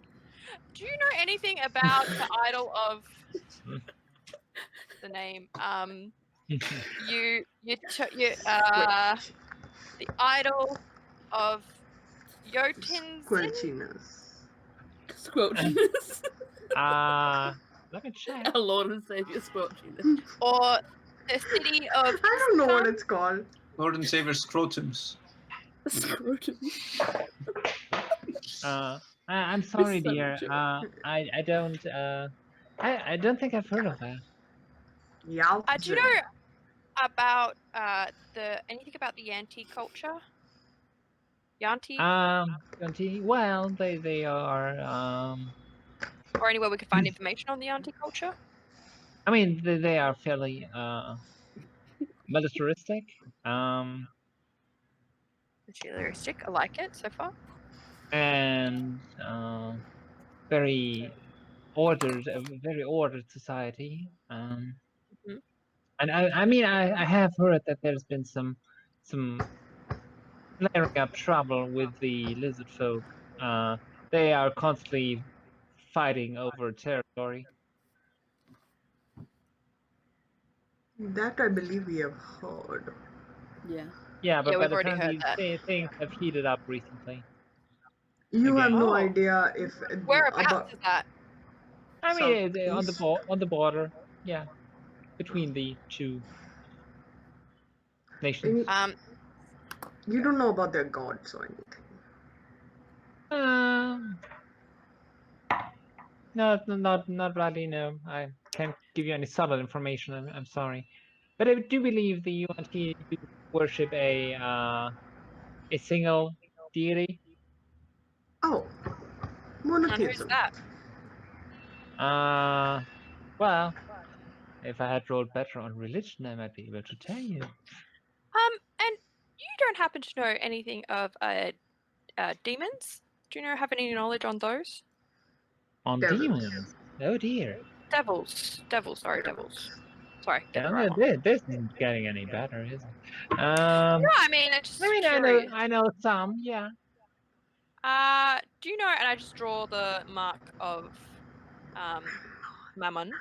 Do you know anything about the idol of the name? The idol of Jotun. Squelchiness. Squelchiness. Let me check. Our Lord and Savior Squelchy. Or the city of. I don't know what it's called. Lord and Savior Scrotums. Scrotum. I'm sorry, Son of dear. Joe. I don't think I've heard of that. Yeah. Do you know about anything about the Yanti culture? Yanti? Well, they are Or anywhere we could find information on the Yanti culture? I mean, they are fairly militaristic. Materialistic. I like it so far. And very ordered, a very ordered society. Mhm. And I mean, I have heard that there's been some flaring up trouble with the lizard folk. They are constantly fighting over territory. That I believe we have heard. Yeah. Yeah, but we've already heard apparently things have heated up recently. You have Again. no Oh. idea if Whereabouts is that? I mean, on the Southeast? on the border, yeah, between the two nations. You don't know about their gods or anything. Not really. No, I can't give you any solid information. I'm sorry, but I do believe the UNT do worship a single deity. Oh, And who's monotheism. that? Well, if I had rolled better on religion, I might be able to tell you. And you don't happen to know anything of demons? Do you have any knowledge on those? On Devils. demons? Oh dear. Devils. Sorry, devils. Sorry, get it Yeah, right. this isn't getting any better, is it? No, I mean, it's just curious. I know some. Yeah. Do you know? And I just draw the mark of Mammon.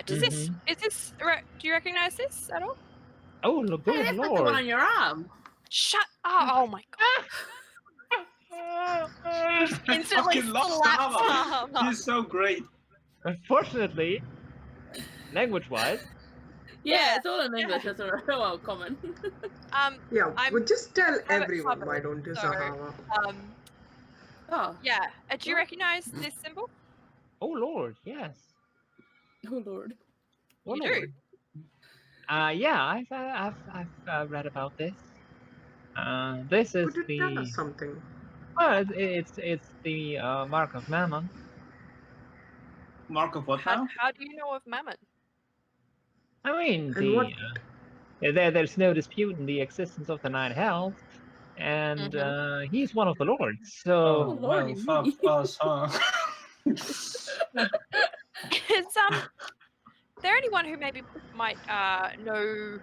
Does this is this? Do you recognize this at all? Oh, look, Hey, good that's like the one lord! on your arm. Shut up! Oh my god! Instantly Fucking love slaps Zahavah. her. He's so great. Unfortunately, language-wise, Yeah, it's all in English. That's all right. Well, common. Yeah, but just tell have it everyone, why covered, don't you, so, Zahavah? Oh. Yeah. Do you recognize this symbol? oh lord, yes. Oh Lord. Oh, You lord. do. Yeah, I've read about this. This is Could you tell us the something? well, it's the mark of Mammon. Mark of what now? How do you know of Mammon? I mean, And what? there's no disputing the existence of the nine hells, and he's one of the lords. So, Oh, Lordy well, me. fuck us, huh? Is there anyone who maybe might know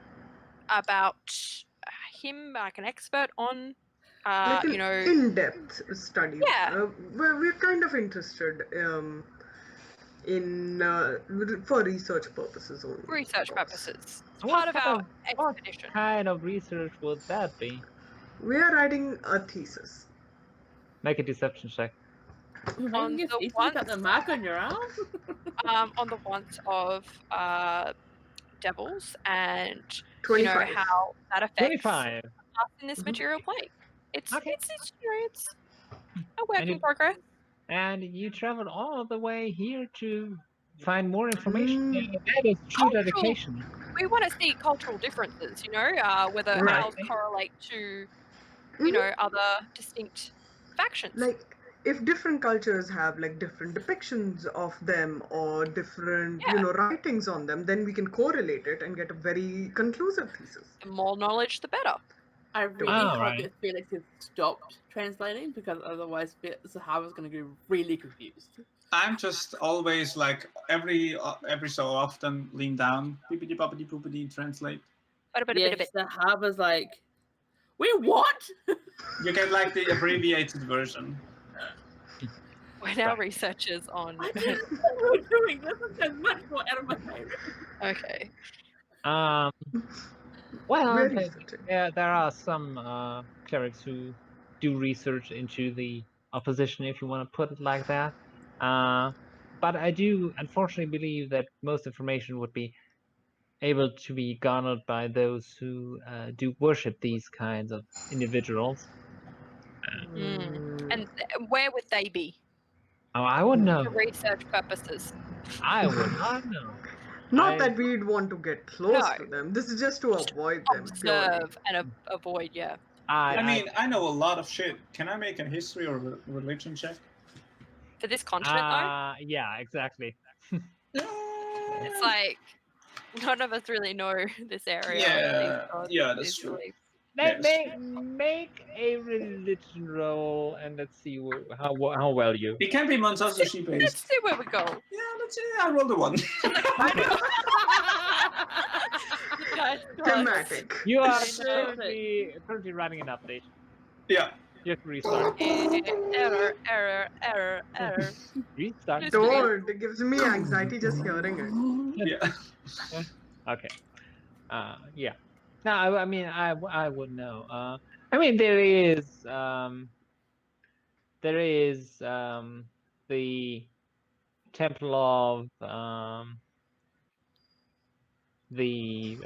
about him, like an expert on, Like an in-depth study. Yeah. We're kind of interested in for research purposes only. research purposes? It's What part of kind our what expedition. kind of research would that be? We are writing a thesis. Make a deception check. You're On making a the thesis ones- about the mark on your arm? On the wants of devils and 25. how that affects 25. us in this Mhm. material plane. It's Okay. it's a work And in progress. And you traveled all the way here to find more information. Mm. That is true Cultural- dedication. We want to see cultural differences, whether Right. ours correlate to Mhm. other distinct factions. Like if different cultures have like different depictions of them or different Yeah. writings on them, then we can correlate it and get a very conclusive thesis. The more knowledge, the better. I really Ah, hope right. that Felix has stopped translating because otherwise Zahavah's going to get really confused. I'm just always like every so often lean down, beepity boppity poopity, translate. Yes, Zahavah's like, we what? You get like the abbreviated version. We're now researchers on. I didn't know what we were doing. This is much more out of my favorite. Okay. Well, We're researching. there are some clerics who do research into the opposition, if you want to put it like that. but I do unfortunately believe that most information would be able to be garnered by those who do worship these kinds of individuals. And where would they be? Oh, I would know. For research purposes. I would not know. Not that we'd want to get close No. to them. This is just to avoid them. Purely. Observe and avoid, yeah. I mean, I know a lot of shit. Can I make a history or religion check? For this continent, though? Yeah, exactly. It's like none of us really know this area. Yeah, that's true. Make a religion roll, and let's see how well you. It can be Montazo based. Let's see where we go. Yeah, let's see. I rolled a 1. Thematic. You are currently running an update. Yeah. You have to restart. Error. Restart. Don't. It gives me anxiety just hearing it. Yeah. Okay. Yeah. No, I mean, I would know. I mean, there is the temple of the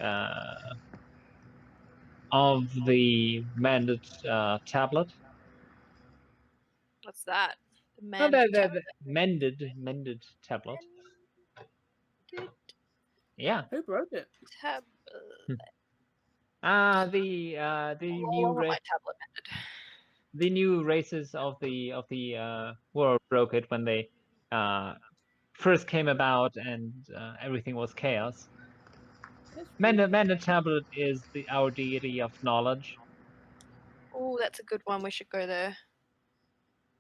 mended tablet. What's that? The mended tablet. Yeah. Who broke it? The new races of the world broke it when they first came about, and everything was chaos. Mended tablet is our deity of knowledge. Oh, that's a good one. We should go there.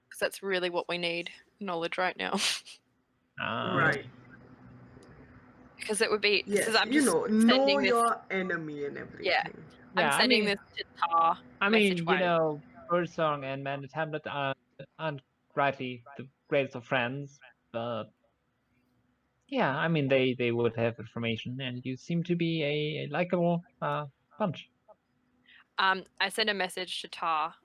Because that's really what we need, knowledge right now. Right. Because it would be... Yes, I'm you just know your enemy and everything. Yeah. I'm sending this to Tar. I mean, Birdsong and Mended Tablet aren't rightly the greatest of friends, but yeah, I mean, they would have information, and you seem to be a likable bunch. I sent a message to Tar,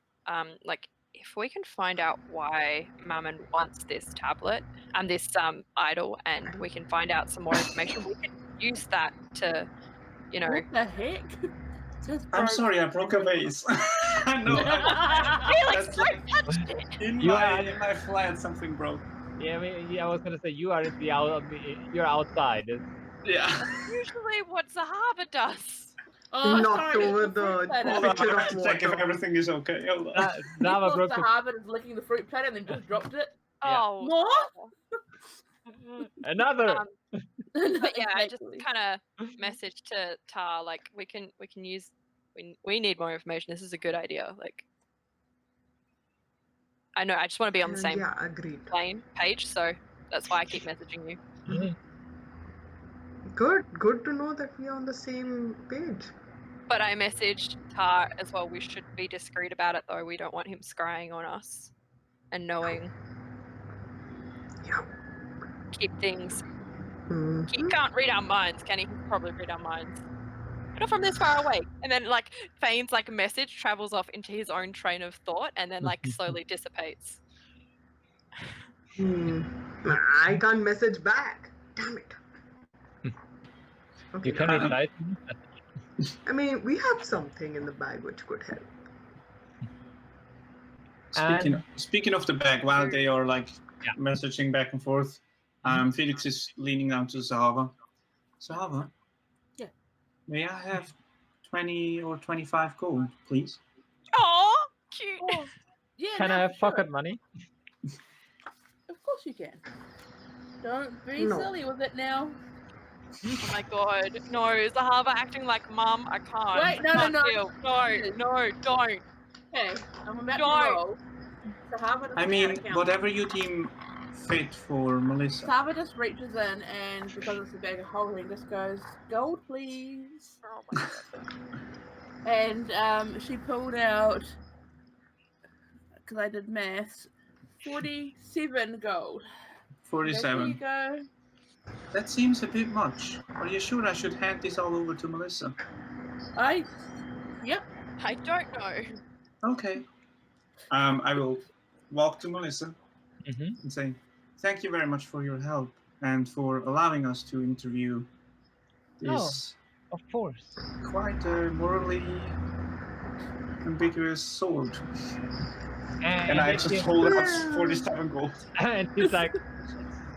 like, if we can find out why Mammon wants this tablet and this idol, and we can find out some more information, we can use that to, What the heck? I'm sorry, I broke a vase. I know. Felix, don't touch it. In my flat, something broke. Yeah, I was gonna say you're outside. Yeah. That's usually what Zahavah does. Knocked over the pitcher of water. Check if everything is okay. Hold on. Zahavah is licking the fruit platter and then just dropped it. Oh. What? Another. But yeah, I just kind of messaged to Tar, like, we can use, we need more information. This is a good idea. Like, I know, I just want to be on the same page, so that's why I keep messaging you. Mm-hmm. Good to know that we are on the same page. But I messaged Tar as well. We should be discreet about it, though. We don't want him scrying on us and knowing. Yeah. Keep things. He can't read our minds, can he? He can probably read our minds. But not from this far away. And then, like, Phane's, like, message travels off into his own train of thought and then, like, slowly dissipates. I can't message back. Damn it. Okay, you can reply. I mean, we have something in the bag which could help. Speaking of the bag, while they are like messaging back and forth, Felix is leaning down to Zahavah. Zahavah? Yeah. May I have 20 or 25 gold, please? Oh, cute. Oh, yeah. Can I have pocket money? Of course you can. Don't be silly with it now. Oh my god. No, Zahavah acting like mum. I can't. Wait, no. No, don't. Okay, I'm about to roll. I mean, whatever you deem fit for Melissa. Zahavah just reaches in and because it's a bag of holding, just goes, gold please. Oh my god. And she pulled out, because I did maths, 47 gold. 47. There you go. That seems a bit much. Are you sure I should hand this all over to Melissa? Yep. I don't know. Okay. I will walk to Melissa and say, thank you very much for your help and for allowing us to interview this Of course. quite a morally ambiguous sword. And I just hold out 47 gold. And she's like,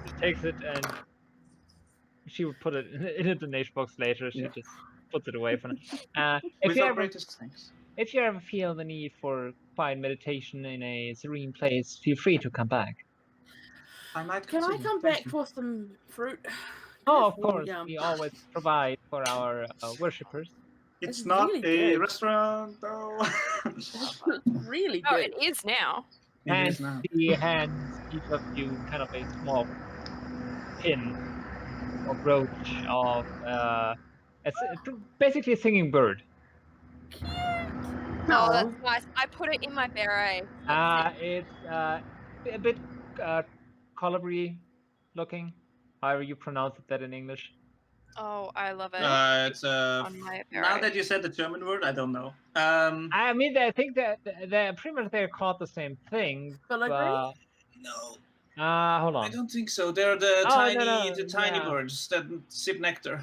she takes it and she would put it in a donation box later. She just puts it away for now. With our greatest thanks. If you ever feel the need for quiet meditation in a serene place, feel free to come back. I might Can I consider. come Thank back you. for some fruit? Oh, of Really course. yum. We always provide for our worshippers. It's It's not really a good. restaurant, though. Really Oh, good. it is now. It And is now. she hands each of you kind of a small pin or brooch of it's basically a singing bird. Oh, that's nice. I put it in my beret. It's a bit colibri looking, however you pronounce that in English. Oh, I love it. It's on my now beret. that you said the German word, I don't know. I mean, I think that they're pretty much they're called the same thing. Filigree? No, Hold I on. don't think so. They're the tiny yeah. birds that sip nectar.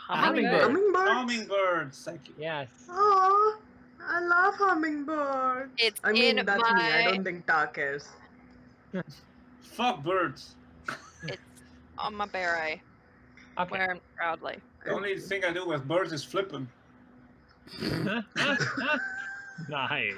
Hummingbird. Hummingbirds? Hummingbirds, thank you. Yes. Oh, I love hummingbirds. It's I mean, in that's me. I my- don't think Ta cares. Fuck birds. It's on my beret. Okay. Wearing proudly. The only thing I do with birds is flip them. Nice.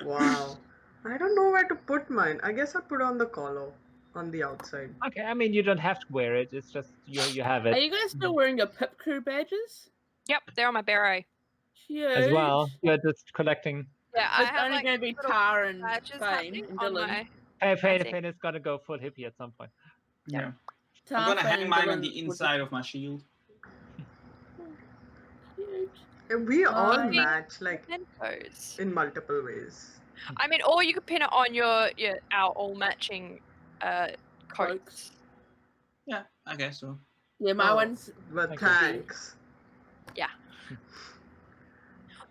Wow. I don't know where to put mine. I guess I put on the collar on the outside. Okay, I mean, you don't have to wear it. It's just you have Are it you guys still wearing your pip crew badges? Yep, they're on my beret. Huge. as well. You're just collecting. Yeah, I It's have only like going to be little Tar and badges Phane happening and on Dyllan. my. Hey, Phane think- is gonna go full hippie at some point. Yeah. Tar, I'm gonna Phane, hang and mine on Dyllan the would- inside of my shield. Huge. We all Maybe- match like Mementos. in multiple ways. I mean, or you could pin it on our all matching coats. Cloaks. Yeah, I guess so. Yeah, my Oh, one's But Thank you. thanks.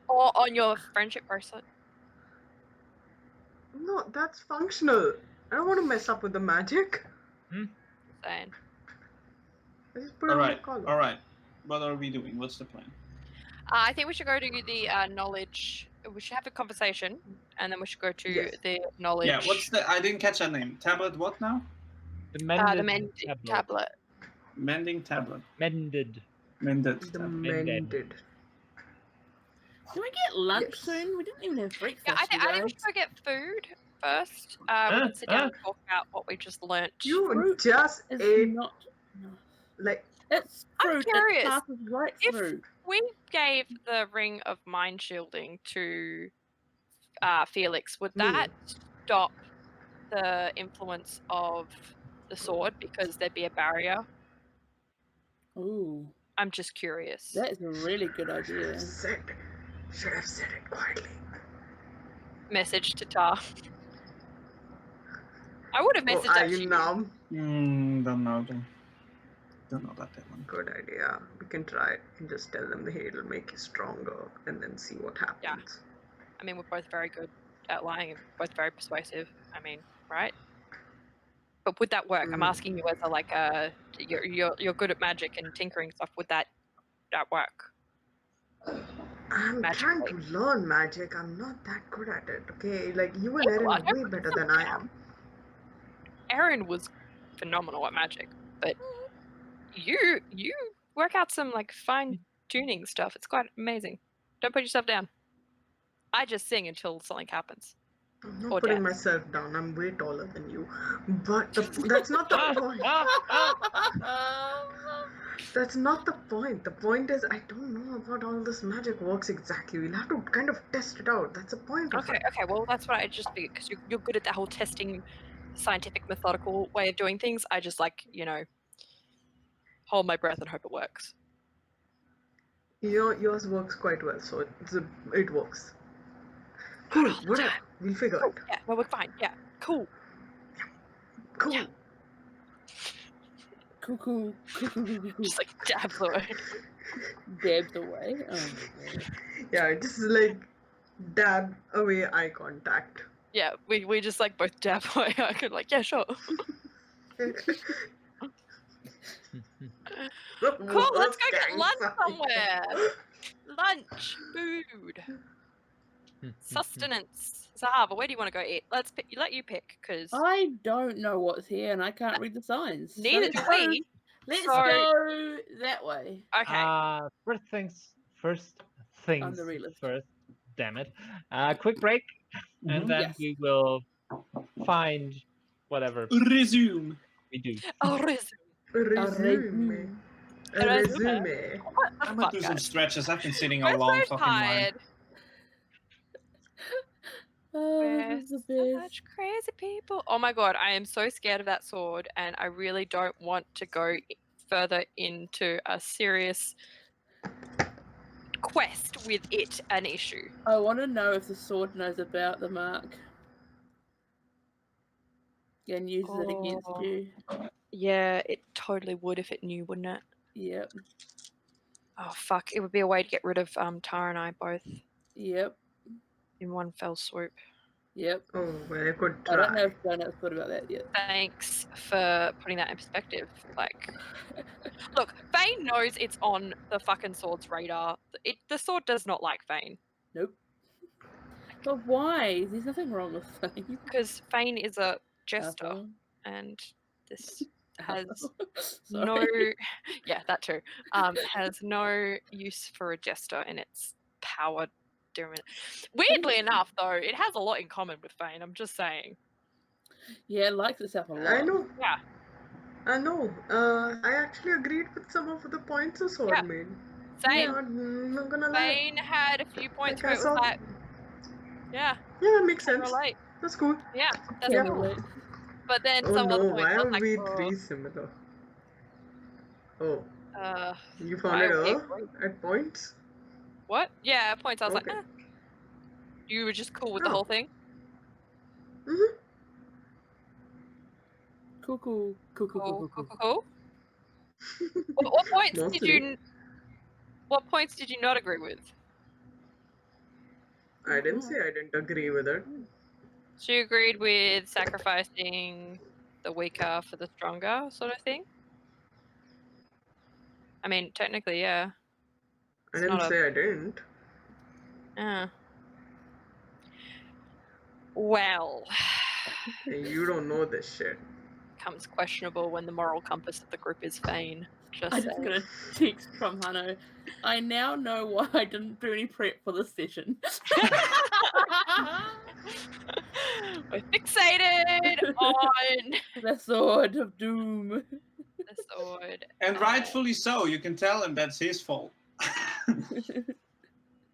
Or on your friendship bracelet. No, that's functional. I don't want to mess up with the magic. Saying. I just put it on the Alright, collar. alright. What are we doing? What's the plan? I think we should go to the knowledge. We should have a conversation, and then we should go to Yes. the knowledge. Yeah, what's the... I didn't catch that name. Tablet what now? The the mended mending tablet. Mending tablet. Mended. Mended The tablet. mended. Can we get lunch Yes. soon? We didn't even have breakfast. Yeah, I think we guys. should go get food first. We can sit down and talk about what we just learnt. You Fruit just It's ate not enough. like It's I'm fruit. curious, It passes right if- through. We gave the ring of mind shielding to Felix. Would that stop the influence of the sword because there'd be a barrier? Ooh, I'm just curious. that is a really good idea. should have said it quietly. Message to Tar. I would have messaged Are actually. you numb? Don't know. Don't know about that one. Good idea. We can try it and just tell them, hey, it'll make you stronger, and then see what happens. I mean, we're both very good at lying and both very persuasive. I mean, right? But would that work? I'm asking you as a like you're good at magic and tinkering stuff. Would that work? I'm trying to learn magic. I'm not that good at it. Okay, like you and Erin are way better than I am. Erin was phenomenal at magic, but you work out some like fine tuning stuff. It's quite amazing. Don't put yourself down. I just sing until something happens. I'm Or not putting dance. myself down. I'm way taller than you. But that's not the point. That's not the point. The point is I don't know about all this magic works exactly. We'll have to kind of test it out. That's the point of Okay, it. okay. Well, that's what I just figured because you're good at that whole testing, scientific, methodical way of doing things. I just like hold my breath and hope it works. Yours works quite well, so it works. Cool, whatever. We'll figure Cool. it. Yeah, well, we're fine. Yeah, cool. Cool. Yeah. Cuckoo. Just like dabs away. Dabs away. Oh my god. Yeah, just like dab away eye contact. Yeah, we just like both dab away. I could like, yeah, sure. Cool, let's go get lunch somewhere. Lunch, food, sustenance. Zahavah, where do you want to go eat? Let you pick, because I don't know what's here, and I can't read the signs. neither do we. Let's So- go that way. Okay. First things On the realist. first. Damn it. Quick break, and then Yes. we will find whatever Resume. we do. Oh, resume. Resume. I'm gonna do some stretches. I've been sitting a We're long so fucking while. tired. Oh, We're this is the best. such crazy people. Oh my god, I am so scared of that sword, and I really don't want to go further into a serious quest with it an issue. I want to know if the sword knows about the mark. And uses it against Oh. you. Yeah, it totally would if it knew, wouldn't it? Yep. Oh fuck, it would be a way to get rid of Tara and I both Yep. in one fell swoop. Yep. Oh, well, I could I don't know try. if Donut's thought about that yet. Thanks for putting that in perspective. Like, look, Phane knows it's on the fucking sword's radar. The sword does not like Phane. Nope. But why? There's nothing wrong with Phane. Because Phane is a jester, Asshole. and this has Sorry. no, yeah, that too, has no use for a jester in its power. Weirdly enough, though, it has a lot in common with Phane. I'm just saying. Yeah, it likes itself a lot. I know. Yeah. I know. I actually agreed with some of the points the sword Yeah. made. Same. I'm not gonna lie. Phane had a few points Like, where it was like, yeah, Yeah, that makes can sense. relate. That's cool. Yeah, that's Can't cool. relate. But then Oh some no, other points why I was are like, we oh, three similar? Oh, you found why it are we all agreeing? at points? What? Yeah, at points I was Okay. like, you were just cool with the Oh. whole thing? Mm-hmm. Cool. Cool. What points did Mostly. you? What points did you not agree with? I didn't say I didn't agree with it. So you agreed with sacrificing the weaker for the stronger, sort of thing. I mean, technically, yeah. I It's didn't not say I didn't. Well, Hey, you don't know this shit. becomes questionable when the moral compass of the group is Phane. I just got a text from Hano. I now know why I didn't do any prep for this session. We're fixated on The sword of doom. the sword. And rightfully so. You can tell him that's his fault.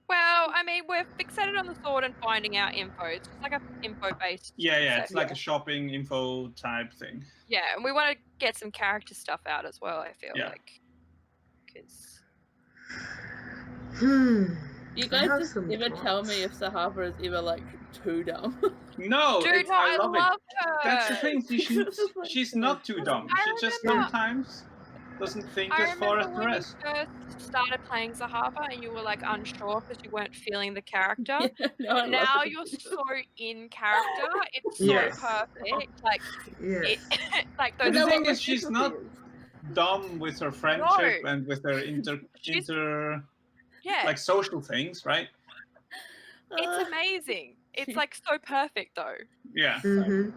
Well, I mean, we're fixated on the sword and finding out info. It's just like a info-based. Yeah. It's like Yeah. a shopping info type thing. Yeah, and we want to get some character stuff out as well. I feel Yeah. like, because You I guys have just some never tell thoughts. me if Zahavah is ever like too dumb. No, dude, no, I love love it. her. That's the thing. She's not too dumb. I She just remember- sometimes doesn't think I as far as remember the when rest. you first started playing Zahavah and you were like unsure because you weren't feeling the character. No, I love Now it. you're so in character. It's so Yes. perfect. Like Yes. it, like But those. the thing what is, she's difference not is. dumb with her friendship and with her She's- inter Yeah, like social things, right? it's amazing. It's like so perfect though. Yeah. Mm-hmm. You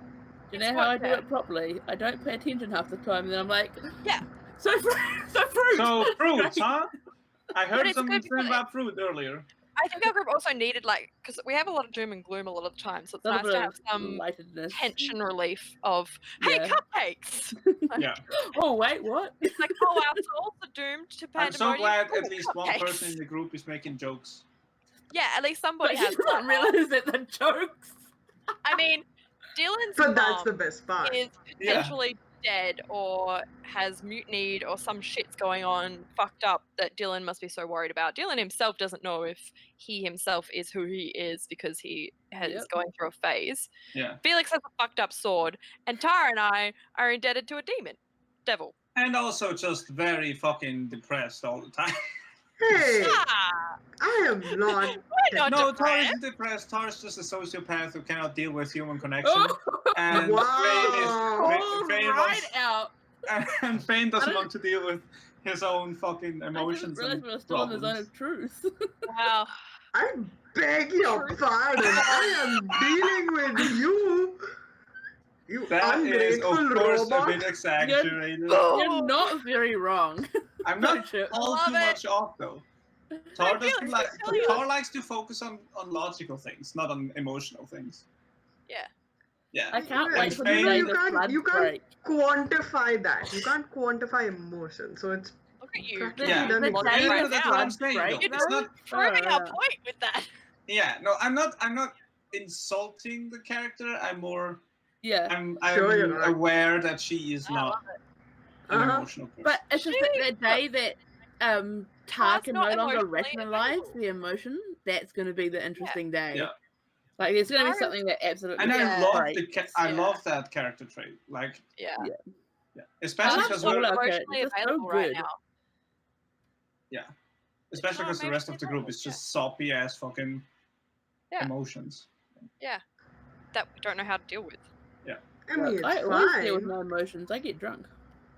It's know how I what- do it properly? I don't pay attention half the time, and then I'm like, Yeah. So fruit. So fruits, huh? I But heard it's something good because about fruit earlier. I think our group also needed because we have a lot of doom and gloom a lot of the time, so it's Little nice bit to of have some lightedness. tension relief of hey Yeah. cupcakes. Yeah. Oh wait, what? It's like oh our souls are doomed to I'm pandemonium. so glad Ooh, at least one cupcakes. person in the group is making jokes. Yeah, at least somebody But has. you don't realize that the jokes. I mean, Dylan's But that's mum the best part. is Yeah. potentially dead or has mutinied or some shit's going on fucked up that Dyllan must be so worried about. Dyllan himself doesn't know if he himself is who he is because he is Yep. going through a phase. Yeah. Felix has a fucked up sword, and Tara and I are indebted to a devil. And also just very fucking depressed all the time. Hey, Ah, I am not. we're not No, Tar depressed. isn't depressed. Tar is just a sociopath who cannot deal with human connection. Oh, And Wow. Phane right out. and Phane doesn't I want to deal with his own fucking I emotions just realized and we were still in the zone problems. of truth. Wow. I beg your pardon. I am dealing with you. You That is, of ungrateful course, robot. a bit exaggerated. You're not very wrong. I'm not Chip. all Love too it. much off though. Tar Felix, doesn't like. tell you. Tar likes to focus on logical things, not on emotional things. Yeah. Yeah. I can't Yeah, wait for Phane- the day you the can't floods you can't break. quantify that. You can't quantify emotion. So it's Look at you. practically Yeah. done The it. day Right the that's what I'm floods saying, break, though. You're It's just not. proving our yeah. point with that. Yeah. No, I'm not insulting the character. Yeah. I'm Sure you're not. aware that she is I not love an Uh-huh. emotional person. But it's just that She- the day that Tar Tar's can not no longer emotionally rationalize available. the emotion, that's going to be the interesting day. Yeah. Like, there's going to be Tar is- something that absolutely And I Yeah. love breaks. I Yeah. love that character trait. Like, Yeah. yeah, especially love because all we're our Emotionally characters, they're so available right good. now. especially not because the rest of the group emotionally is available, just soppy ass fucking Yeah. emotions. That we don't know how to deal with. I mean, Look, it's I always deal with fine. no emotions. I get drunk.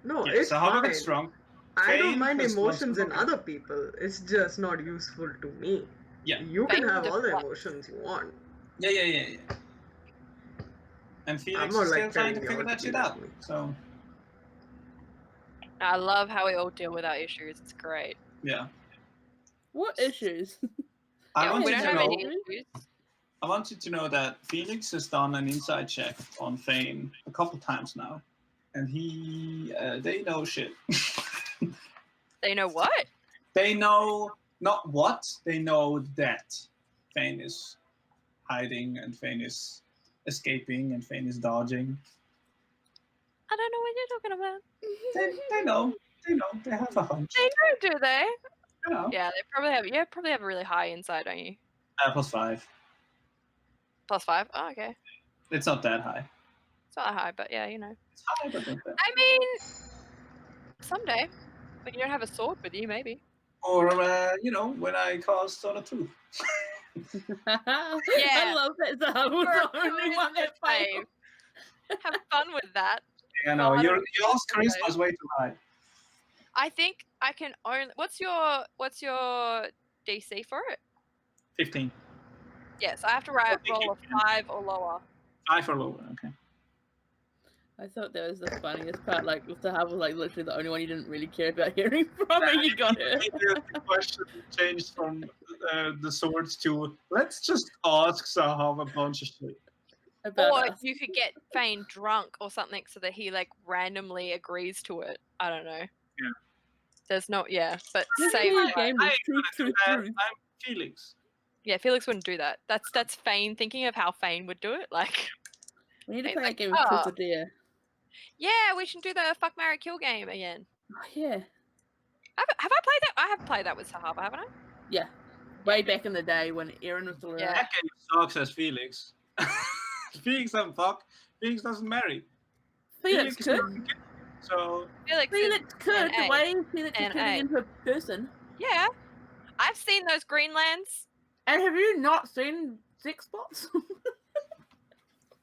No, Yeah, it's Zahavah fine. gets drunk. I don't Phane mind just wants to emotions in fucking- other people. It's just not useful to me. Yeah. You can Phane have all the deflects. emotions you want. Yeah. And Felix more is like still trying to telling you figure how that to shit deal out. with me. So I love how we all deal with our issues. It's great. yeah. What issues? I Yeah, want we you don't to have know. any issues. I want you to know that Felix has done an inside check on Phane a couple times now, and they know shit. They know what? They know not what, they know that Phane is hiding and Phane is escaping and Phane is dodging. I don't know what you're talking about. They know. They have a hunch. They know, do they? You know. Yeah, they probably have. You probably have a really high inside, don't you? +5. +5. Oh, okay. It's not that high. It's not that high, but yeah, you know. It's high, but not that. I mean, someday when you don't have a sword with you, maybe. Or when I cast on a truth. I love that Zahavah was You're the only a one that slave. failed. Have fun with that. I know God, your I'm charisma is way too high. I think I can only. What's your DC for it? 15. Yes, I have to roll a 5 or lower. 5 or lower. Okay. I thought that was the funniest part. Like, Zahavah was like literally the only one you didn't really care about hearing from, and you got her. The question changed from the swords to let's just ask Zahavah a bunch of shit. About Or us. you could get Phane drunk or something so that he like randomly agrees to it. I don't know. Yeah. There's no but This save whole that. game I is ain't truth, gonna do truth, that. truth. I'm Felix. Yeah, Felix wouldn't do that. That's Phane thinking of how Phane would do it. Like, We need to It's play a like, game of truth or dare. yeah, we should do the fuck, marry, kill game again. Oh, yeah. Have I played that? I have played that with Zahavah, haven't I? Yeah. Way back in the day when Aaron was still around. Yeah. That game sucks as Felix. Felix doesn't fuck. Felix doesn't marry. Felix is could. not- So Felix is Felix could. The NA. way Felix is NA. turning into a person. Yeah. I've seen those Greenlands. And have you not seen Six Spots?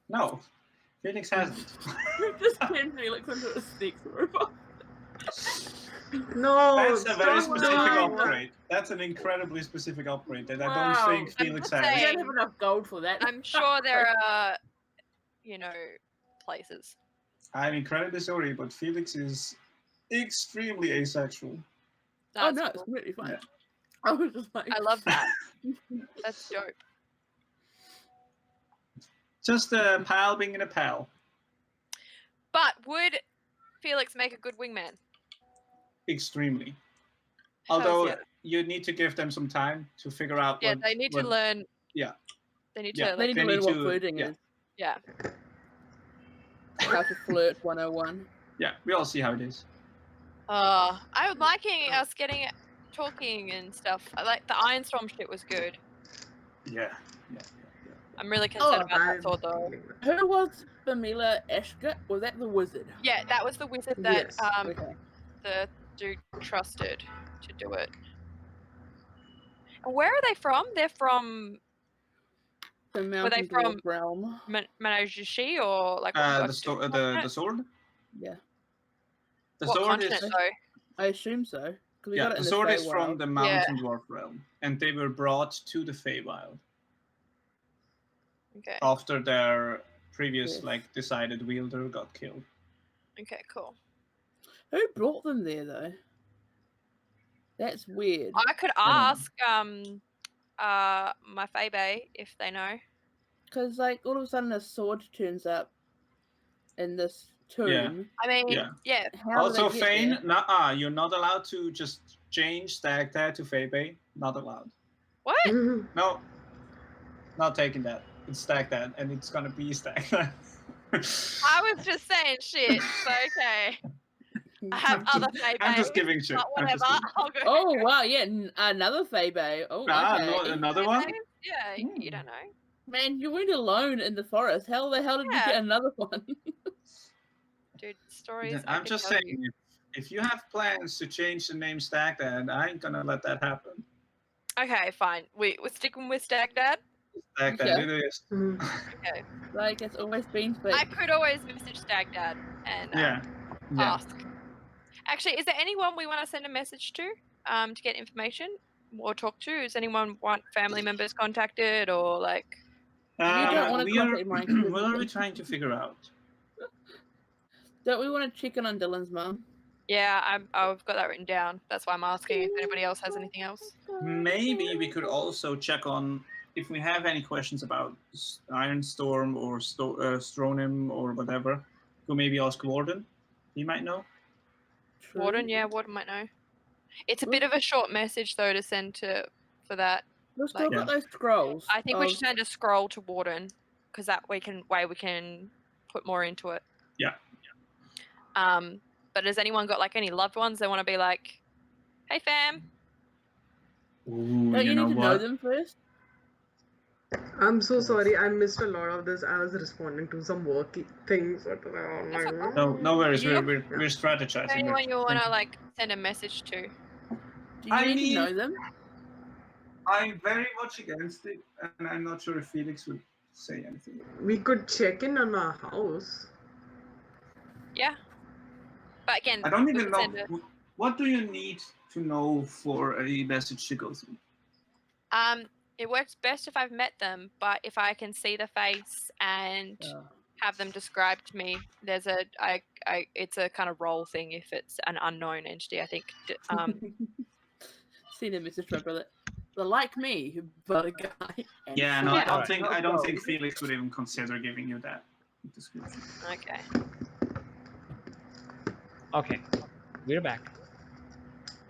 no, Felix hasn't. We've just turned Felix into a sex robot. No, That's a very stop specific doing that. upgrade. That's an incredibly specific upgrade that I Wow. don't think I'm Felix just has. We saying. don't have enough gold for that. I'm sure there are, places. I'm incredibly sorry, but Felix is extremely asexual. Oh That's no, cool. it's really fun. Yeah. I was just like, I love that. That's dope. Just a pal being a pal. But would Felix make a good wingman? Extremely. Hells Although yeah. you need to give them some time to figure out Yeah, what, they need to what- learn. yeah. They need Yeah, to they like, need to they learn need what to- flirting yeah. is. yeah. How to flirt 101. Yeah, we all see how it is. I was liking us talking and stuff. I like the Ironstorm shit was good. Yeah. I'm really concerned Oh, about that sword though. Who was Famila Ashgut? Was that the wizard? Yeah, that was the wizard that Yes. Okay. the dude trusted to do it. And where are they from? They're from. The Were they mountain from dwarf realm. Manajushi or like The sword. Yeah. The what sword continent is though? I assume so. 'Cause we got it the in sword is Feywild. from the mountain dwarf realm, and they were brought to the Feywild Okay. after their previous decided wielder got killed. Okay, cool. Who brought them there though? That's weird. I could ask my Fabe if they know. Because like all of a sudden a sword turns up in this tomb. Yeah. I mean, yeah. How Also, did they get Phane, you're not allowed to just change Stagtad to Fabe. Not allowed. What? No, not taking that. It's Stagtad, and it's gonna be Stagtad. I was just saying shit. So okay. I have other Fabe. I'm just giving shit. But whatever. I'll go. Oh wow, yeah, another Fabe. Oh, okay. No, another one? Yeah, you don't know. Man, you weren't alone in the forest. How the hell did you get another one? Dude, stories. I'm just saying, if you have plans to change the name Stagtad, I ain't gonna let that happen. Okay, fine. We're sticking with Stagtad. Stagtad, it is. Okay. Like it's always been. But I could always message Stagdad and ask. Actually, is there anyone we want to send a message to get information or talk to? Does anyone want family members contacted or like? You don't want to contact Mike. What are we trying to figure out? Don't we want to check in on Dyllan's mum? Yeah, I've got that written down. That's why I'm asking if anybody else has anything else. Maybe we could also check on if we have any questions about Ironstorm or Stronim or whatever. Go maybe ask Warden. He might know. True. Warden, yeah, Warden might know. It's a bit of a short message though to send for that. We've still got those scrolls. I think we should send a scroll to Warden because that way we can put more into it. Yeah. But has anyone got like any loved ones they want to be like, hey fam? Ooh, Don't you need to know them first? I'm so sorry, I missed a lot of this. I was responding to some work things. No worries. We're strategizing. Is there anyone you want to like send a message to? Do you need to know them? I'm very much against it, and I'm not sure if Felix would say anything. We could check in on our house. Yeah. But again, I don't even know. What do you need to know for a message to go through? It works best if I've met them, but if I can see the face and have them described to me, there's it's a kind of role thing if it's an unknown entity, I think. See the message from brother. They're like me, but a guy. Yeah, no, I don't think Felix would even consider giving you that description. Okay. Okay, we're back.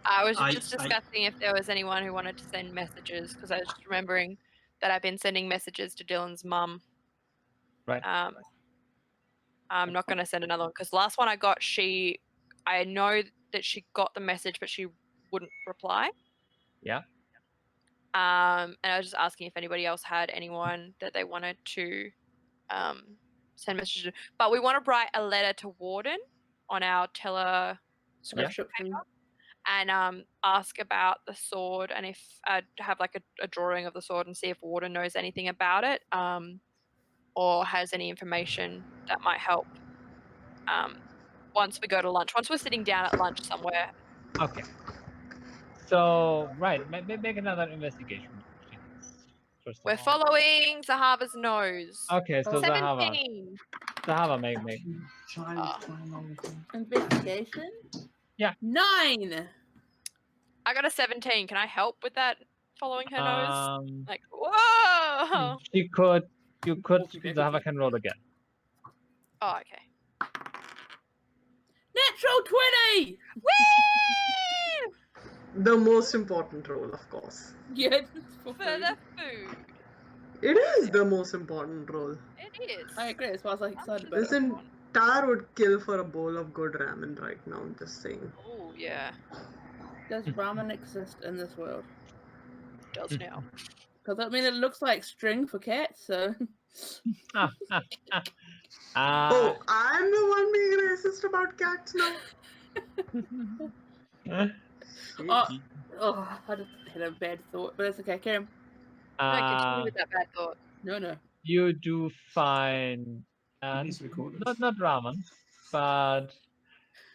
I was just discussing if there was anyone who wanted to send messages because I was just remembering that I've been sending messages to Dyllan's mum. Right. I'm not going to send another one because the last one I got, I know that she got the message, but she wouldn't reply. Yeah. And I was just asking if anybody else had anyone that they wanted to send messages to. But we want to write a letter to Warden on our telescription paper and ask about the sword and if I'd have like a drawing of the sword and see if Warden knows anything about it or has any information that might help once we go to lunch. Once we're sitting down at lunch somewhere. Okay. So, right, make another investigation. We're following Zahavah's nose. Okay, so 17. Zahavah, make. Investigation? Yeah. 9! I got a 17. Can I help with that following her nose? Like, whoa! You could, Zahavah can roll again. Oh, okay. Natural 20! Woo! The most important role, of course. Yeah, for the food. It is the most important role. It is. I agree, that's why I was like excited about Listen, Tar would kill for a bowl of good ramen right now, I'm just saying. Oh, yeah. Does ramen exist in this world? It does now. Because, I mean, it looks like string for cats, so... Oh, I'm the one being racist about cats now? Oh, I just had a bad thought, but that's okay. Carry on. No, continue with that bad thought. No. You do find These recorders. not ramen, but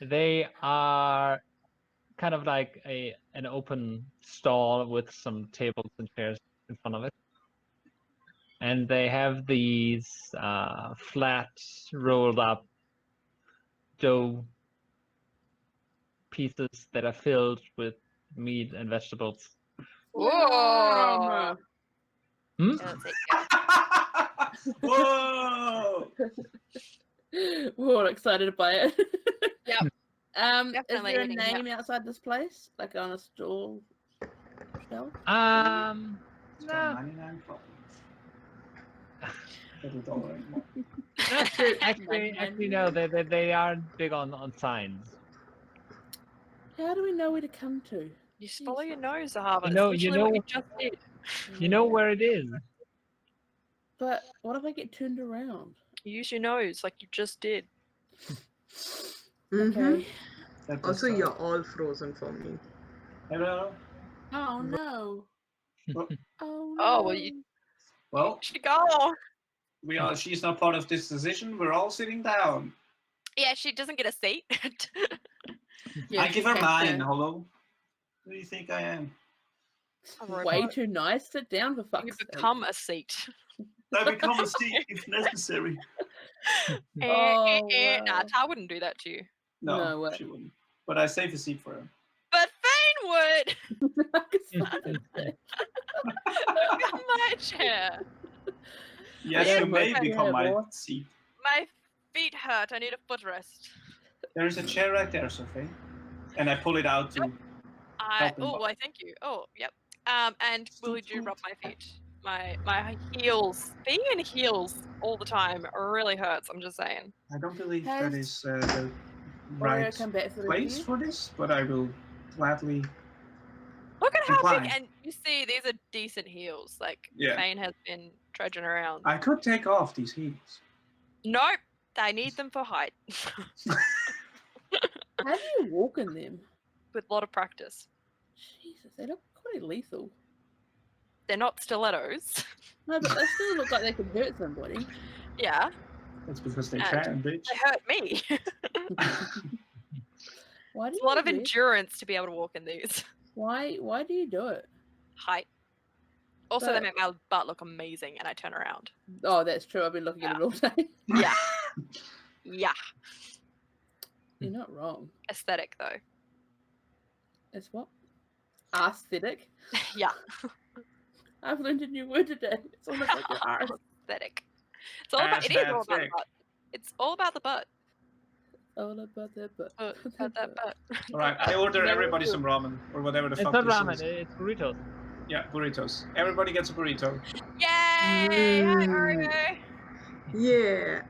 they are kind of like an open stall with some tables and chairs in front of it. And they have these flat, rolled up dough pieces that are filled with meat and vegetables. Whoa! Hmm? Yeah, let's see. Whoa! We're all excited by it. Yep. Is Definitely there a eating, name outside this place? Like on a stall shelf? No. Actually, no. They aren't big on signs. How do we know where to come to? You just follow your nose, Zahavah. You It's literally what you just did. You know where it is. But what if I get turned around? Use your nose like you just did. Okay. Also, you're all frozen for me. Hello. Oh no. Well- Oh no. Oh, well, you Well, should go. she's not part of this decision. We're all sitting down. Yeah, she doesn't get a seat. Yeah, I she give her has mine. to- Hello. Who do you think I am? Way too nice. Sit down for You fuck's sake. become a seat. I become a seat if necessary. Oh, Nah, wow. Tar wouldn't do that to you. No, No way. she wouldn't. But I save a seat for her. But Phane would. Fuck's Become my chair. Yes, Yeah, you may my become chair, my boy. seat. My feet hurt. I need a footrest. There's a chair right there, Sophie. And I pull it out to. Help him up. Why thank you. Oh, yep. And will you rub my feet? My heels. Being in heels all the time really hurts. I'm just saying. I don't believe Has that is the Oreo right come back for the place review? for this, but I will gladly. Look at how big, Incline. and you see these are decent heels. Like Yeah. Phane has been trudging around. I could take off these heels. Nope, they need them for height. How do you walk in them? With a lot of practice. Jesus, they look quite lethal. They're not stilettos. No, but they still look like they could hurt somebody. Yeah, That's because they And can, bitch. they hurt me. Why do It's you a lot of do it? endurance to be able to walk in these. Why do you do it? Height. Also, they But- make my butt look amazing, and I turn around. Oh, that's true. I've been looking at it all day. Yeah. Yeah. You're not wrong. Aesthetic, though. It's what? Aesthetic. Yeah. I've learned a new word today. It's almost like your arse. Aesthetic. It's all about. It is all about the Aesthetic. butt. It's all about the butt. All about that butt. About that butt. Alright, I order No. everybody some ramen or whatever the It's fuck not this ramen. is. It's burritos. Yeah, burritos. Everybody gets a burrito. Yay! Hi, Oreo. Yeah,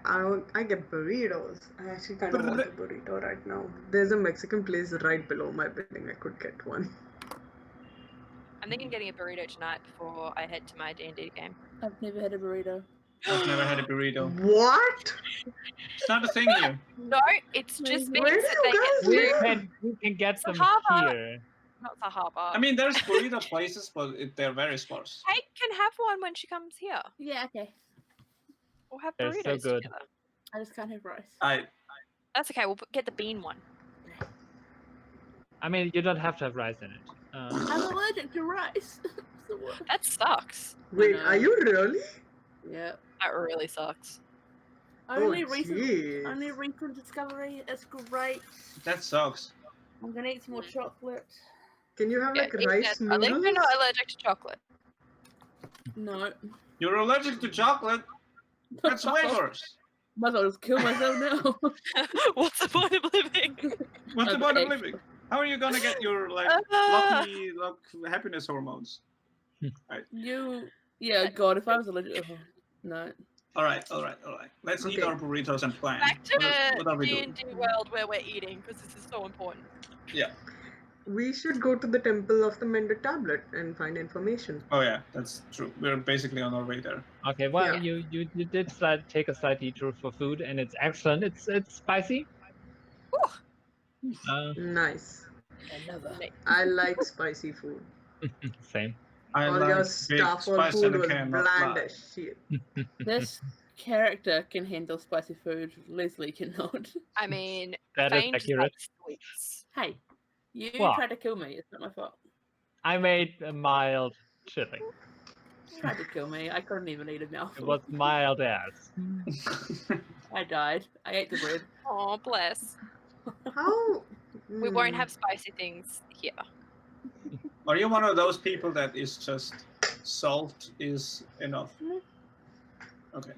I get burritos. I actually kind of want a burrito right now. There's a Mexican place right below my building. I could get one. I'm thinking of getting a burrito tonight before I head to my D&D game. I've never had a burrito. I've never had a burrito. What? It's not a thing here. No, it's just Where means do that you they guys get live? We can get them Zahavah. here. not Zahavah. I mean, there's burrito places, but they're very sparse. Kate can have one when she comes here. Yeah, okay. We'll have They're so burritos good. together. I just can't have rice. That's okay. We'll get the bean one. I mean, you don't have to have rice in it. I'm allergic to rice. So what? That sucks. Wait, know. are you really? Yeah. That really sucks. Only Oh, recent jeez. discovery. It's great. That sucks. I'm gonna eat some more chocolate. Can you have like eat rice that. At least noodles? you're not allergic to chocolate. No. You're allergic to chocolate? That's way worse. Might as well just kill myself now. What's the point of living? What's the Okay. point of living? How are you gonna get your like happiness hormones? Yeah, God, if I was allergic, no. All right. Let's eat Okay. our burritos and plan. Back to What are we doing? D&D world where we're eating because this is so important. Yeah. We should go to the Temple of the Mended Tablet and find information. Oh yeah, that's true. We're basically on our way there. Okay, well, Yeah. you did take a slight detour for food, and it's excellent. It's spicy. Ooh. Uh, Nice. Another. I like spicy food. Same. I All like your big stuff or spice food in a was can, not bland fly. as shit. This character can handle spicy food. Leslie cannot. I mean, That is Phane just accurate. likes sweets. Hey, you What? tried to kill me. It's not my fault. I made a mild chili. You tried to kill me. I couldn't even eat a It mouthful. was mild as. I died. I ate the bread. Oh, bless. How? We won't have spicy things here. Are you one of those people that is just salt is enough? Okay.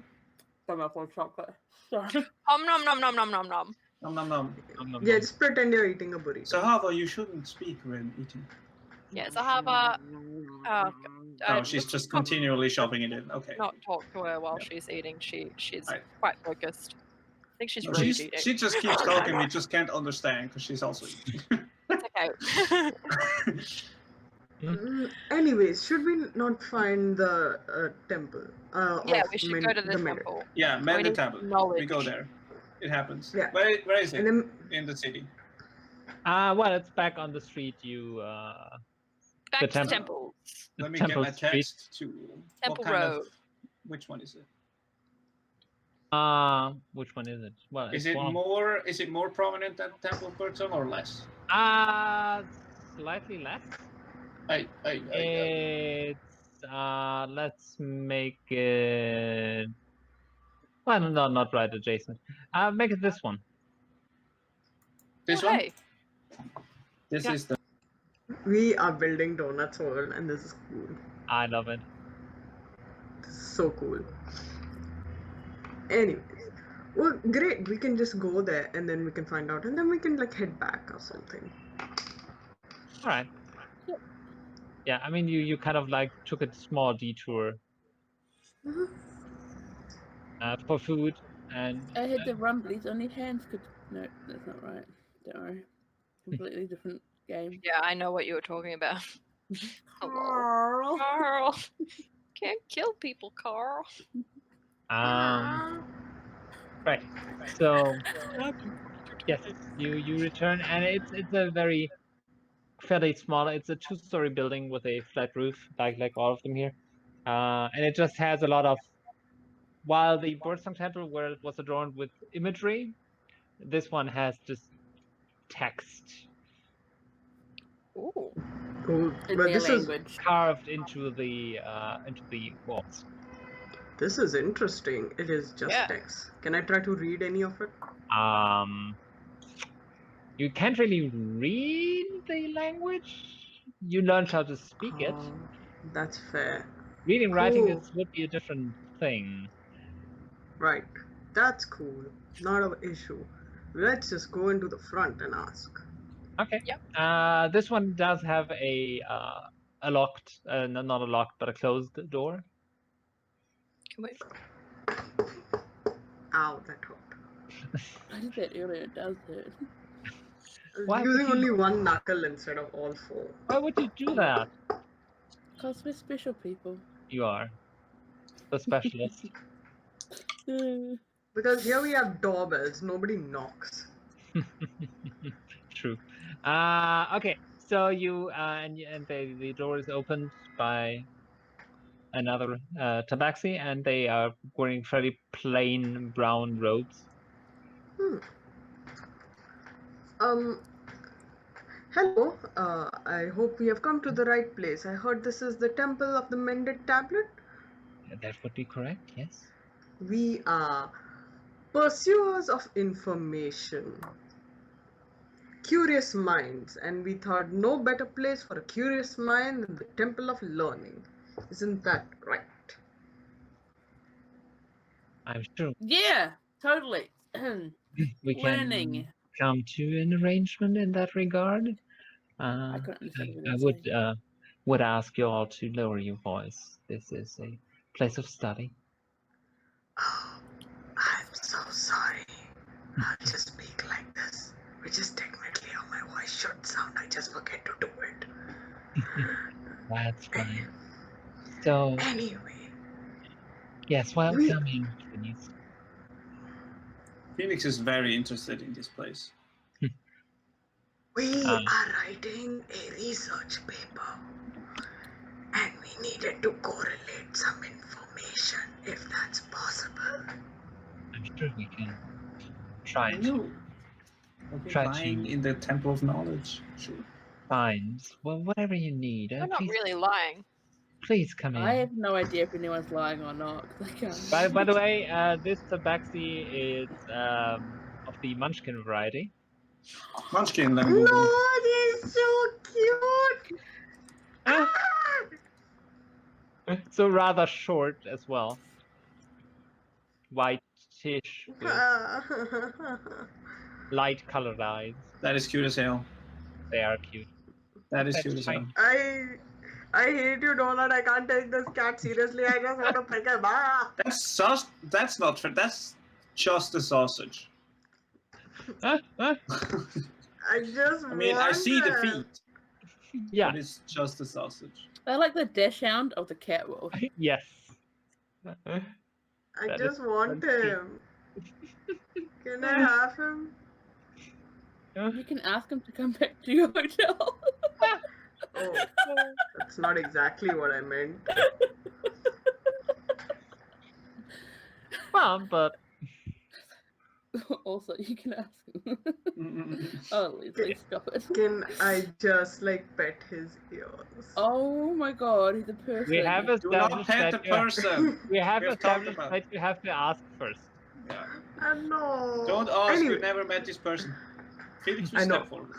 My mouthful of chocolate. Sorry. Nom nom nom nom nom nom nom. Nom nom nom. Yeah, just pretend you're eating a burrito. Zahavah, you shouldn't speak when eating. Yeah, Zahavah. Oh, she's just continually shoving it in. Okay. Not talk to her while Yeah. she's eating. She's Right. quite focused. I think she's No, rude she's, eating. she just keeps talking. We just can't understand because she's also eating. It's okay. Anyways, should we not find the temple? Yeah, of we should go to the Mended? temple. Yeah, We mend the need tablet. knowledge. We go there. It happens. Yeah. Where is it? And then In the city. Well, it's back on the street. Back The to temple. temple. Let me Temple get my Street. text to Temple what kind Road. of. Which one is it? Which one is it? Well, Is it's it one. more? Is it more prominent than Temple of Birdsong or less? Slightly less. It's Let's make it. Well, no, not right adjacent. Make it this one. this Oh, one. hey. This Yeah. is the. we are building Donuts World, and this is cool. I love it. This is so cool. Anyways, well, great. We can just go there, and then we can find out, and then we can like head back or something. All right. Yeah, I mean, you kind of like took a small detour for food, and I had the rumblies. Only hands could. No, that's not right. Don't worry. Completely different game. Yeah, I know what you were talking about. Carl. Carl. Can't kill people, Carl. right. So yes, you return, and it's a very fairly small. It's a 2-story building with a flat roof, like all of them here, and it just has a lot of. While the Birdsong Temple was adorned with imagery, this one has just text. Ooh. Cool. In But their this is language. Carved into the walls. interesting. It is just Yeah. text. Can I try to read any of it? You can't really read the language. You learned how to speak it. That's fair. Reading, writing Cool. would be a different thing. Right. That's cool. Not an issue. Let's just go into the front and ask. Okay. Yep. This one does have a locked, not a locked, but a closed door. Can we? Ow, that hurt. I did that earlier. It does hurt. Why Using would you- only one knuckle instead of all four. Why would you do that? Because we're special people. You are the specialist. Because here we have doorbells. Nobody knocks. True. Okay. So you and the door is opened by another tabaxi, and they are wearing very plain brown robes. Hello. I hope we have come to the right place. I heard this is the Temple of the Mended Tablet. That would be correct. Yes. We are pursuers of information, curious minds, and we thought no better place for a curious mind than the Temple of Learning. Isn't that right? I'm sure Yeah, totally. we can Learning. come to an arrangement in that regard. I couldn't understand what I you were saying. would ask you all to lower your voice. This is a place of study. Oh, I'm so sorry. I'll just speak like this, which is technically how my voice should sound. I just forget to do it. That's fine. So, Anyway, yes, welcome in, please. Felix is very interested in this place. We are writing a research paper, and we needed to correlate some information, if that's possible. I'm sure we can try to. Okay, Try lying to in the Temple of Knowledge. Sure. find whatever you need. We're not Please, really lying. please come in. I have no idea if anyone's lying or not. 'cause I can't. By the way, this tabaxi is of the Munchkin variety. Munchkin, let me No, Google. he's so cute! So rather short as well. Whitish with light colored eyes. That is cute as hell. They are cute. That is That's cute as hell. fine. I hate you, Donut. I can't take this cat seriously. I just want to pick him up. That's not fair. That's just a sausage. Huh? I just I mean, I see the him. feet, Yeah. but it's just a sausage. I like the dash sound of the cat wolf. Yes. I That just is want cute. him. Can I have him? You can ask him to come back to your hotel. Oh, that's not exactly what I meant. Well, but Also, you can ask him. Oh, Leslie, stop it. Can I just like pet his ears? Oh my god, he's a person. we have Do not established pet the that you person. we have We have talked established about- that you have to ask first. Yeah. No. Don't ask. Anyway, You never met this person. Felix, you I know. step forward.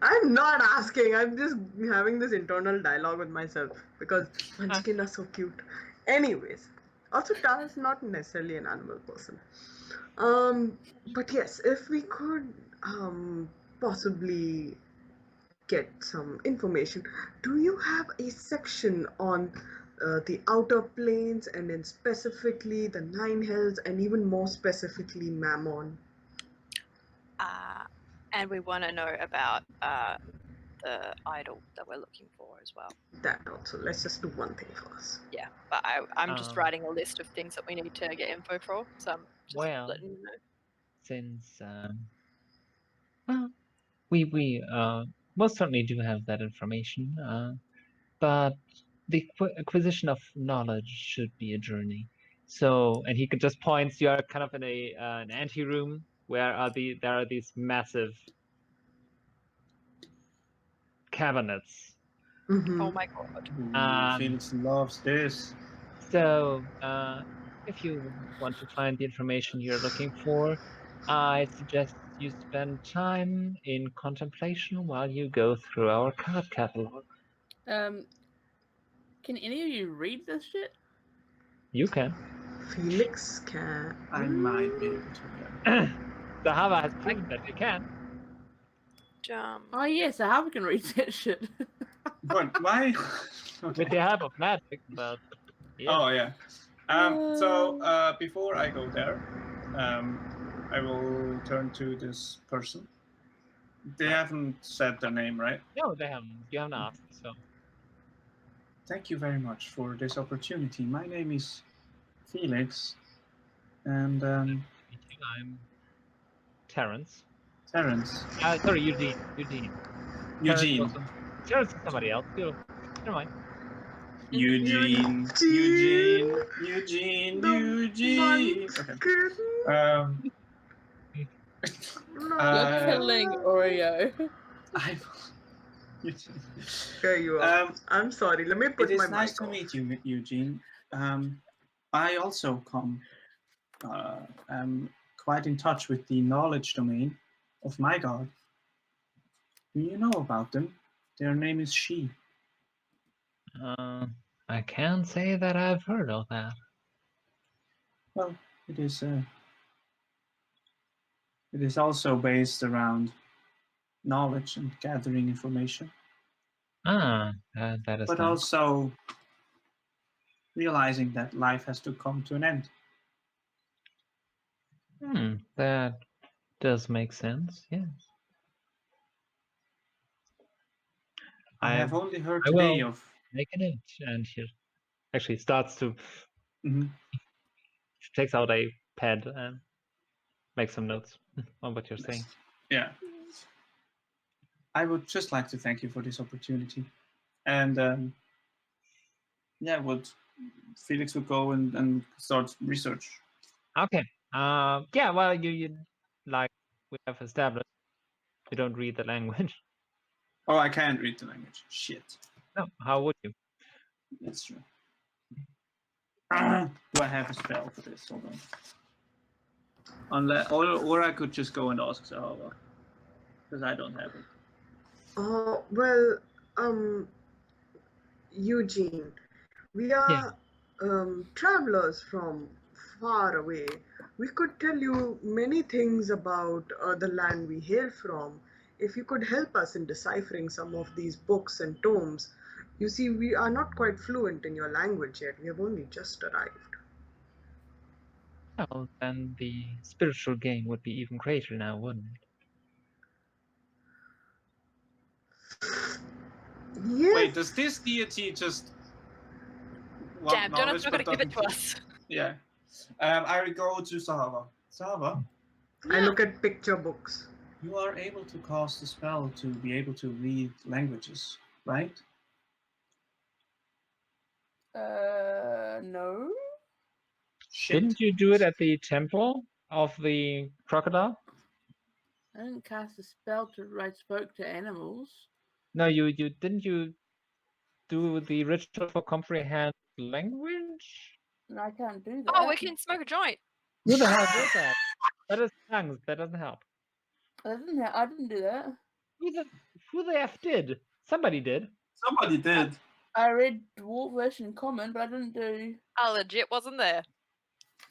I'm not asking. I'm just having this internal dialogue with myself because Munchkin are so cute. Anyways, also Ta is not necessarily an animal person. But yes, if we could possibly get some information, do you have a section on the outer planes and then specifically the Nine Hells and even more specifically Mammon? And we want to know about the idol that we're looking for as well. That also. Let's just do one thing first. Yeah, but I'm just writing a list of things that we need to get info for, so I'm just Well, letting you know. since well, we most certainly do have that information, but the acquisition of knowledge should be a journey. So, and he could just points. You are kind of in a an anteroom where there are these massive cabinets. Mm-hmm. Oh my god. Felix loves this. So, if you want to find the information you're looking for, I suggest you spend time in contemplation while you go through our card catalog. Can any of you read this shit? You can. Felix can. I might be able to. Zahavah has proven that you can. Oh yes, I can read that shit. But why? With the help of magic, but yeah. Oh yeah. So before I go there, I will turn to this person. They haven't said their name, right? No, they haven't. You haven't asked, so. Thank you very much for this opportunity. My name is Felix, and I'm Terrence. Terrence. Sorry, Eugene. Eugene. Terrence is somebody else. Never mind. Eugene. Okay. You're killing Oreo. There you are. I'm sorry. Let me put It my is nice mic to off. meet you, Eugene. I also am quite in touch with the knowledge domain of my god. Do you know about them? Their name is She. I can't say that I've heard of that. Well, it is also based around knowledge and gathering information. That is but nice. also realizing that life has to come to an end. That does make sense, yes. I have only heard today of... Make a note, and he actually starts to... takes out a pad and makes some notes on what you're saying. Yeah. I would just like to thank you for this opportunity. And Felix would go and start research. Okay. Yeah. Well, you like we have established, you don't read the language. Oh, I can't read the language. Shit. No. How would you? That's true. Do I have a spell for this? Hold on. Unless, or I could just go and ask Zahavah, because I don't have it. Well, Eugene, we are travelers from far away. We could tell you many things about the land we hail from if you could help us in deciphering some of these books and tomes. You see, we are not quite fluent in your language yet. We have only just arrived. Well, then the spiritual gain would be even greater now, wouldn't Yes. Wait, does this deity just Damn, Donut's not going to give it to us. Yeah. I will go to Zahavah. Zahavah, I look at picture books. you are able to cast a spell to be able to read languages, right? No. Shit. Didn't you do it at the temple of the crocodile? I didn't cast a spell to write spoke to animals. No, you didn't you do the ritual for comprehend language? No, I can't do that. Oh, we can smoke a joint. Who the hell did that? That is tongues. That doesn't help. I didn't do that. Who the F did? Somebody did. Somebody did. I read Dwarvish and Common, but I didn't do... I legit wasn't there.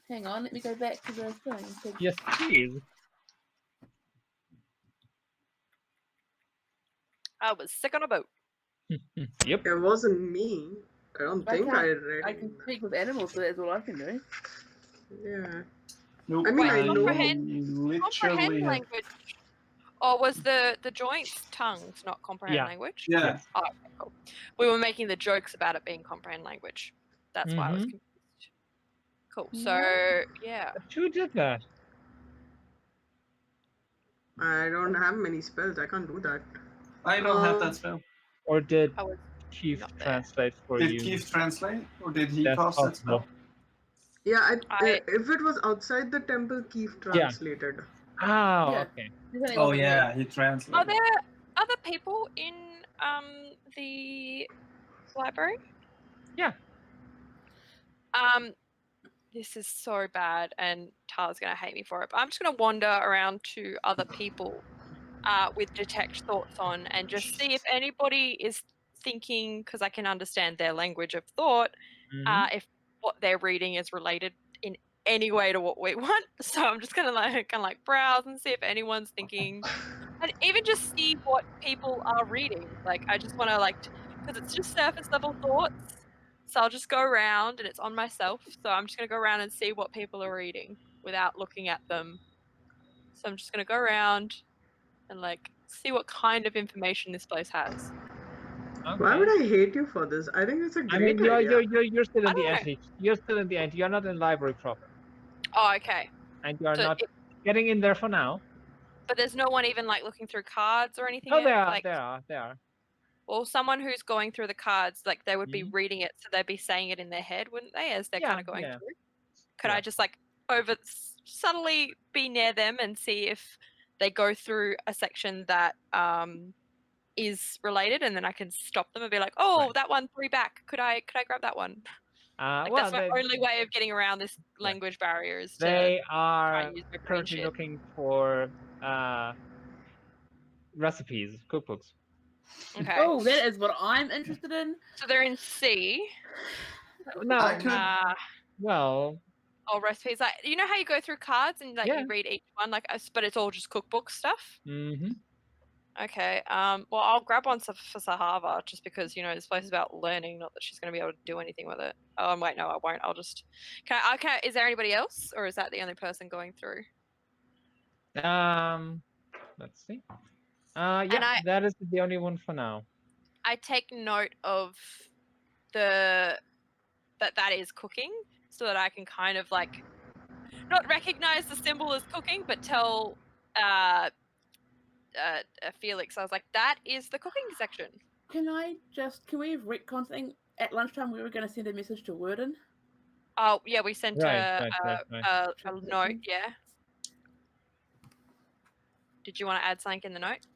Hang on, let me go back to the thing. Yes, please. I was sick on a boat. Yep. It wasn't me. I don't think I read. I can speak with animals, so that's all I can do. Yeah. Nope. I mean, I know. literally Comprehend language. Or was the joints tongues, not comprehend Yeah. language? Yeah. Oh, okay, cool. We were making the jokes about it being comprehend language. That's why I was confused. Cool. So, yeah. But who did that? I don't have many spells. I can't do that. I don't have that spell. Or did I was Keith not there. translate for Did you? Keith translate, or did he That's cast that spell? possible. Yeah, I- if it was outside the temple, Keith translated. Oh, Yeah. okay. Oh yeah, he translated. Are there other people in the library? Yeah. This is so bad, and Tara's gonna hate me for it. But I'm just gonna wander around to other people with detect thoughts on, and just see if anybody is thinking, because I can understand their language of thought, if what they're reading is related in any way to what we want. So I'm just gonna like browse and see if anyone's thinking, and even just see what people are reading. Like I just want to because it's just surface level thoughts. So I'll just go around, and it's on myself. So I'm just gonna go around and see what people are reading without looking at them. So I'm just gonna go around and see what kind of information this place has. Okay. Why would I hate you for this? I think it's a I great mean, idea. you're still I in the don't know. ante. You're still in the ante. You're not in library proper, Oh, okay. and you are So not getting in there for now. But there's no one even looking through cards or anything. Oh, yet? there are. Well, someone who's going through the cards, they would be Mhm. reading it, so they'd be saying it in their head, wouldn't they, as they're kind of going through? Could Yeah. I just subtly be near them and see if they go through a section that is related, and then I can stop them and be like, "Oh, Right. that one 3 back. Could I grab that one?" Well, that's my only way of getting around this language barrier is to they try are and use my brain currently shit. looking for recipes, cookbooks. Okay. Oh, that is what I'm interested in. So they're in C. No, I could. well, Or recipes. You know how you go through cards and Yeah. you read each one, but it's all just cookbook stuff. Mm-hmm. Okay. Well, I'll grab one for Zahavah just because this place is about learning, not that she's going to be able to do anything with it. Oh wait, no, I won't. I'll just. Can I? Is there anybody else, or is that the only person going through? Let's see. Yeah, that is the only one for now. I take note of that is cooking, so that I can kind of not recognize the symbol as cooking, but tell Felix. I was like, that is the cooking section. Can we retcon something? At lunchtime, we were going to send a message to Worden. Oh, yeah, we sent Right. a note, yeah. Did you want to add something in the note?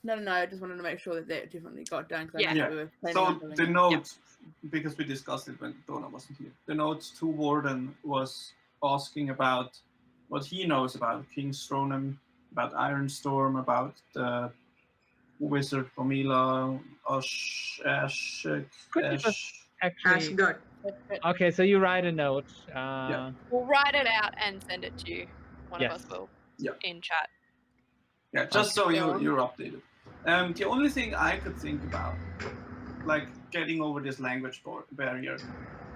No, I just wanted to make sure that definitely got done. Yeah. So the note, because we discussed it when Donna wasn't here, the note to Warden was asking about what he knows about King Stronum, about Ironstorm, about the Wizard Pomila, Actually, Ashgut. okay, so you write a note. We'll write it out and send it to you. One of us will. Yeah. In chat. Yeah, just so you're updated. The only thing I could think about, like getting over this language barrier,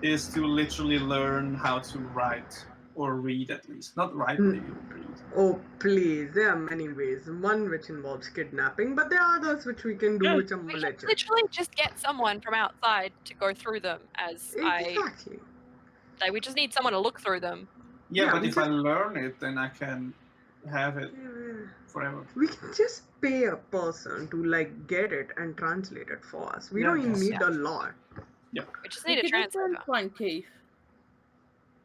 is to literally learn how to write or read at least. Not write, maybe read. Oh, please. There are many ways. One which involves kidnapping, but there are others which we can do which are more We legit. can literally just get someone from outside to go through them Exactly. we just need someone to look through them. Yeah, but if I learn it, then I can have it forever. We can just pay a person to like get it and translate it for us. We don't even need a lot. Yeah. We just need a translator. Keith.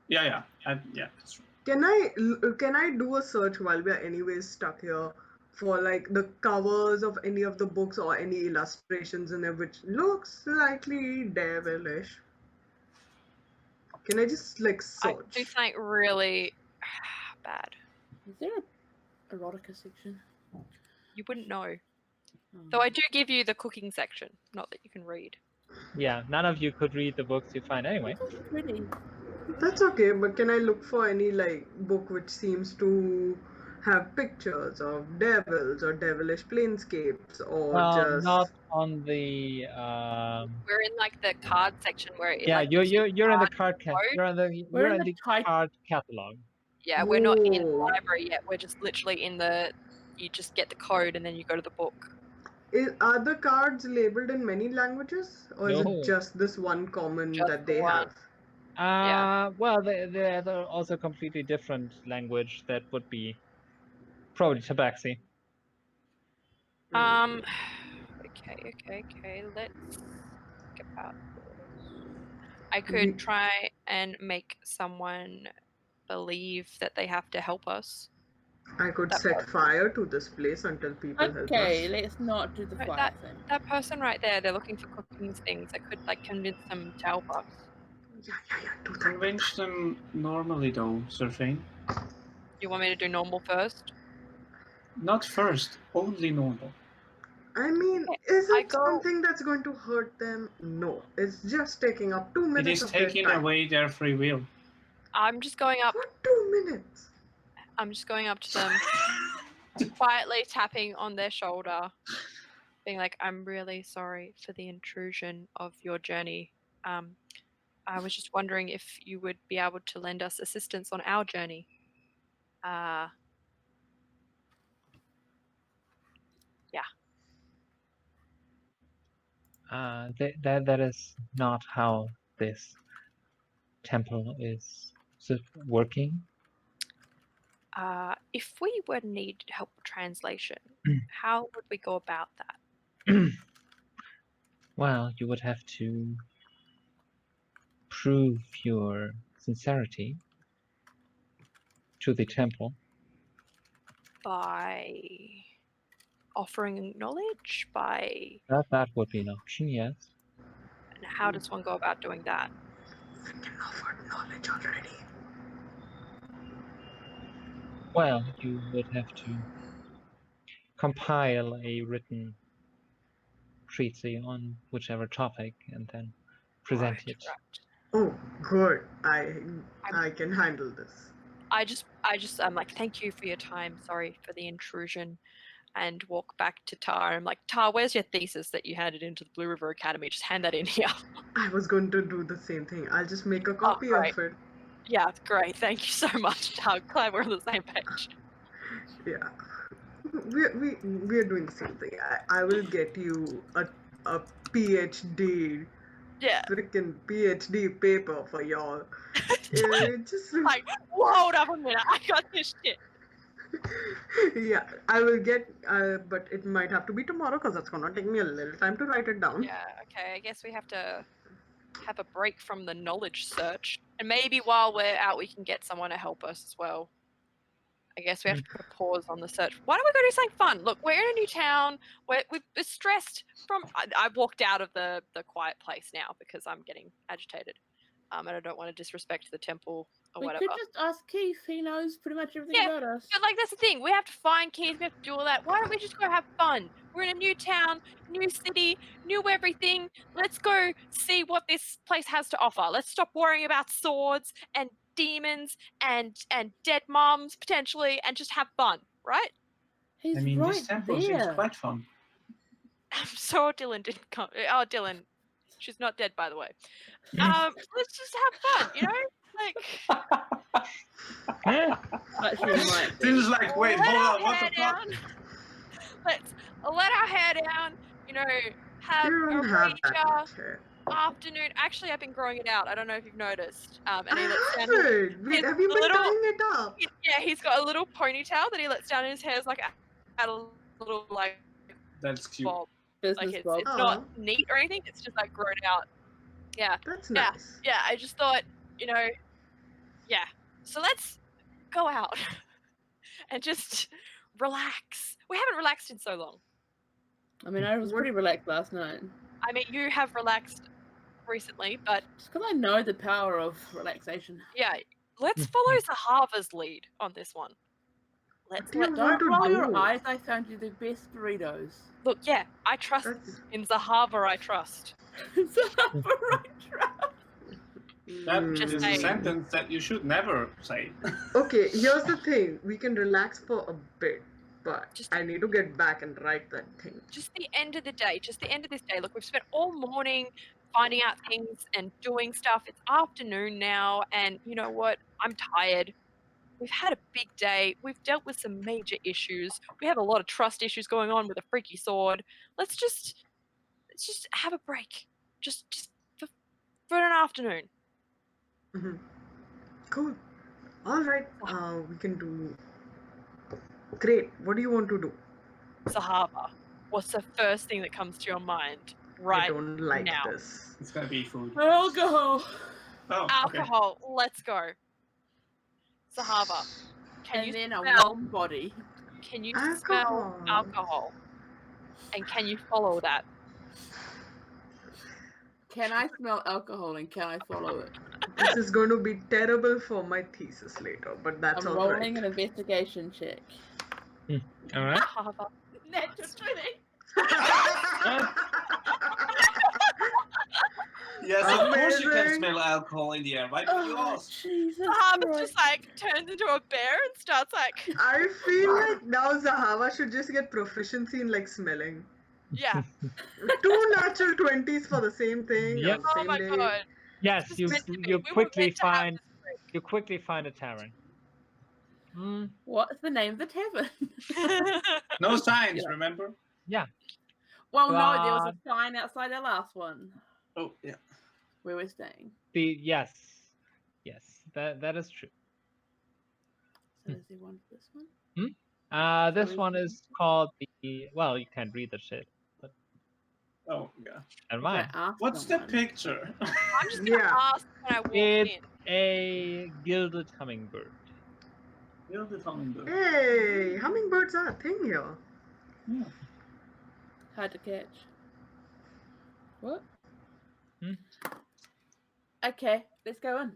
Yeah, that's true. Can I do a search while we are anyways stuck here for like the covers of any of the books or any illustrations in there which looks slightly devilish? Can I just like search? I do something really bad. Is there an erotica section? You wouldn't know. Though I do give you the cooking section, not that you can read. Yeah, none of you could read the books you find anyway. Pretty. That's okay, but can I look for any like book which seems to have pictures of devils or devilish planescapes or just not on the We're in like the card section where it, yeah, like, you're in the card you're in the card catalog. Yeah, we're not in the library yet. We're just literally in the. You just get the code and then you go to the book. Are the cards labeled in many languages, or is it just this one common that they have? Well, they're also completely different language that would be probably Tabaxi. Okay. Let's think about this. I could try and make someone believe that they have to help us. I could set fire to this place until people help us. Okay, let's not do the fire thing. That person right there, they're looking for cooking things. I could like convince them to help us. Yeah, do that. Convince them normally though, Sir Phane. You want me to do normal first? Not first, only normal. I mean, is it something that's going to hurt them? No, it's just taking up 2 minutes of their time. It is taking away their free will. I'm just going up. For 2 minutes? I'm just going up to them, quietly tapping on their shoulder, being like, I'm really sorry for the intrusion of your journey. I was just wondering if you would be able to lend us assistance on our journey. Yeah. That is not how this temple is working. If we would need help with translation, how would we go about that? Well, you would have to prove your sincerity to the temple. By offering knowledge? That would be an option, yes. And how does one go about doing that? We can offer knowledge already. Well, you would have to compile a written treatise on whichever topic and then present it. Right. Oh, good. I can handle this. I'm like, thank you for your time. Sorry for the intrusion. And walk back to Tar. I'm like, Tar, where's your thesis that you handed into the Blue River Academy? Just hand that in here. I was going to do the same thing. I'll just make a copy of it. Yeah, great. Thank you so much, Tar. Glad we're on the same page. Yeah. We're doing the same thing. I will get you a PhD. Yeah. Freaking PhD paper for y'all. Just like, hold up a minute. I got this shit. Yeah, I will get, but it might have to be tomorrow because that's gonna take me a little time to write it down. Yeah, okay. I guess we have to have a break from the knowledge search. And maybe while we're out, we can get someone to help us as well. I guess we have to put a pause on the search. Why don't we go do something fun? Look, we're in a new town. We're stressed from... I walked out of the quiet place now because I'm getting agitated. And I don't want to disrespect the temple or We whatever. could just ask Keith. He knows pretty much everything about us. But like, that's the thing. We have to find Keith. We have to do all that. Why don't we just go have fun? We're in a new town, new city, new everything. Let's go see what this place has to offer. Let's stop worrying about swords and demons and dead moms potentially, and just have fun, right? He's I mean, right this temple there. seems quite fun. I'm sure Dyllan didn't come. Oh, Dyllan, she's not dead, by the way. Let's just have fun, you know? Like, Actually, might be. This is like, wait, let hold our on, what hair the fuck? down. Let's let our hair down, you know, have You a don't have that rager much hair. afternoon. Actually, I've been growing it out. I don't know if you've noticed. And he I lets down his, haven't. Wait, his have you been little- tying it up? yeah, he's got a little ponytail that he lets down in his hair. It's like at a little like That's cute. bob. Business Like it's Bob. not neat or anything. It's just like grown out. Yeah. That's Yeah. nice. Yeah, I just thought, you know, yeah. So let's go out and just relax. We haven't relaxed in so long. I mean, I was pretty relaxed last night. I mean, you have relaxed recently, but Just because I know the power of relaxation. yeah, let's follow Zahavah's lead on this one. What do you Don't want to roll do? your eyes. I found you the best burritos. Look, yeah, I trust That's- in Zahavah. I trust. That Just is a saying. sentence that you should never say. Okay, here's the thing. We can relax for a bit, but Just- I need to get back and write that thing. Just the end of the day. Just the end of this day. Look, we've spent all morning finding out things and doing stuff. It's afternoon now, and you know what? I'm tired. We've had a big day. We've dealt with some major issues. We have a lot of trust issues going on with a freaky sword. Let's just have a break. Just for an afternoon. Hmm. Cool. All right. We can do. Great. What do you want to do? Zahavah, what's the first thing that comes to your mind I right don't like now? this. It's gonna be food. Alcohol. Oh, okay. Alcohol. Let's go. Zahavah, can And you then a smell? warm body. Can you Alcohol. smell alcohol? And can you follow that? Can I smell alcohol and can I follow it? This is going to be terrible for my thesis later, but that's I'm all rolling right. an investigation check. All right. Zahavah. Natural 20. Yes, of course you can Amazing. smell alcohol in the air. Why do you Oh, ask? Jesus Zahavah Christ. just like turns into a bear and starts like, I feel like now Zahavah should just get proficiency in like smelling. yeah. 2 natural 20s for the same thing. Yep. On the Oh same my day. god. Yes, This you is meant to be. you We were quickly meant to have find this break. you quickly find a tavern. Mm, What's the name of the tavern? No signs, Yeah. remember? Well, no, there was God. a sign outside the last one Oh, yeah. where we're staying. yes, that is true. So is there one for this one? This Sorry. one is called the. Well, you can't read the shit. Oh, yeah. Never If I mind. ask What's the someone. picture? I'm just gonna Yeah. ask when I walk It's in. a gilded hummingbird. You're the hummingbird. Hey, hummingbirds are a thing here. Yeah. Hard to catch. What? Hmm? Okay, let's go in.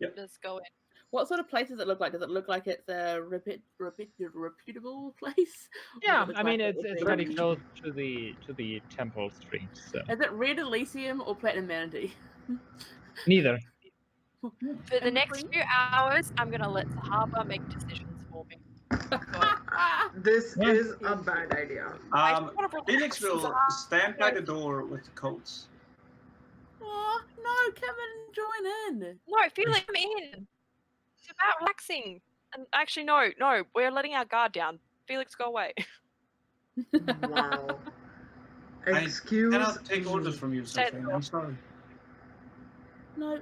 Yep. Let's go in. What sort of place does it look like? Does it look like it's a reputable place? Or Yeah, does it look I mean like it's it it's would pretty be- close to the temple street. So Is it Red Elysium or Platinum Manatee? neither. For the next few hours, I'm gonna let Zahavah make decisions for me. This Yeah. is a bad idea. I just wanna Felix relax, will Zahavah. stand by the door with the coats. Oh, no, come and join in. No, Felix, I'm in. It's about relaxing. And actually, no, we're letting our guard down. Felix, go away. Wow. I Excuse cannot take me. orders from you, Stay at the Sophie. door. I'm sorry. No,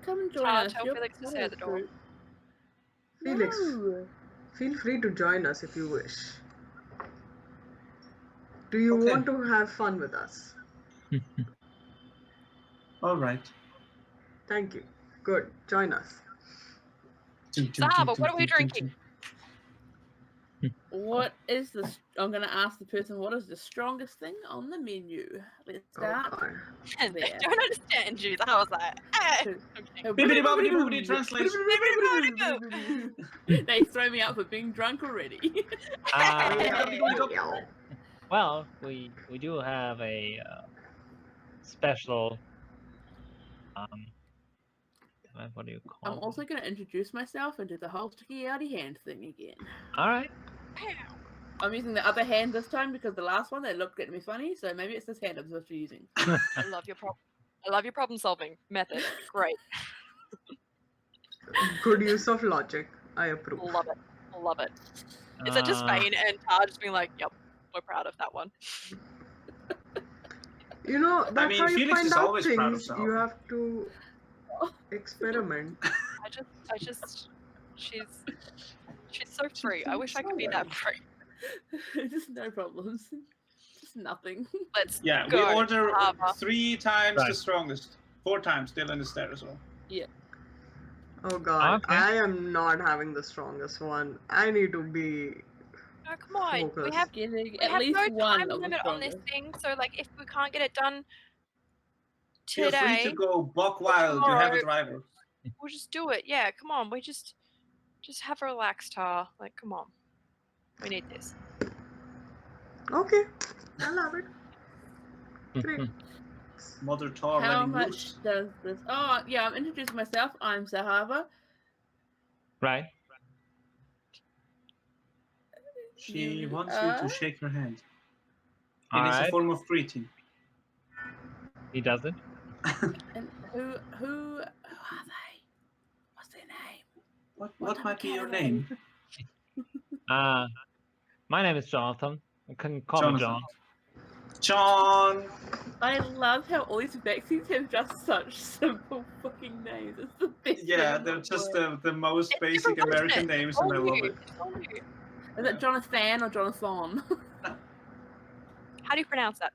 come and join Tell us. Felix to stay at the door. Felix, No. Feel free to join us if you wish. Do you Okay. want to have fun with us? All right. Thank you. Good. Join us. Zahavah, what are we drinking? What is the? I'm gonna ask the person. What is the strongest thing on the menu? Let's start. God. I there. don't understand you. I was like, okay. Bibbidi bobbidi boobidi translation. They throw me out for being drunk already. Well, we do have a special. What do you call? I'm also going to introduce myself and do the whole sticky outy hand thing again. All right. I'm using the other hand this time because the last one they looked at me funny, so maybe it's this hand I'm supposed to be using. I love your problem solving method. Great. Good use of logic. I approve. Love it. Love it. Is it just Phane and Tar just being like, yep, we're proud of that one? You know, that's how you Felix find is out always proud of things. Zahavah. You have to experiment. I just, she's so free. I wish I could be that free. Just no problems. Just nothing. Let's Yeah, go. we order Zahavah. 3 times the Right. strongest. 4 times. Dyllan is there as well. Oh God, Okay. I am not having the strongest one. I need to be. No, come on. We Focus. have Getting we at have least no one time of the limit on this strongest. thing, so like if we can't get it done Feel free today, to go buck wild. You have a tomorrow. driver. we'll just do it. Yeah, come on. We just have a relaxed Tar. Like, come on. We need this. Okay, I love it. Great. Mother Tar How running much loose. does this? Oh, yeah, I'm introducing myself. I'm Zahavah. Right. She You wants you are? to shake her hand. All It is a right. form of greeting. He doesn't. And who are they? What's their name? What might be your Academy? name? My name is Jonathan. You can call me John. John. I love how all these vaccines have just such simple fucking names. It's the best. Yeah, thing in they're the just world. the most It's basic different American version. names, and I love it. It's all you. Is it Jonathan or Jonathan? How do you pronounce that?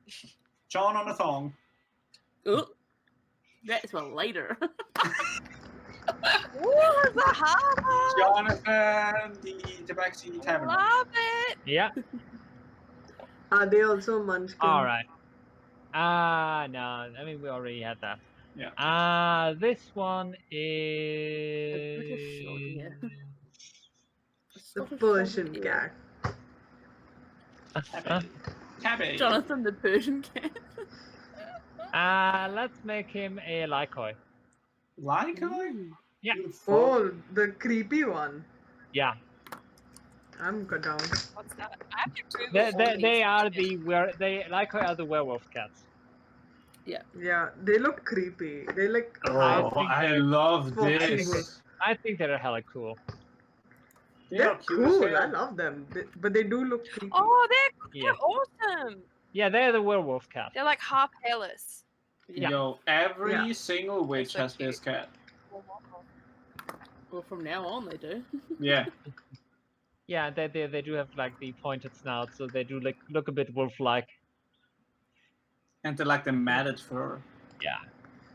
John on a thong. Ooh, that's for later. Ooh, Zahavah! Jonathan, the Tabaxi Tavern. Love it! Yeah. Are they also munchkin? All right. No. I mean, we already had that. Yeah. This one British is. short hair. The Scottish Persian short hair. cat. Cabbage. Jonathan the Persian cat. Let's make him a Lycoi. Lycoi? Yeah. Oh, the creepy one. Yeah. I'm down. What's that? I have to Google all They these are things. Lycoi are the werewolf cats. Yeah, they look creepy. They like Oh, half I love foxy this. wolf. I think they're hella cool. They're cute as cool. hell. I love them, but they do look creepy. Oh, Yeah. they're awesome. Yeah, they're the werewolf cat. They're like half hairless. Yeah. Yo, every Yeah. single witch so has this cute. cat. Well, from now on they do. Yeah. Yeah, they do have like the pointed snout, so they do look a bit wolf-like. And they like the matted fur. Yeah.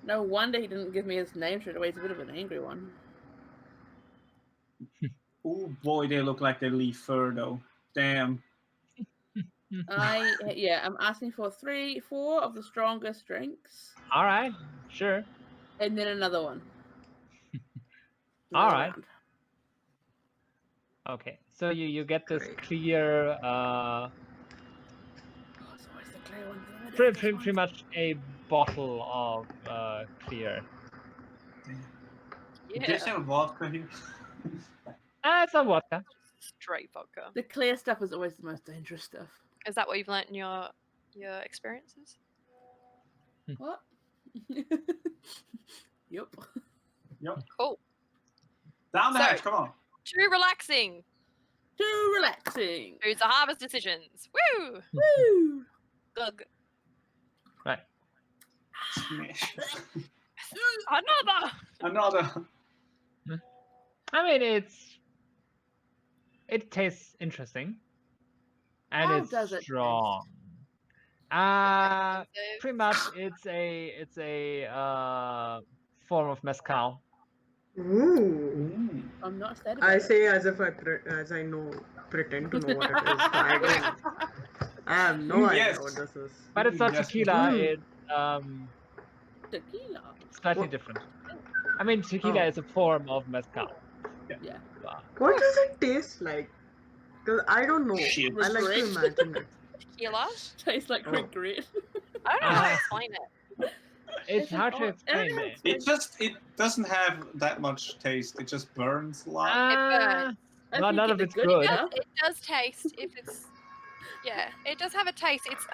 No wonder he didn't give me his name straight away. He's a bit of an angry one. Oh boy, they look like they leave fur though. Damn. I'm asking for 4 of the strongest drinks, All right. Sure. and then another one. All Another right. round. Okay. So you get this Great. clear, Oh, it's always the clear one. pretty much a bottle of clear. Yeah. There's some vodka here. It's not vodka. Straight vodka. The clear stuff is always the most dangerous stuff. Is that what you've learnt in your experiences? What? Yep. Yep. Cool. Down the So- hatch, come on. Too relaxing. Too relaxing. To Zahavah's decisions. Woo! Woo! Gug. Right. Smash. Another. Another. I mean, it's It tastes interesting. And How it's does it taste? strong. Expensive. Pretty much it's a form of mezcal. Ooh. I'm not sad about I it. say as if as I pretend to know what it is. But I don't. I have no idea Yes. what this is. But it's not Yes. tequila, it's Tequila. slightly What? different. I mean, tequila Oh. is a form of mezcal. Yeah. Wow. What does it taste like? Because I don't know. Shit. I like to Regret. imagine it. Tequila? Tastes like Oh. regret. I don't know how to explain it. It's hard to I don't explain. know. It doesn't have that much taste. It just burns a lot. burns. If Well, you none get of the it's good good. stuff, It does taste if it's it does have a taste. It's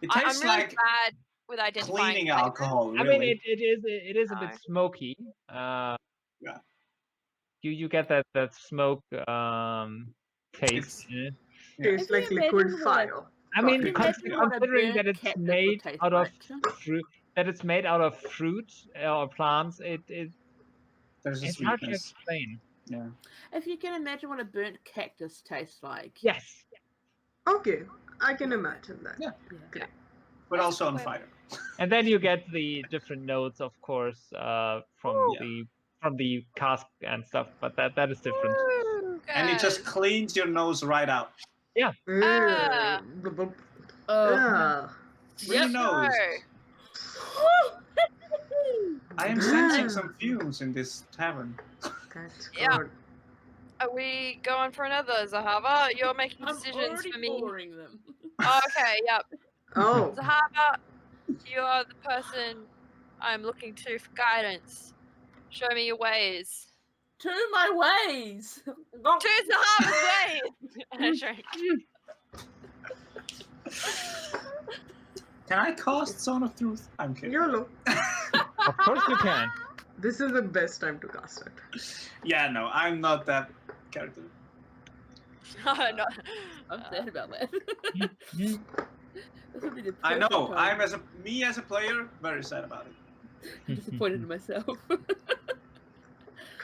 It I'm tastes really like bad with identifying cleaning flavors. alcohol. I Really. mean, it is a bit No. smoky. Yeah. You get that smoke taste. It's- in it. Tastes If you like liquid imagine what a- fire. I mean, Can you Fire. imagine what a considering that burnt it's cactus would made taste out of like? fruit, or plants, there's a it's hard to sweetness. explain. Yeah. If you can imagine what a burnt cactus tastes like. Yes. Okay, I can imagine that. Yeah. Great. But That's also on cool. fire. And then you get the different notes, of course, from Ooh. the cask and stuff. But that is different. Ooh, And it just good. cleans your nose right out. Yeah. Ah. Yeah. Really Yep. nose. I am Yeah. sensing some fumes in this tavern. That's Yeah. good. Are we going for another, Zahavah? You're making I'm decisions already for me. boring them. Oh, okay, yep. Oh. Zahavah, you are the person I'm looking to for guidance. Show me your ways. To my ways. To Zahavah's ways! And I shrink. Can I cast Zone of Truth? I'm kidding. YOLO. Of course you can. This is the best time to cast it. Yeah, no, I'm not that character. No, no. I'm sad about that. Mm. This would be the I know. perfect time. I'm as a player, very sad about it. I'm disappointed in myself.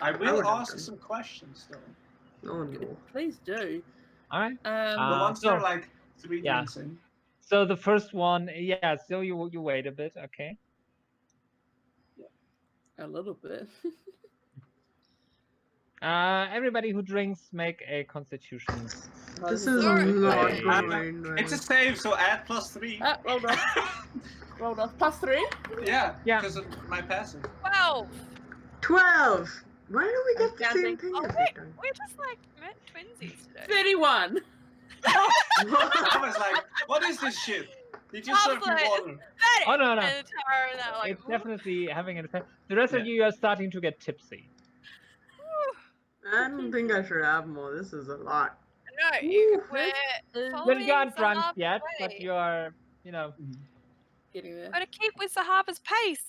I will would have ask done. some questions though. Oh no. Please do. All right. The ones that so- are like 3 yeah. drinks in. So the first one, yeah. So you wait a bit, okay? A little bit. Everybody who drinks make a Constitution. This Oh, is Sorry. not Hey. going well. It's a save, so add +3. rolled off. Rolled off. +3. Yeah, Yeah. because of my passive. 12! 12! Why do we get the counting. same thing Oh, every wait, time? we're just like twinsies today. 31. I was like, what is this shit? Did you serve me Lovely. water? Oh, no, no. And Tara and that, like, It's definitely having an effect. The rest of Yeah. you are starting to get tipsy. I don't think I should have more. This is a lot. no, Ooh, we're Is following You aren't drunk Zahavah's yet, but way. you are, you know. getting there. Gotta keep with Zahavah's pace.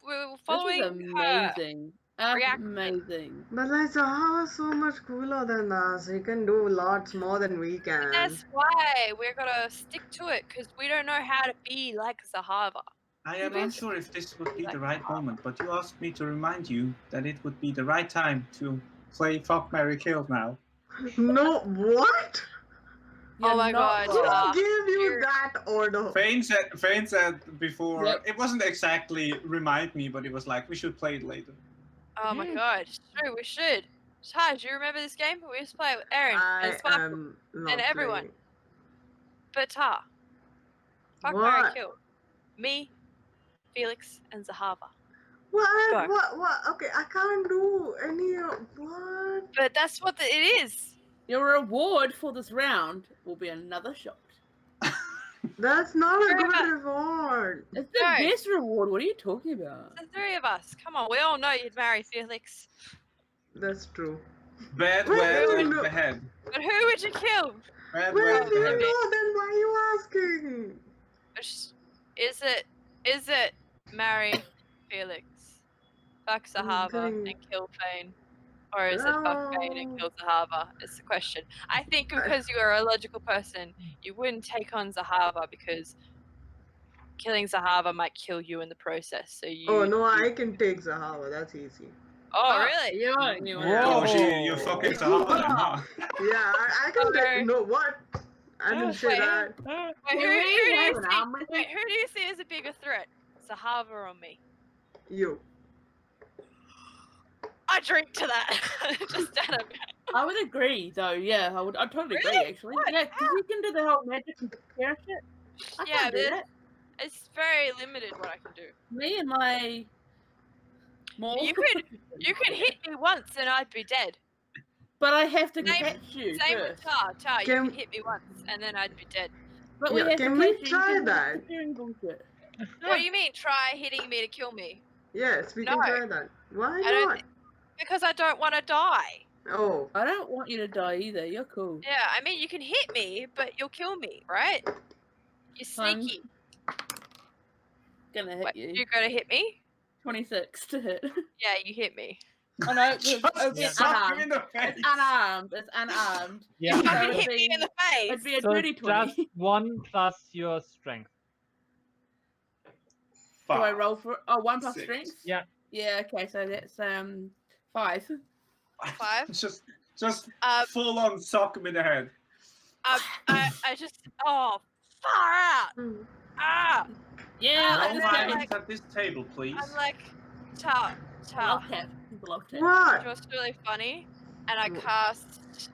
We're following This is her. amazing. Reaction. Amazing. But like Zahavah is so much cooler than us. He can do lots more than we can. That's why we're gonna stick to it, because we don't know how to be like Zahavah. I am Maybe- unsure if this would be Like the right moment, but you asked me to remind you that it would be the right time to play Fuck, Marry, Kill now. No, what? Oh my God, Who Yeah. gave you You're- that order? Phane said before, Yep. it wasn't exactly remind me, but it was like, we should play it later. Oh my Yeah. God, it's true, we should. Shai, do you remember this game? We used to play it with Aaron and I Sparkle, am not and everyone. playing. Bata. Fuck, What? marry, kill. Me, Felix, and Zahavah. What? Go. What? Okay, I can't do any of what? But that's what it is. Your reward for this round will be another shot. That's not a Very good much. reward. It's the No. best reward. What are you talking about? The three of us. Come on, we all know you'd marry Felix. That's true. Bad Wait, word no, in no. the head. But who would you kill? Bad Well, word if in the you head. know, then why are you asking? Is it marry Felix, fuck Zahavah, kidding. and kill Phane? Or is it fuck Phane and kill Zahavah? Is the question. I think because you are a logical person, you wouldn't take on Zahavah because killing Zahavah might kill you in the process. So you. Oh no, I can take Zahavah. That's easy. Oh, really? You are. You Whoa. are. Oh, you fucking Zahavah then, huh? Yeah, I can get. No, what? I didn't say Wait. that. Wait, Do who we do have you an see? arm with Wait, it? who do you see as a bigger threat? Zahavah or me? You. I drink to that. Just out of I would agree, though. Yeah, I'd totally agree, Really? actually. What? Yeah, because you can do the whole magic and scare shit. I Yeah, can't do but that. it's very limited what I can do. Me and my more. You could hit me once and I'd be dead. But I have to Same- catch you Same with first. Tar. You Can- could hit me once and then I'd be dead. But Yeah, we have can to we catch you. try You can that? keep doing bullshit. What do you mean? Try hitting me to kill me? Yes, we can No. try that. Why I don't not? Because I don't want to die. Oh, I don't want you to die either. You're cool. Yeah, I mean you can hit me, but you'll kill me, right? You're Fine. sneaky. Gonna hit What, you. you're gonna hit me? 26 to hit. Yeah, you hit me. I know. Just It's suck him in unarmed. the face. It's unarmed. It's unarmed. Yeah. You So fucking it'd hit me in the face. It'd be a So dirty it's 20. just 1 plus your strength. Do I roll for 1 plus 6. strength? Yeah. Yeah. Okay, so that's 5. 5. Just Uh, full on sock him in the head. I just far out. Hmm. Ah, Yeah, I No just that's like- minds at this table, please. I'm like, Tar. Love tap. Love tap. You know what? what's really funny? And I What? cast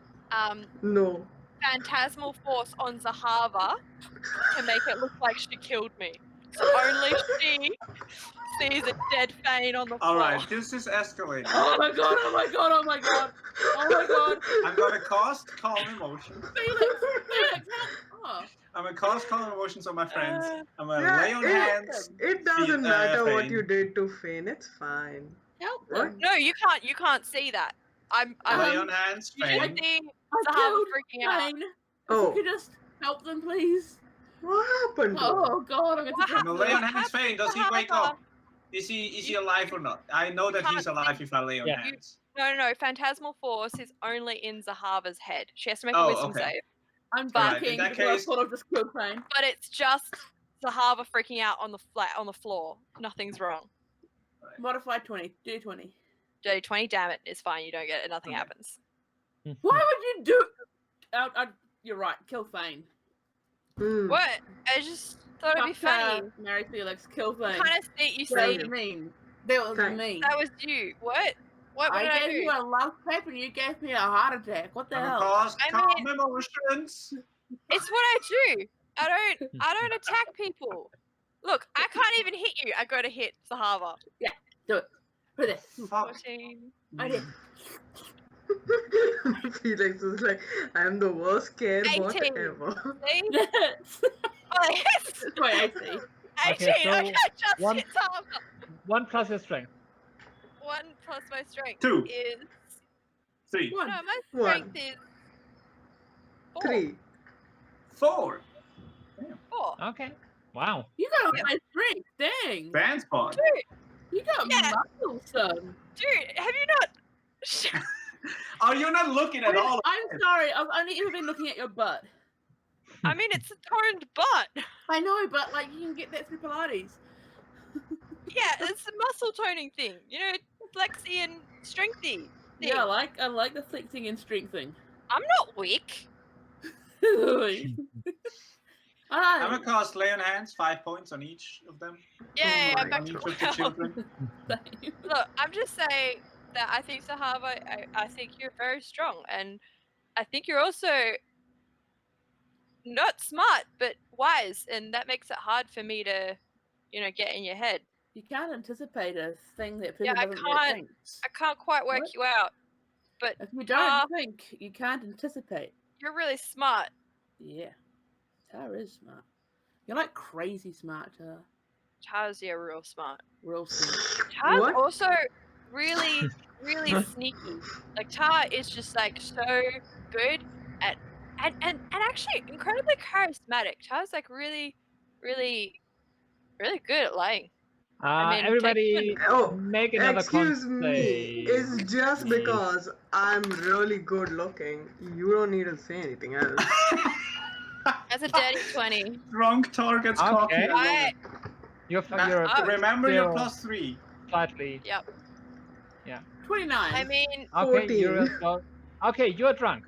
No. Phantasmal Force on Zahavah to make it look like she killed me. So only she sees a dead Phane on the floor. Alright, this is escalating. Oh my god! Oh my god! Oh my god! Oh my god! I'm gonna cast Calm Emotions. Felix, oh. I'm gonna cast Calm Emotions on my friends. I'm gonna Yeah, lay on hands. It doesn't matter what Phane. you did to Phane. It's fine. Help What? them. No, you can't see that. I'm Lay on hands, you just Phane. see I Zahavah killed freaking out. Phane. If Oh. you could just help them, please. What happened to him? Oh god, I'm What gonna I'm gonna lay on What hands, Phane. Does he wake Zahavah? up? Is he alive or not? I know that he's can't alive if I lay on Yeah. hands. No. Phantasmal Force is only in Zahavah's head. She has to make a Oh, wisdom okay. save. I'm Alright, in thinking that because I case- thought I've just killed Phane. But it's just Zahavah freaking out on the floor. Nothing's wrong. Modified 20. Do 20. Dirty 20, damn it, it's fine. You don't get it. Nothing Okay. happens. Why would you do? You're right. Kill Phane. Hmm. What? I just thought it'd be funny. Mary Felix, kill Phane. Kind of see you That see. was mean. That was Okay. mean. That was you. What? What did I gave do? you a love tap and you gave me a heart attack. What the I'm hell? gonna cast I Calm mean- Emotions. It's what I do. I don't attack people. Look, I can't even hit you. I go to hit Zahavah. Do it. Put it. Fuck. 14. I did. Felix is like, I'm the worst care bot 18. ever. See? Yes. Oh, yes. Wait, I see. 18. so I just one- hit Zahavah. 1 plus your strength. 1 plus my strength 2. is 3. One. no, my One. strength is 4. 3. 4. 4. Okay. Wow. You got a high strength. Dang. Band spot. Dude, You got Yeah. muscle, son. dude, have you not? Are you not looking at all? I'm sorry. I've only ever been looking at your butt. I mean, it's a toned butt. I know, but like you can get that through Pilates. Yeah, it's a muscle toning thing. You know, flexy and strengthy. Thing. Yeah, I like the flexing and strengthening. I'm not weak. I'm gonna cast Lay on Hands, 5 points on each of them. Yeah, my I'm back On to each of the well. children. Look, I'm just saying that I think Zahavah, I think you're very strong, and I think you're also not smart but wise, and that makes it hard for me to, get in your head. You can't anticipate a thing that people Yeah, I doesn't yet can't- think. I can't quite work What? you out. If you don't think, you can't anticipate. You're really smart. Yeah. Tara is smart. You're like crazy smart, Tara. Tara's real smart. Real smart. Tara's What? also really, really sneaky. Like Tara is just like so good at and actually incredibly charismatic. Tara's like really, really, really good at lying. mean, Everybody, Oh, make another excuse con me. save, It's just please. because I'm really good looking. You don't need to say anything else. That's a dirty 20. Drunk targets cocky. Okay. I love I, it. You're Now, Oh. remember your still plus 3. slightly. yep. 29. I mean, Okay, 14. okay, you're drunk.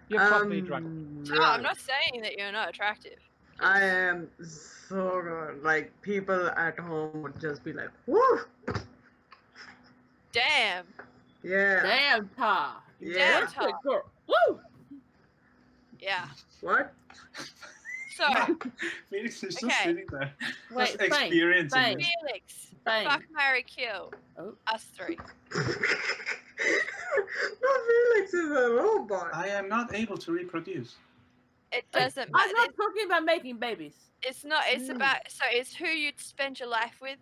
You're probably drunk. I'm not saying that you're not attractive. I am so good. Like, people at home would just be like, woo! Damn. Yeah. Damn, Ta. Yeah. Damn, Ta. Girl. Woo! Yeah. What? So, Felix is just Okay. sitting there, Wait, just Phane, experiencing Phane. it. Felix, Phane. fuck, marry, kill. Oh. Us three. No, Felix is a robot. I am not able to reproduce. It doesn't I'm matter. not talking about making babies. It's not. It's about. So it's who you'd spend your life with,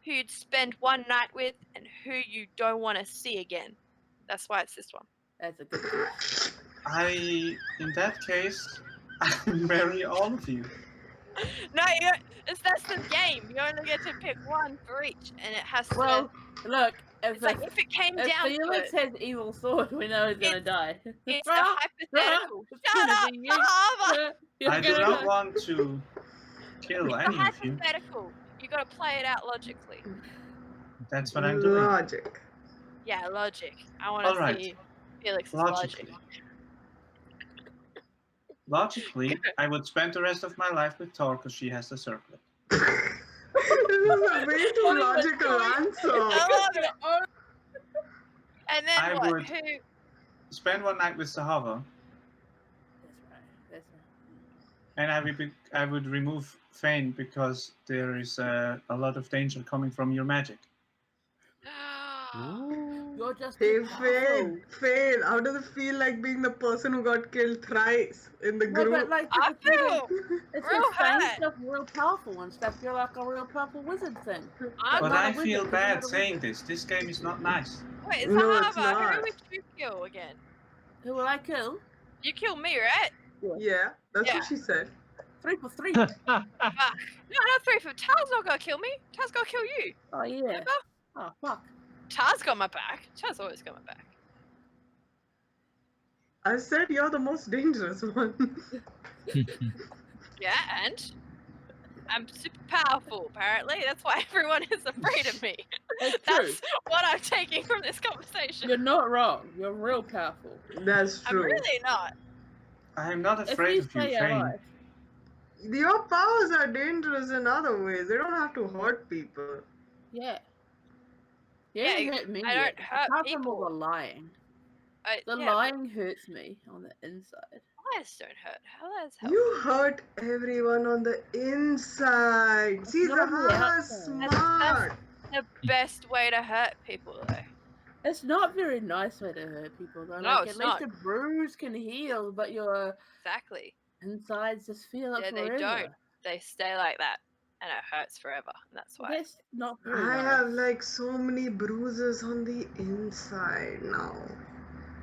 who you'd spend one night with, and who you don't want to see again. That's why it's this one. That's a good question. In that case, I marry all of you. No, that's the game. You only get to pick one for each, and it has to. Well, look, it's like if it came if down to Felix it, has evil sword, we know he's gonna die. it's a hypothetical. It's Shut gonna up, be you. Zahavah! You're I do gonna not die. want to kill It's a any of you. hypothetical. You got to play it out logically. That's what I'm doing. Logic. Yeah, logic. I want All to right. see Felix's logic. Logically. Logically, I would spend the rest of my life with Thor because she has the circlet. This is a way too logical answer. I love it. And then I what? would- Who? Spend one night with Zahavah, That's right. and I would remove Phane because there is a lot of danger coming from your magic. You're just Hey, too powerful. Fane, how does it feel like being the person who got killed thrice in the No, group? but like, I the thing feel is, it's real just saying hurt. stuff real powerful and stuff. You're like a real powerful wizard thing. I'm But not a I wizard, feel you're bad not a saying wizard. this. This game is not nice. Wait, No, it's Zahavah, not. who would you kill again? Who will I kill? You kill me, right? Yeah, that's Yeah. what she said. 3 for 3. No, not 3 for Taz not gonna kill me. Taz gonna kill you. Oh yeah. Remember? Oh fuck. Taz got my back. Taz always got my back. I said you're the most dangerous one. Yeah, and I'm super powerful, apparently. That's why everyone is afraid of me. It's true. That's what I'm taking from this conversation. You're not wrong. You're real powerful. That's I'm true. really not. I am not If afraid you of you, stay Phane. alive. Your powers are dangerous in other ways. They don't have to hurt people. Yeah. Yeah, You hurt me. I don't yet. hurt Apart from all people. the lying. The Yeah, lying hurts me on the inside. lies don't hurt. Lies help. You hurt everyone on the inside. See, Not on the Zahavah's outside. smart. The best way to hurt people, though. It's not very nice way to hurt people though. No, Like, it's at least not. a bruise can heal, but your Exactly. insides just feel it Yeah, forever. they don't. They stay like that, and it hurts forever. And that's why. That's not very I nice. have like so many bruises on the inside now.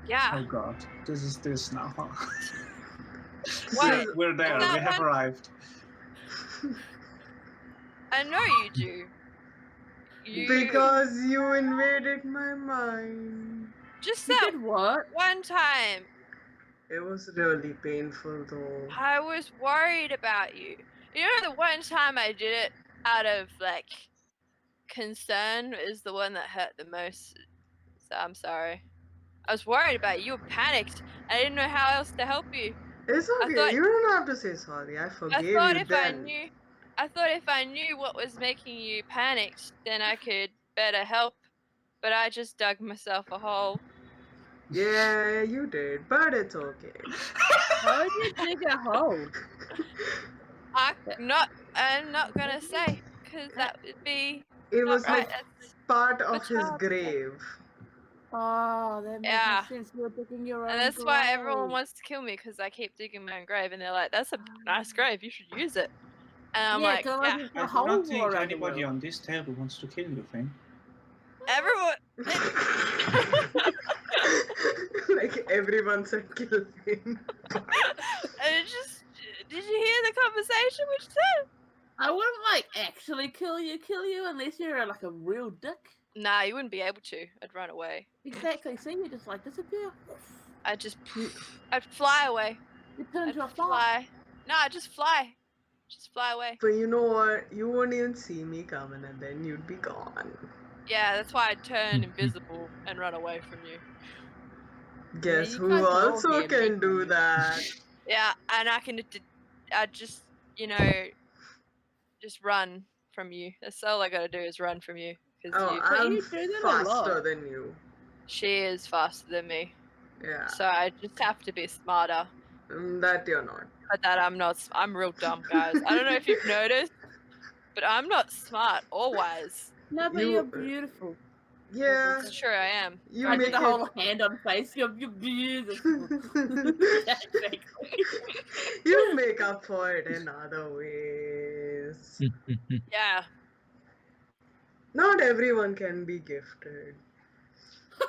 Yeah. Oh god, this is this now. Wait, We're there. is that We have one- arrived. I know you do. You Because you invaded my mind. just You that did what? one time. It was really painful though. I was worried about you. You know, the one time I did it out of like concern is the one that hurt the most. So I'm sorry. I was worried about you. You were panicked. I didn't know how else to help you. It's okay. thought- You don't have to say sorry. I forgave I thought you then. I thought if I knew what was making you panicked, then I could better help. But I just dug myself a hole. Yeah, you did, but it's okay. How did you dig a hole? I'm not gonna say, because that would be It not was right. like That's- part of Good his job. grave. Oh, that makes Yeah. sense. You're digging your own And that's why everyone grave. wants to kill me, because I keep digging my own grave, and they're like, "That's a nice grave. You should use it." And I'm yeah, like, so "Yeah." there's a I do hole not think around the anybody world. on this table wants to kill you, Phane. Everyone. Like everyone said kill him. And it just. Did you hear the conversation? What you said? I wouldn't like actually kill you unless you're like a real dick. Nah, you wouldn't be able to. I'd run away. Exactly. See, you just like disappear. I'd just. I'd fly away. You turn I'd into a fly. fly. No, I'd just fly. Just fly away. But you know what? You won't even see me coming and then you'd be gone. Yeah, that's why I turn invisible and run away from you. Guess you who guys are all also here can making do me. that? Yeah, and I can just, just run from you. That's all I gotta do is run from you. Because Oh, But I'm you do that a faster lot. than you. she is faster than me. Yeah, So I just have to be smarter. that you're not. But that I'm not. I'm real dumb, guys. I don't know if you've noticed, but I'm not smart or wise. No, but You- you're beautiful. Yeah, It's true, I am. you I make did the it. whole hand on face. You're beautiful. Exactly. You make up for it in other ways. Yeah. Not everyone can be gifted.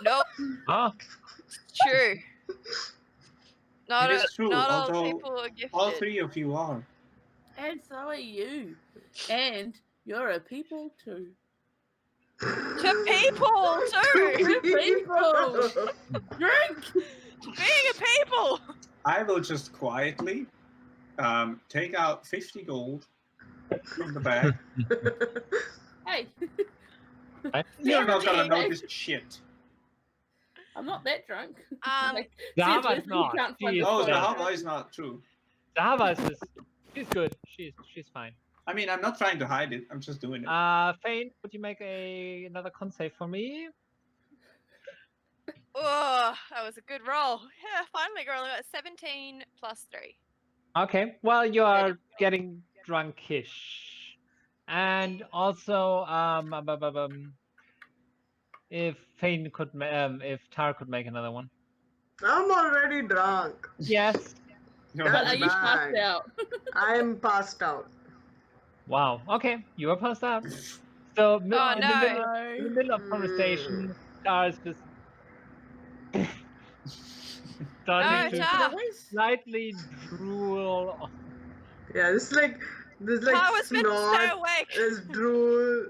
Nope. Ah, It's true. It is true, Not all although people are gifted. all three of you are. And so are you. And you're a people too. To people too. People. Drink. Being a people. I will just quietly take out 50 gold from the bag. Hey. You're not gonna Hey. notice shit. I'm not that drunk. Like, Zahavah's seriously, you not. can't She find is the Oh, photo. Zahavah is not true. Zahavah is just, she's good. She's fine. I mean, I'm not trying to hide it. I'm just doing it. Phane, would you make another con save for me? oh, that was a good roll. Yeah, finally girl, I got 17 plus 3. Okay, well, you are getting drunkish. And also, if Phane could, if Tar could make another one. I'm already drunk. Yes. You're But That's are you passed bad. out? I'm passed out. Wow. Okay, you are passed out. So in the no. middle of conversation, Tar is just starting No, to Tar. slightly drool. Yeah, there's like I was meant to stay snot, awake. there's drool,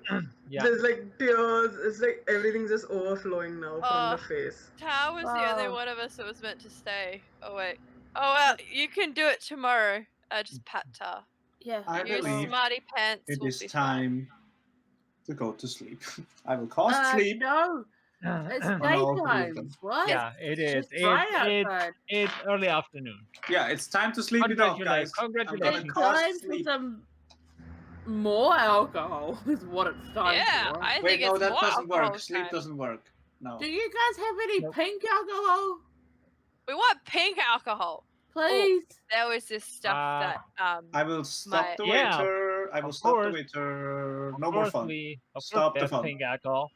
Yeah. there's like tears. It's like everything's just overflowing now from the Oh. face. Tar was the only Oh. one of us that was meant to stay awake. Oh well, you can do it tomorrow. Just pat Tar. Yeah. I You believe smarty pants it will is be fine. time to go to sleep. I will cast sleep No. It's on all three of daytime. them. What? Yeah, it is. It's dry outside. It's early afternoon. Yeah, it's time to sleep it off, guys. Congratulations. It's cast time for sleep. some more alcohol is what it's time Yeah, for. I Wait, think no, it's that more doesn't alcohol work. Sleep time. doesn't work. No. Do you guys have any Nope. pink alcohol? We want pink alcohol. Please. There was this stuff that I will stop the Yeah, waiter. I will of stop the course. waiter. No Of more course fun. of Stop course the fun. pink alcohol.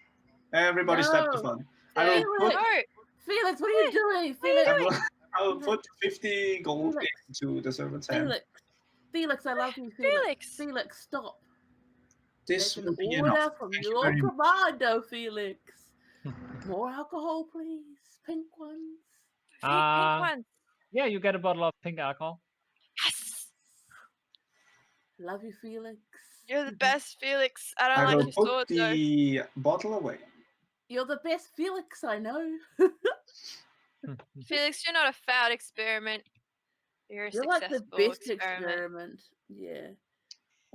Everybody stop the No. fun. I will Felix. put, Felix, what are you doing? What are you Felix. I will put 50 gold Felix. into the servant's hand. Felix. Felix, I love you, Felix. Felix. Felix, stop. This There's will an be order enough. from Thank you your very much. commando, Felix. More alcohol, please. Pink ones. Pink ones. Yeah, you get a bottle of pink alcohol. Yes. Love you, Felix. You're the best, Felix. I don't I like will your put sword though. the bottle away. You're the best Felix I know. Felix, you're not a failed experiment. You're a You're like successful the best experiment. experiment. Yeah.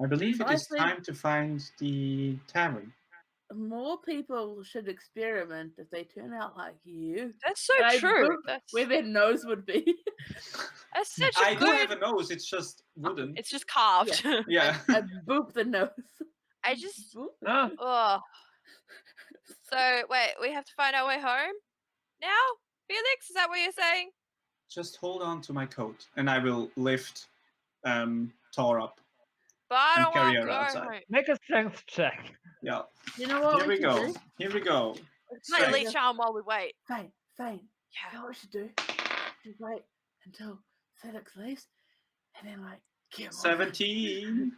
I believe it I is think- time to find the tavern. More people should experiment if they turn out like you. That's so I true. boop That's where their nose would be. such I a do good. have a nose. It's just wooden. It's just carved. Yeah. I boop the nose. I just. Boop. Ah, Oh. So wait, we have to find our way home now, Felix. Is that what you're saying? Just hold on to my coat, and I will lift Tor up. But I And don't carry want to her go outside. home. make a strength check. Yeah. You know what Here we should go. do? Here we go. Play Strength. leech arm while we wait. Fine. You know Yeah. what we should do? We should wait until Felix leaves and then like get him off. 17.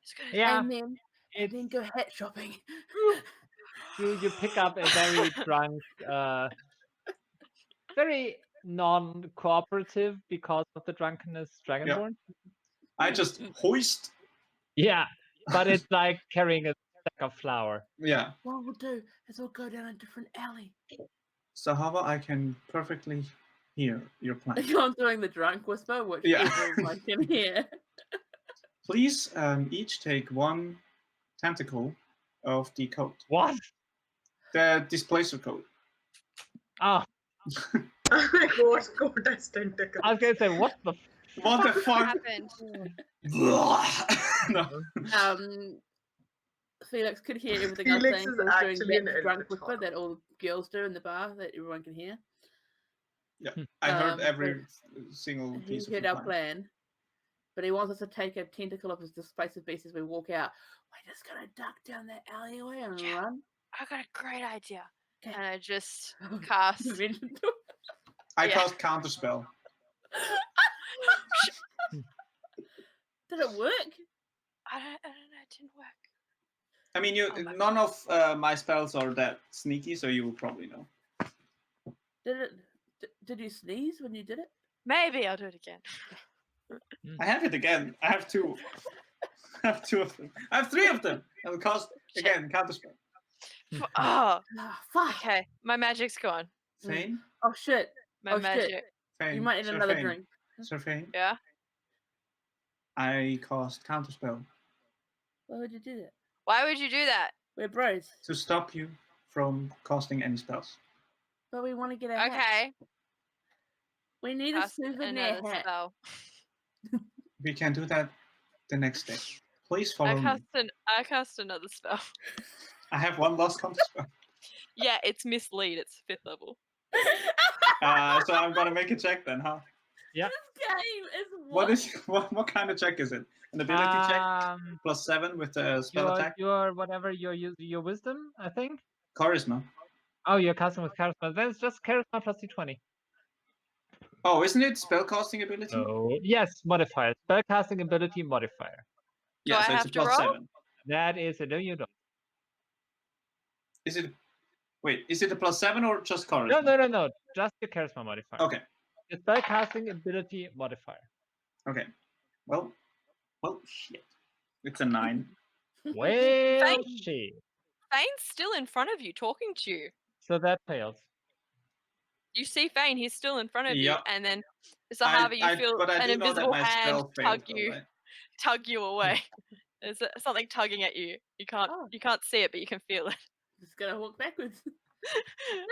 It's good. Yeah, And then it's go hat shopping. you pick up a very drunk, very non-cooperative because of the drunkenness dragonborn. I just hoist. Yeah, but it's like carrying a sack of flour. Yeah. What we'll do is we'll go down a different alley. Zahavah, I can perfectly hear your plan. I'm doing the drunk whisper, which Yeah. everyone can hear. Please each take one tentacle of the coat. What? The displacer code. Oh, What's code as tentacles? I was gonna say, what the What the fuck? happened? No. Felix could hear everything I was Felix saying. is So I was actually doing an that drunk eldritch whisper horror. that all the girls do in the bar that everyone can hear. Yeah, I heard So every single he piece of heard your our plan, but he wants us to take a tentacle of his displacer beast as we walk out. We're just gonna duck down that alleyway and Yeah. run. I got a great idea. Okay. And I just cast. I Yeah. cast counterspell. Did it work? I don't know. It didn't work. I mean, Oh my none of my spells are that sneaky, so you will probably know. Did you sneeze when you did it? Maybe I'll do it again. I have it again. I have two. I have two of them. I have three of them. I will cast again counterspell. Oh, Ah, fuck. okay. My magic's gone. Phane? Oh shit. My Oh, magic. shit. Phane. You might need Sir another Phane. drink. Sir Phane, Yeah. I cast counterspell Why would you do that? Why would you do that? We're bros. to stop you from casting any spells. But we want to get a hat. Okay. We need Cast a souvenir another hat. spell. We can do that the next day. Please follow me. I cast another spell. I have one last counterspell. Yeah, it's mislead. It's 5th level. So I'm gonna make a check then, huh? Yeah. This game is What kind of check is it? An ability check +7 with the spell attack? Your whatever your wisdom, I think. Charisma. Oh, you're casting with charisma. Then it's just charisma plus d20. Oh, isn't it spellcasting ability? Oh, yes, modifier. Spellcasting ability modifier. Yeah, Do I so it's have a to roll? +7. That is a no, you don't. Is it? Wait, is it a +7 or just charisma? No. Just your charisma modifier. Okay. The spellcasting ability modifier. Okay. Well, shit. It's a 9. Well, shit. Fane's still in front of you, talking to you. So that fails. You see Phane, he's still in front of you, Yep. and then Zahavah, you feel but I an do know that invisible my hand spell failed, tug you away. There's something tugging at you. You can't see it, but you can feel it. Just gonna walk backwards.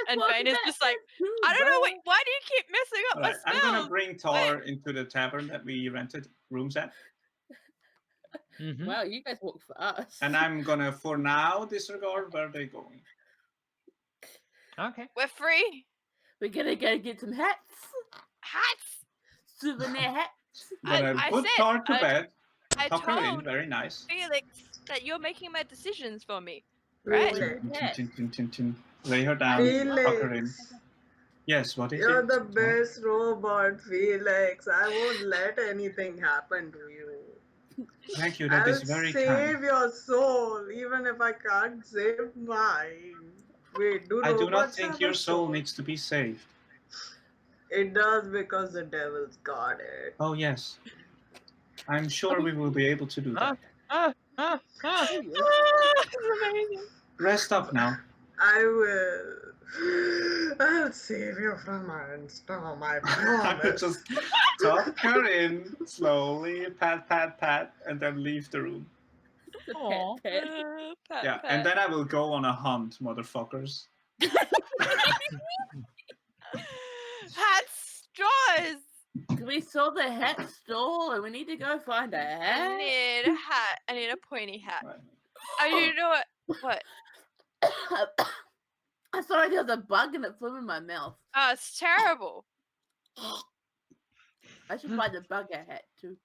And walk Phane is back. just like, Ooh, I don't know, bro. why do you keep messing up my Alright, spells? I'm gonna bring Tar into the tavern that we rented rooms at. Mm-hmm. Wow, you guys walk for us. And I'm gonna, for now, disregard where they're going. Okay. We're free. We're gonna go get some hats. Hats. Souvenir hats. I'm gonna put Tar to bed. I Tuck her in, told very nice. Felix that you're making my decisions for me. Right? Felix. Lay her down, tuck her in. Yes, what is You're it? the best robot, Felix. I won't let anything happen to you. Thank you, that I'll is very save kind. your soul, even if I can't save mine. Wait, I do not robots think have your a soul needs to be saved. It does because the devil's got it. Oh, yes. I'm sure we will be able to do that. This is amazing. Rest up now. I will. I'll save you from my storm, I promise. Just tuck her in slowly, pat, and then leave the room. Aw. Pet. Yeah, and then I will go on a hunt, motherfuckers. Hats, straws. We saw the hat stall and we need to go find a I hat. need a hat. I need a pointy hat. Right. Oh, you know what? What? I saw there was a bug and it flew in my mouth. Oh, it's terrible. I should buy the bug a hat too,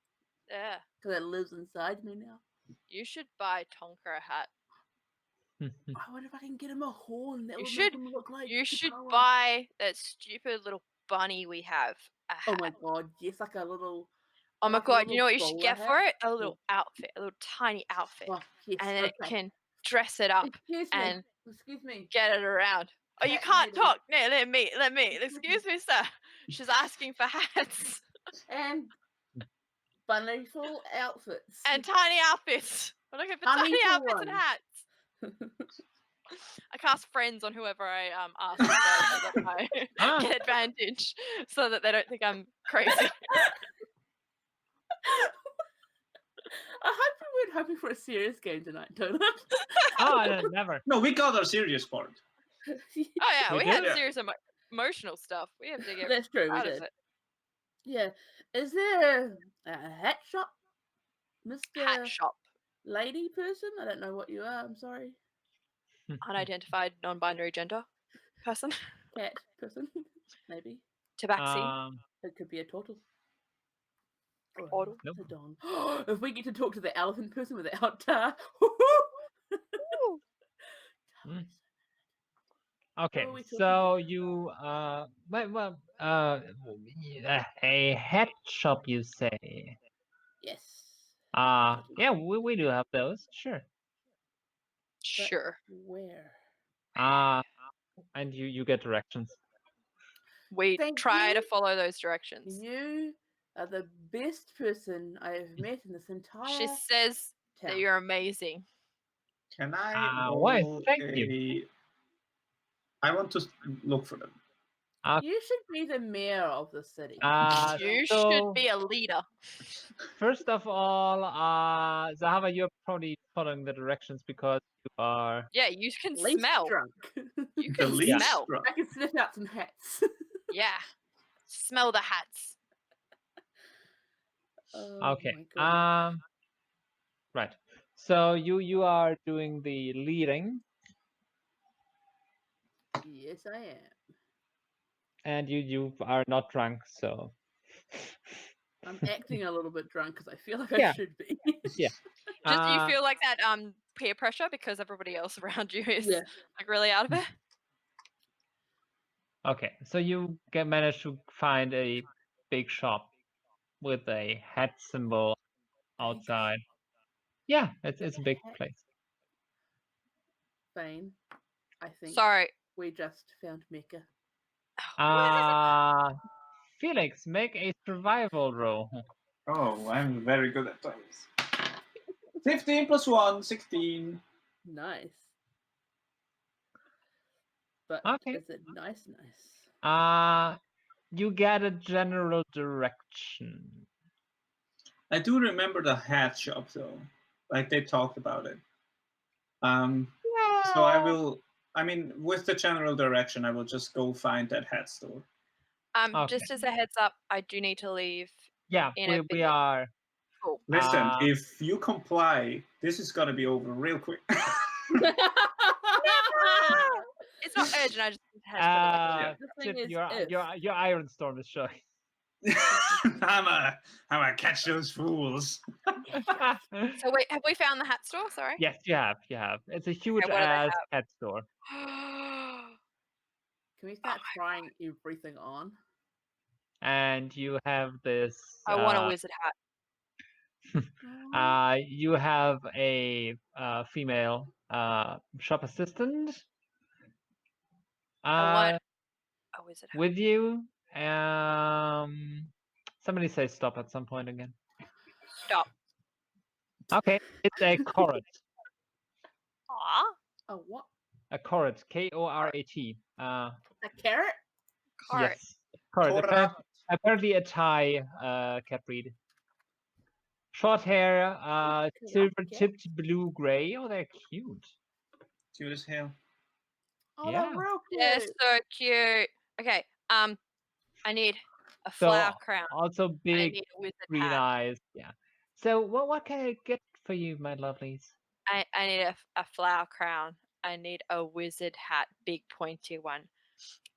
Yeah. because it lives inside me now. You should buy Tonka a hat. I wonder if I can get him a horn that You would should- make him look like You should Chihuahua. buy that stupid little bunny we have. A hat. Oh my god, yes, like a little. Oh my like a god, you know what you little should bowler get for hat? it? A little outfit, a little tiny outfit. Oh, yes, And then it okay. can dress it up Excuse me. and Excuse me. get it around. Oh, you Cat can't lady. talk. No, let me. Excuse me, sir. She's asking for hats And bunnyful outfits. and tiny outfits. We're looking for Honey tiny for outfits and one. hats. I cast friends on whoever I ask for so that I get advantage, so that they don't think I'm crazy. I hope we weren't hoping for a serious game tonight, don't I? Oh, never. No, we got our serious part. Oh yeah, We we had did? serious emotional stuff. We have to get That's true, we proud of did. it. Yeah. Is there a hat shop, Mr. Hat shop. Lady person? I don't know what you are. I'm sorry. Unidentified non-binary gender person. Cat person, maybe. Tabaxi. It could be a turtle. Or Turtle. a don. If we get to talk to the elephant person without Okay, Who are we talking so you a hat shop, you say? Yes. Yeah, we do have those, sure. Sure. Where? And you get directions. We Thank try to you. follow those directions. You are the best person I have met in this entire She says that town. you're amazing. Can I Why, roll thank you. I want to look for them. You should be the mayor of the city. You should be a leader. First of all, Zahavah, you're probably following the directions because you are... Yeah, you can Least smell. drunk. You The can least smell. drunk. I can sniff out some hats. Yeah. Smell the hats. Oh Okay. my goodness. Right. So you are doing the leading, Yes, I am. and you are not drunk, so... I'm acting a little bit drunk because I feel like I Yeah. should be. Yeah. Just do you feel like that peer pressure because everybody else around you is Yeah. like really out of it? Okay, so you manage to find a big shop with a hat symbol outside. Yeah, it's a big place. Phane, I think Sorry. we just found Mecca. Felix, make a survival roll. Oh, I'm very good at those. 15 plus 1, 16. Nice. But Okay. is it nice? You get a general direction. I do remember the hat shop though. Like they talked about it. So I will, with the general direction, I will just go find that hat store. Okay. Just as a heads up, I do need to leave. Yeah, we are. Cool. Listen, if you comply, this is gonna be over real quick. It's not urgent. I just had to put it like your Iron Storm is showing. I'm a catch those fools. So wait, have we found the hat store? Sorry. Yes, you have. It's a huge what do they ass have? hat store. Can we start trying everything on? And you have this. I want a wizard hat. You have a female shop assistant. I want a wizard hat. With you. Somebody say stop at some point again. Stop. Okay, it's a Korat. A what? A Korat. Korat. A carrot? Yes. Korat. Apparently a Thai cat breed. Short hair, silver-tipped blue-gray. Oh, they're cute. Cute as hell. Oh, Yeah. they're real cute. They're so cute. Okay. I need a flower crown. Also big I need a wizard green hat. eyes. Yeah. So what can I get for you, my lovelies? I need a flower crown. I need a wizard hat, big pointy one.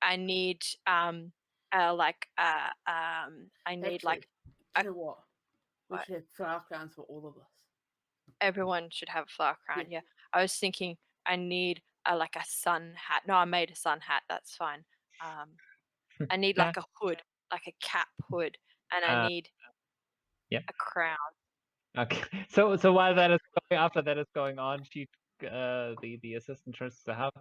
I need I need Actually, a, you know what? We should have flower crowns for all of us. everyone should have a flower crown. Yeah. Yeah. I was thinking I need a sun hat. No, I made a sun hat. That's fine. I need like a hood, like a cap hood, and I need a crown. Okay. So while that is going, after that is going on, the assistant turns to Zahavah.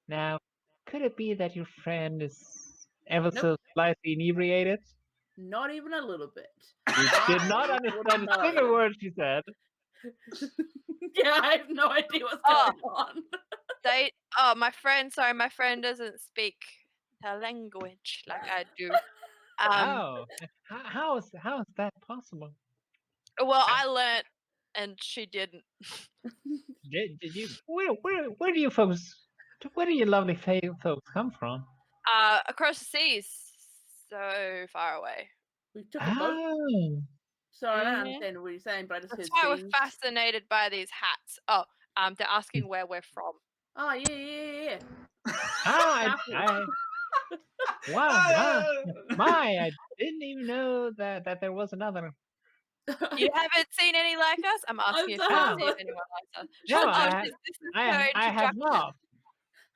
Now, could it be that your friend is ever so slightly inebriated? Not even a little bit. You did not understand a single word she said. Yeah, I have no idea what's going on. My friend doesn't speak the language like I do. How is that possible? Well, I learnt and she didn't. Did you? Where do you folks Where do you lovely folks come from? Across the seas, so far away. We took a boat. Oh. So I don't understand what you're saying, but I just That's heard why seas. we're fascinated by these hats. Oh, they're asking where we're from. Oh, yeah. Wow, I didn't even know that there was another. You haven't seen any like us? I'm asking if Zahavah. if anyone likes us. No, This is her I have introduction. not.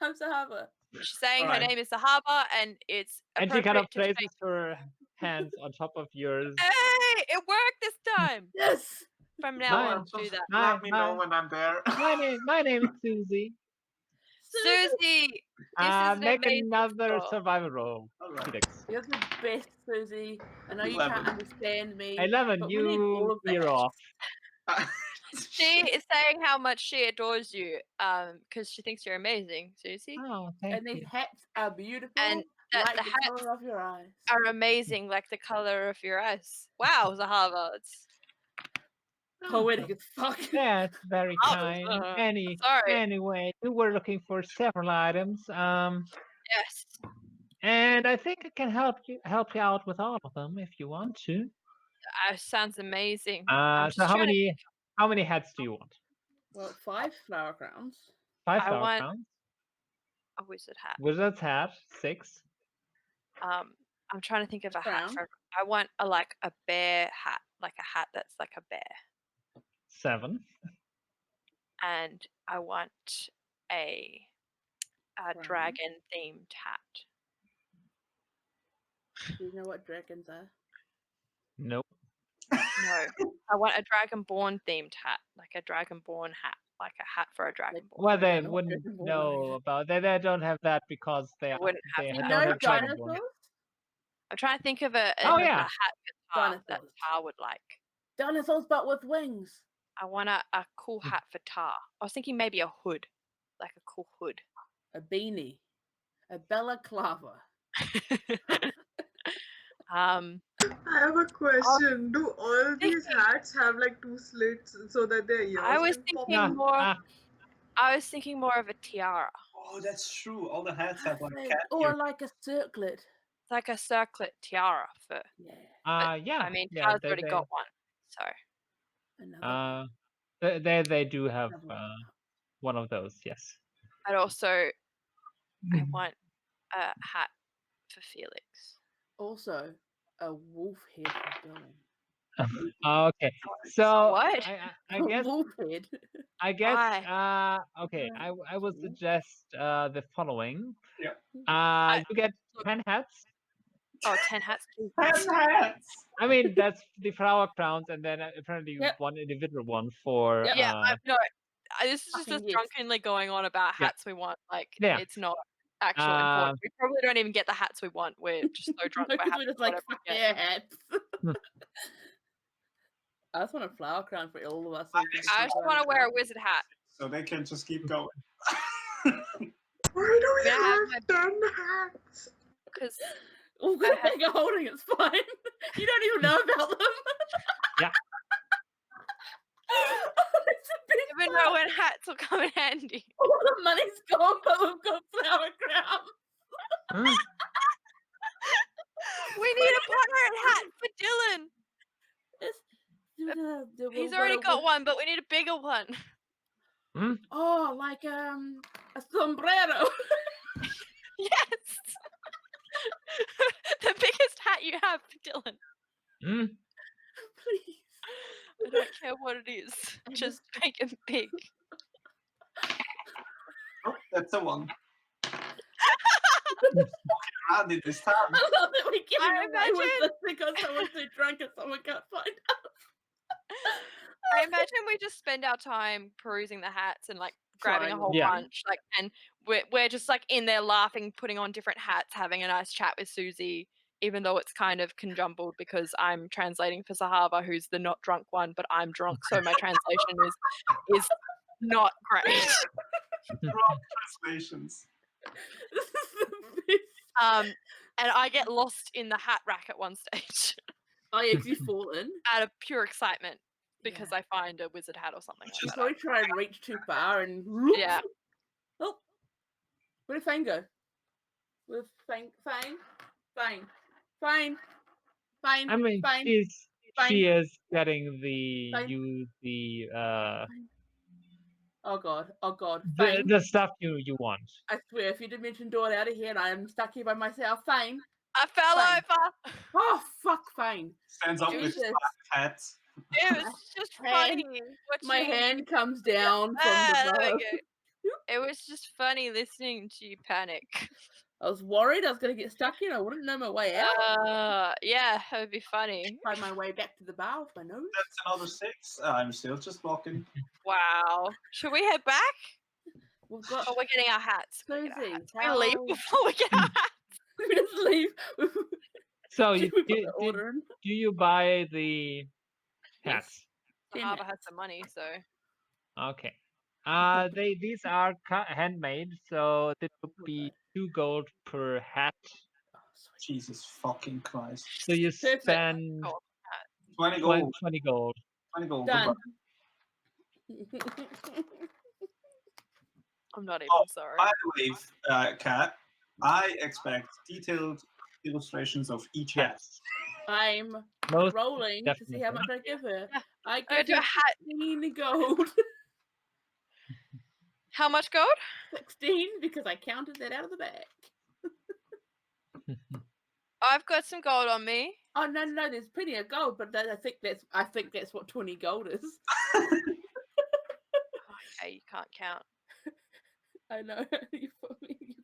I'm Zahavah. She's saying her Alright. name is Zahavah, and it's And she kind of appropriate to places her hands on top of yours. Hey, it worked this time. Yes. From now Mine. on, do that. Let me know when I'm there. My name is Susie. Susie, this is an Make amazing another score. survival roll, Alright. Felix. You're the best, Susie. I know you 11. can't understand me. 11, but we need all you of clear that. off. She is saying how much she adores you, because she thinks you're amazing, Susie. Oh, thank And these you. hats are beautiful, And like the the hats color of your eyes. are amazing, like the color of your eyes. Wow, Zahavah, it's Poetic as fuck. That's very Oh, kind. sorry. Anyway, we were looking for several items. Yes. And I think I can help you out with all of them if you want to. Sounds amazing. So how many hats do you want? Well, 5 flower crowns. 5 I flower want- crowns. A wizard hat. Wizard's hat, 6. I'm trying to think of a hat. Crown. I want a bear hat, like a hat that's like a bear. 7. And I want a dragon themed hat. Do you know what dragons are? Nope. No, I want a dragonborn themed hat, like a dragonborn hat, like a hat for a dragonborn. Well, I they don't know what wouldn't dragonborn know are. about. They don't have that because they wouldn't have they that. You don't know have dragonborn. dinosaurs? I'm trying to think of a Oh, hat yeah. for Tar that Dinosaurs. Tar would like. Dinosaurs, but with wings. I want a cool hat for Tar. I was thinking maybe a hood, like a cool hood. A beanie. A balaclava. I have a question. Do all these hats have like 2 slits so that their ears I was can pop thinking out? more. I was thinking more of a tiara. Oh, that's true. All the hats have like cat Or ears. like a circlet. It's like a circlet tiara for. Yeah. Yeah. I mean, yeah, Tar's already got one, so. Another they do have Another one of those. Yes. But also, I want a hat for Felix. Also, a wolf head for Dyllan. Okay. So What? I guess wolf head. Why? okay. I would suggest the following. Yeah. You get 10 hats. Oh, 10 hats. 10 hats! I mean, that's the flower crowns, and then apparently Yep. one individual one for. Yep. Yeah, no. This is just Fucking us yes. drunkenly going on about Yeah. hats we want. Like, Yeah. it's not actually important. We probably don't even get the hats we want. We're just so drunk. Because we're we're happy just with like, whatever we fuck get. yeah, hats. I just want a flower crown for all of us. So I just want to wear a wizard hat. So they can just keep going. Why do we May I have 10 hats? Because Oh, good thing you're holding. It's fine. You don't even know about them. Yeah. It's a big you never know when hats will come in handy. all the money's gone, but we've got flower crowns. We need a pirate hat for Dyllan. He's already got one, but we need a bigger one. Oh, like a sombrero. Yes. The biggest hat you have for Dyllan. Please. I don't care what it is. Just make it big. Oh, that's a one. Around in this town. I love that we're getting I away with imagine- this because someone's too drunk and someone can't find us. I imagine we just spend our time perusing the hats and like grabbing a Trying whole Yeah. bunch, like, and we're just like in there laughing, putting on different hats, having a nice chat with Susie, even though it's kind of conjumbled because I'm translating for Zahavah, who's the not drunk one, but I'm drunk, so my translation is not great. Wrong translations. This is the best. And I get lost in the hat rack at one stage I actually fall in. out of pure excitement because I find a wizard hat or something like Before that. we try and reach too far and Yeah. Oh, Where did Phane go? With Phane? I mean, she is getting the Oh god. the stuff you want. I swear, if you didn't mention Dawn out of here and I am stuck here by myself, Phane. I fell over. Oh fuck, Phane. Stands up with 5 hats. It was just funny. My hand comes down from the there we bow. go. It was just funny listening to you panic. I was worried I was going to get stuck in. I wouldn't know my way out. Yeah, it would be funny. Find my way back to the bar with my nose. That's another 6. I'm still just walking. Wow. Should we head back? We've got. Oh, we're getting our hats. Susie, we leave before we get our hats. We just leave. So do you buy the hats? Zahavah has some money, so. Okay. These are handmade, so it would be 2 gold per hat. Jesus fucking Christ! So you spend 20 gold. 20 gold. 20 gold. Done. I'm not even sorry. By the way, Kat, I expect detailed illustrations of each hat. I'm rolling to see how much I give her. I give her 16 gold. How much gold? 16, because I counted that out of the bag. I've got some gold on me. Oh no, there's plenty of gold, but I think that's what 20 gold is. Okay, you can't count. I know. You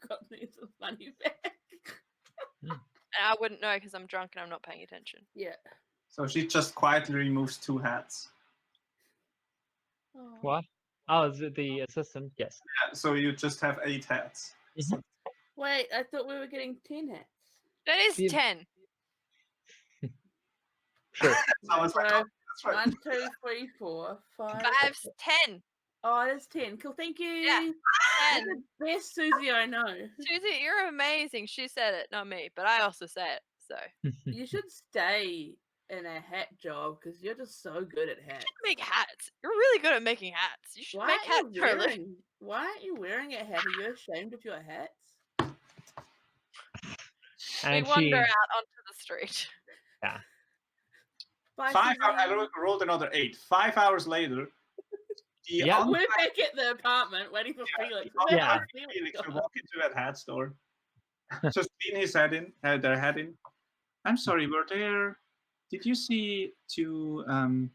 got me some money back. And I wouldn't know because I'm drunk and I'm not paying attention. Yeah. So she just quietly removes 2 hats. Oh. What? Oh, is it the assistant? Yes. Yeah, so you just have 8 hats. Wait, I thought we were getting 10 hats. That is 10. Sure. That's right. 1, 2, 3, 4, 5. 5's 10. Oh, that's 10. Cool, thank you. Yeah, 10. You're the best Susie I know. Susie, you're amazing. She said it, not me, but I also say it. So you should stay in a hat job because you're just so good at hats. You should make hats. You're really good at making hats. You should make hats for a living. Why aren't you wearing a hat? Are you ashamed of your hats? We wander out onto the street. Yeah. 5 hours. I rolled another 8. 5 hours later. We're back at the apartment waiting for Felix. Felix will walk into that hat store. Just lean his head in, their head in. I'm sorry, did you see 2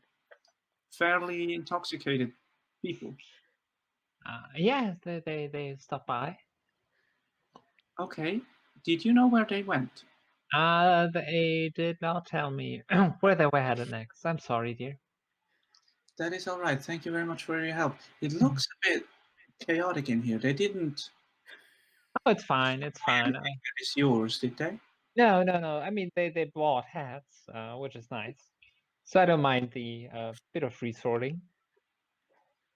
fairly intoxicated people? Yeah, they stopped by. Okay. Did you know where they went? They did not tell me where they were headed next. I'm sorry, dear. That is all right. Thank you very much for your help. It looks a bit chaotic in here. They didn't. Oh, it's fine. It's fine. It's yours, did they? No. I mean, they bought hats, which is nice. So I don't mind the bit of resorting.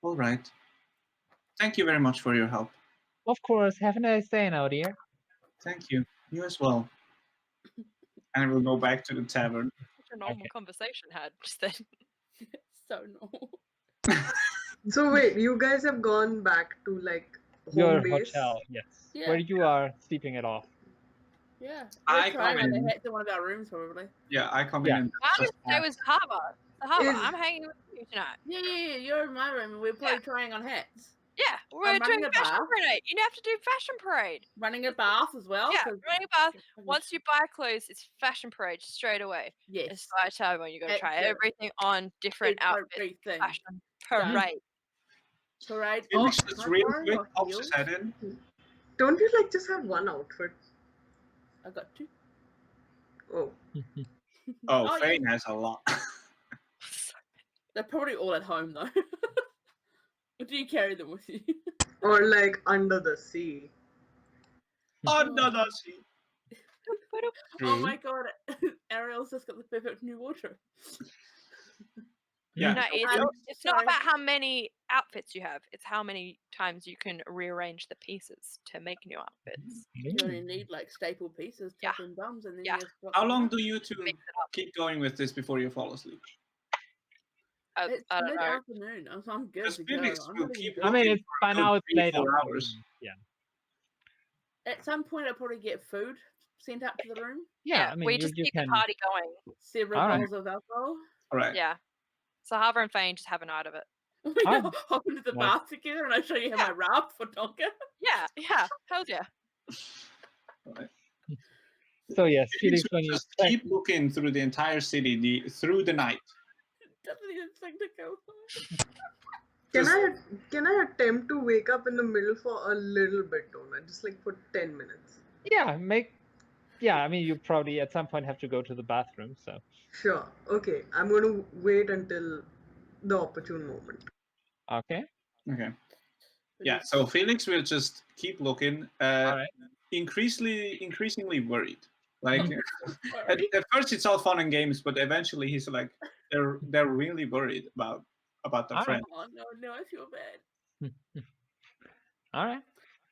All right. Thank you very much for your help. Of course. Have a nice day now, dear. Thank you. You as well. And we'll go back to the tavern. Such a normal conversation had just then. So normal. So wait, you guys have gone back to like your base? Hotel, yes. Yeah. Where you are sleeping it off. Yeah. I come in. The hat to one of our rooms, probably. Yeah, I come in. And I'm going to stay with Zahavah. I'm hanging with you tonight. Yeah. You're in my room and we're probably trying on hats. Yeah, we're doing fashion parade. You have to do fashion parade. Running a bath as well. Yeah, running a bath. Once you buy clothes, it's fashion parade straight away. Yes. It's like time when you got to try everything on, different outfits. Fashion parade. Parade. Felix just real quick pops his head in. Don't you like just have one outfit? I got 2. Oh, Phane has a lot. They're probably all at home though. Or do you carry them with you? Or like under the sea. Under the sea. Oh my god, Ariel's just got the perfect new wardrobe. Yeah. No, it's not about how many outfits you have. It's how many times you can rearrange the pieces to make new outfits. You only need like staple pieces, top and bums, and then How long do you 2 keep going with this before you fall asleep? It's I don't know. mid-afternoon. I'm good to go. Felix will keep I mean, it's by now it's late. Hours. Yeah. At some point, I'll probably get food sent up to the room. Yeah, I mean, we just keep the party going. Several All right. bottles of alcohol. All right. Yeah. Zahavah and Phane just have a night of it. We Oh, all hop into the nice. bath together, and I show you how my raft for Tonka. Yeah, hells yeah. All right. So yes, Felix Felix, will when you just keep looking through the entire city through the night. Doesn't even think to go. Can I attempt to wake up in the middle for a little bit, Donna? Just like for 10 minutes. Yeah, I mean, you probably at some point have to go to the bathroom, so. Sure. Okay. I'm going to wait until the opportune moment. Okay. Okay. Yeah. So Felix will just keep looking, All right. increasingly worried. Like at first it's all fun and games, but eventually he's like, they're really worried about their All friend. Oh no, I feel bad. All right.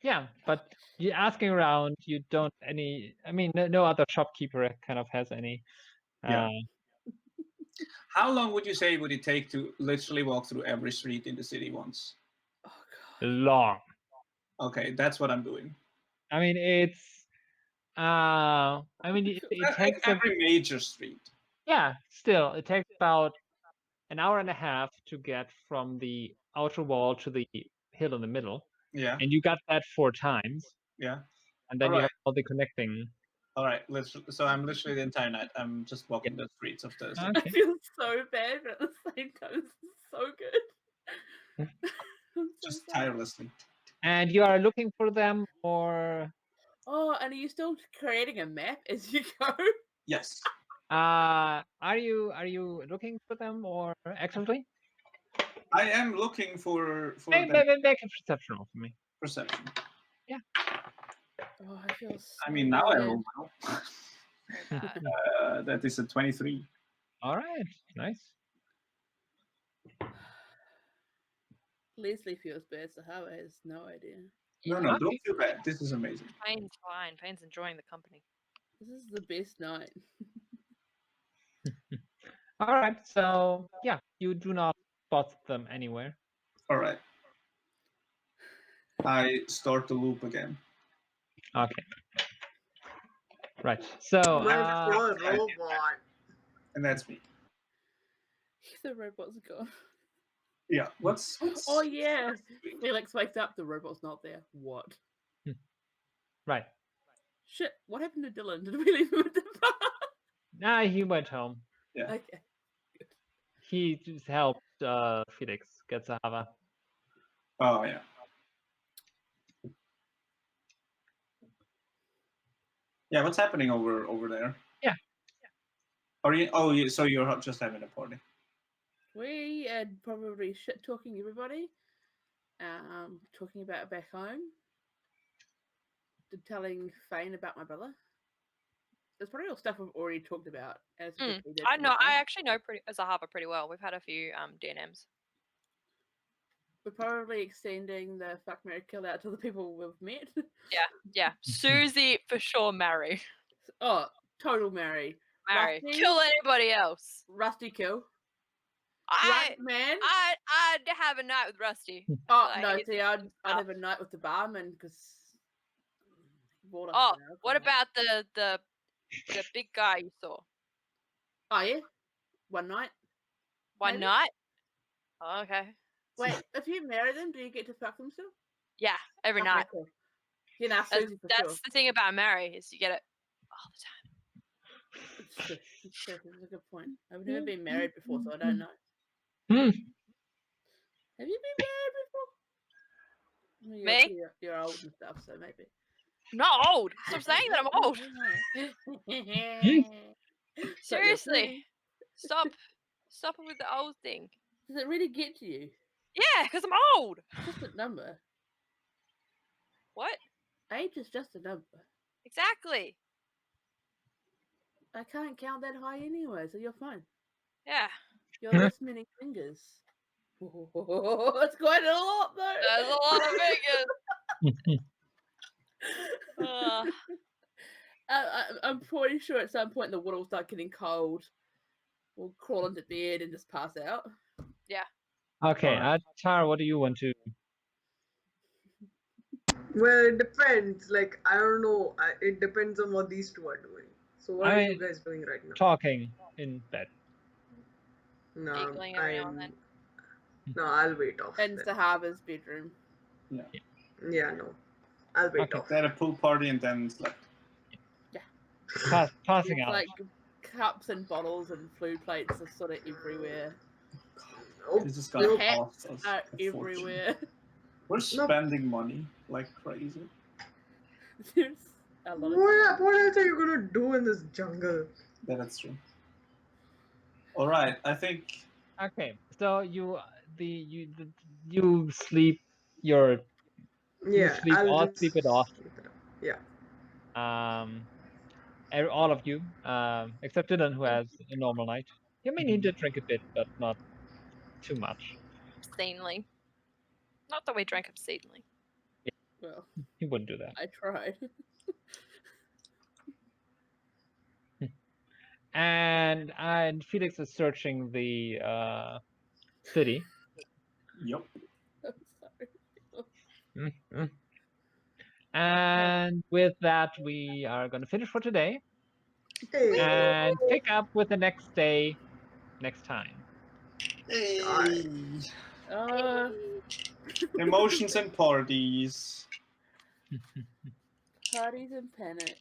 Yeah, but you're asking around. You don't any. I mean, no other shopkeeper kind of has any. Yeah. How long would you say would it take to literally walk through every street in the city once? Oh god. Long. Okay, that's what I'm doing. I mean, it's. I mean, it takes every major street. Yeah, still, it takes about an hour and a half to get from the outer wall to the hill in the middle. Yeah. And you got that 4 times. Yeah. And then you have all the connecting. All right, so I'm literally the entire night. I'm just walking the streets of the city. I feel so bad, but at the same time, this is so good. Just tirelessly. And you are looking for them, or? Oh, and are you still creating a map as you go? Yes. Are you looking for them or actively? I am looking for Make a perception roll for me. Perception. Yeah. Oh, I feel so I mean, now I bad. roll well. That is a 23. All right, nice. Leslie feels bad, so Zahavah has no idea. No, don't feel bad. This is amazing. Phane's fine. Phane's enjoying the company. This is the best night. All right, so yeah, you do not spot them anywhere. All right. I start the loop again. Okay. Right. So My poor robot. And that's me. The robot's gone. Yeah. What's Oh yeah. Felix wakes up, the robot's not there. What? Right. Shit, what happened to Dyllan? Did we leave him at the bar? Nah, he went home. Yeah. Okay. He just helped Felix get Zahavah. Oh yeah. Yeah, what's happening over there? Yeah. Are you? Oh, yeah, so you're just having a party. We are probably shit talking everybody. Talking about back home. Telling Phane about my brother. There's probably all stuff we've already talked about. I know. I actually know Zahavah pretty well. We've had a few DNMs. We're probably extending the fuck, marry, kill out to the people we've met. Yeah. Susie for sure marry. Oh, total marry. Marry. Rusty, Kill anybody else. Rusty kill. I'd man. I'd have a night with Rusty. Oh Like, no, see, I'd have a night with the barman because. Oh, what about the big guy you saw? Oh yeah, one night. One night? Oh, okay. Wait, if you marry them, do you get to fuck them still? Yeah, every night. Cool. You know, Susie for that's the thing about marry is you get it all the time. It's true. That's a good point. I've never been married before, so I don't know. Have you been married before? Me? You're old and stuff, so maybe. I'm not old. Stop saying that I'm old. Seriously. Stop it with the old thing. Does it really get to you? Yeah, because I'm old. Just a number. What? Age is just a number. Exactly. I can't count that high anyway, so you're fine. Yeah. You're this many fingers. Oh, that's quite a lot, though. There's a lot of fingers. I'm pretty sure at some point the wood will start getting cold. We'll crawl into bed and just pass out. Yeah. Okay, Tara, what do you want to? Well, it depends. Like, I don't know. It depends on what these two are doing. So, what are you guys doing right now? Talking in bed. No, Giggling around then. No, I'll wait off. And then. Zahavah's bedroom. Yeah, no. I'll wait Okay. off. They had a pool party and then slept. Passing It's out. like cups and bottles and food plates are sort of everywhere. It's just gonna Hats cost us are a fortune. everywhere. We're spending money like crazy. There's a lot of What else are you gonna do in this jungle? Yeah, that's true. All right, I think. Okay, so you sleep your Yeah, sleep I'll or just sleep it off. sleep it off. Yeah. All of you, except Dyllan, who has a normal night. You may need to drink a bit, but not too much. Obscenely. Not that we drank obscenely. Well, He wouldn't do that. I tried. And Felix is searching the city. Yep. I'm sorry. Mm-hmm. And with that, we are going to finish for today. Hey. And pick up with the next day next time. Hey. Emotions and parties. Parties and panic.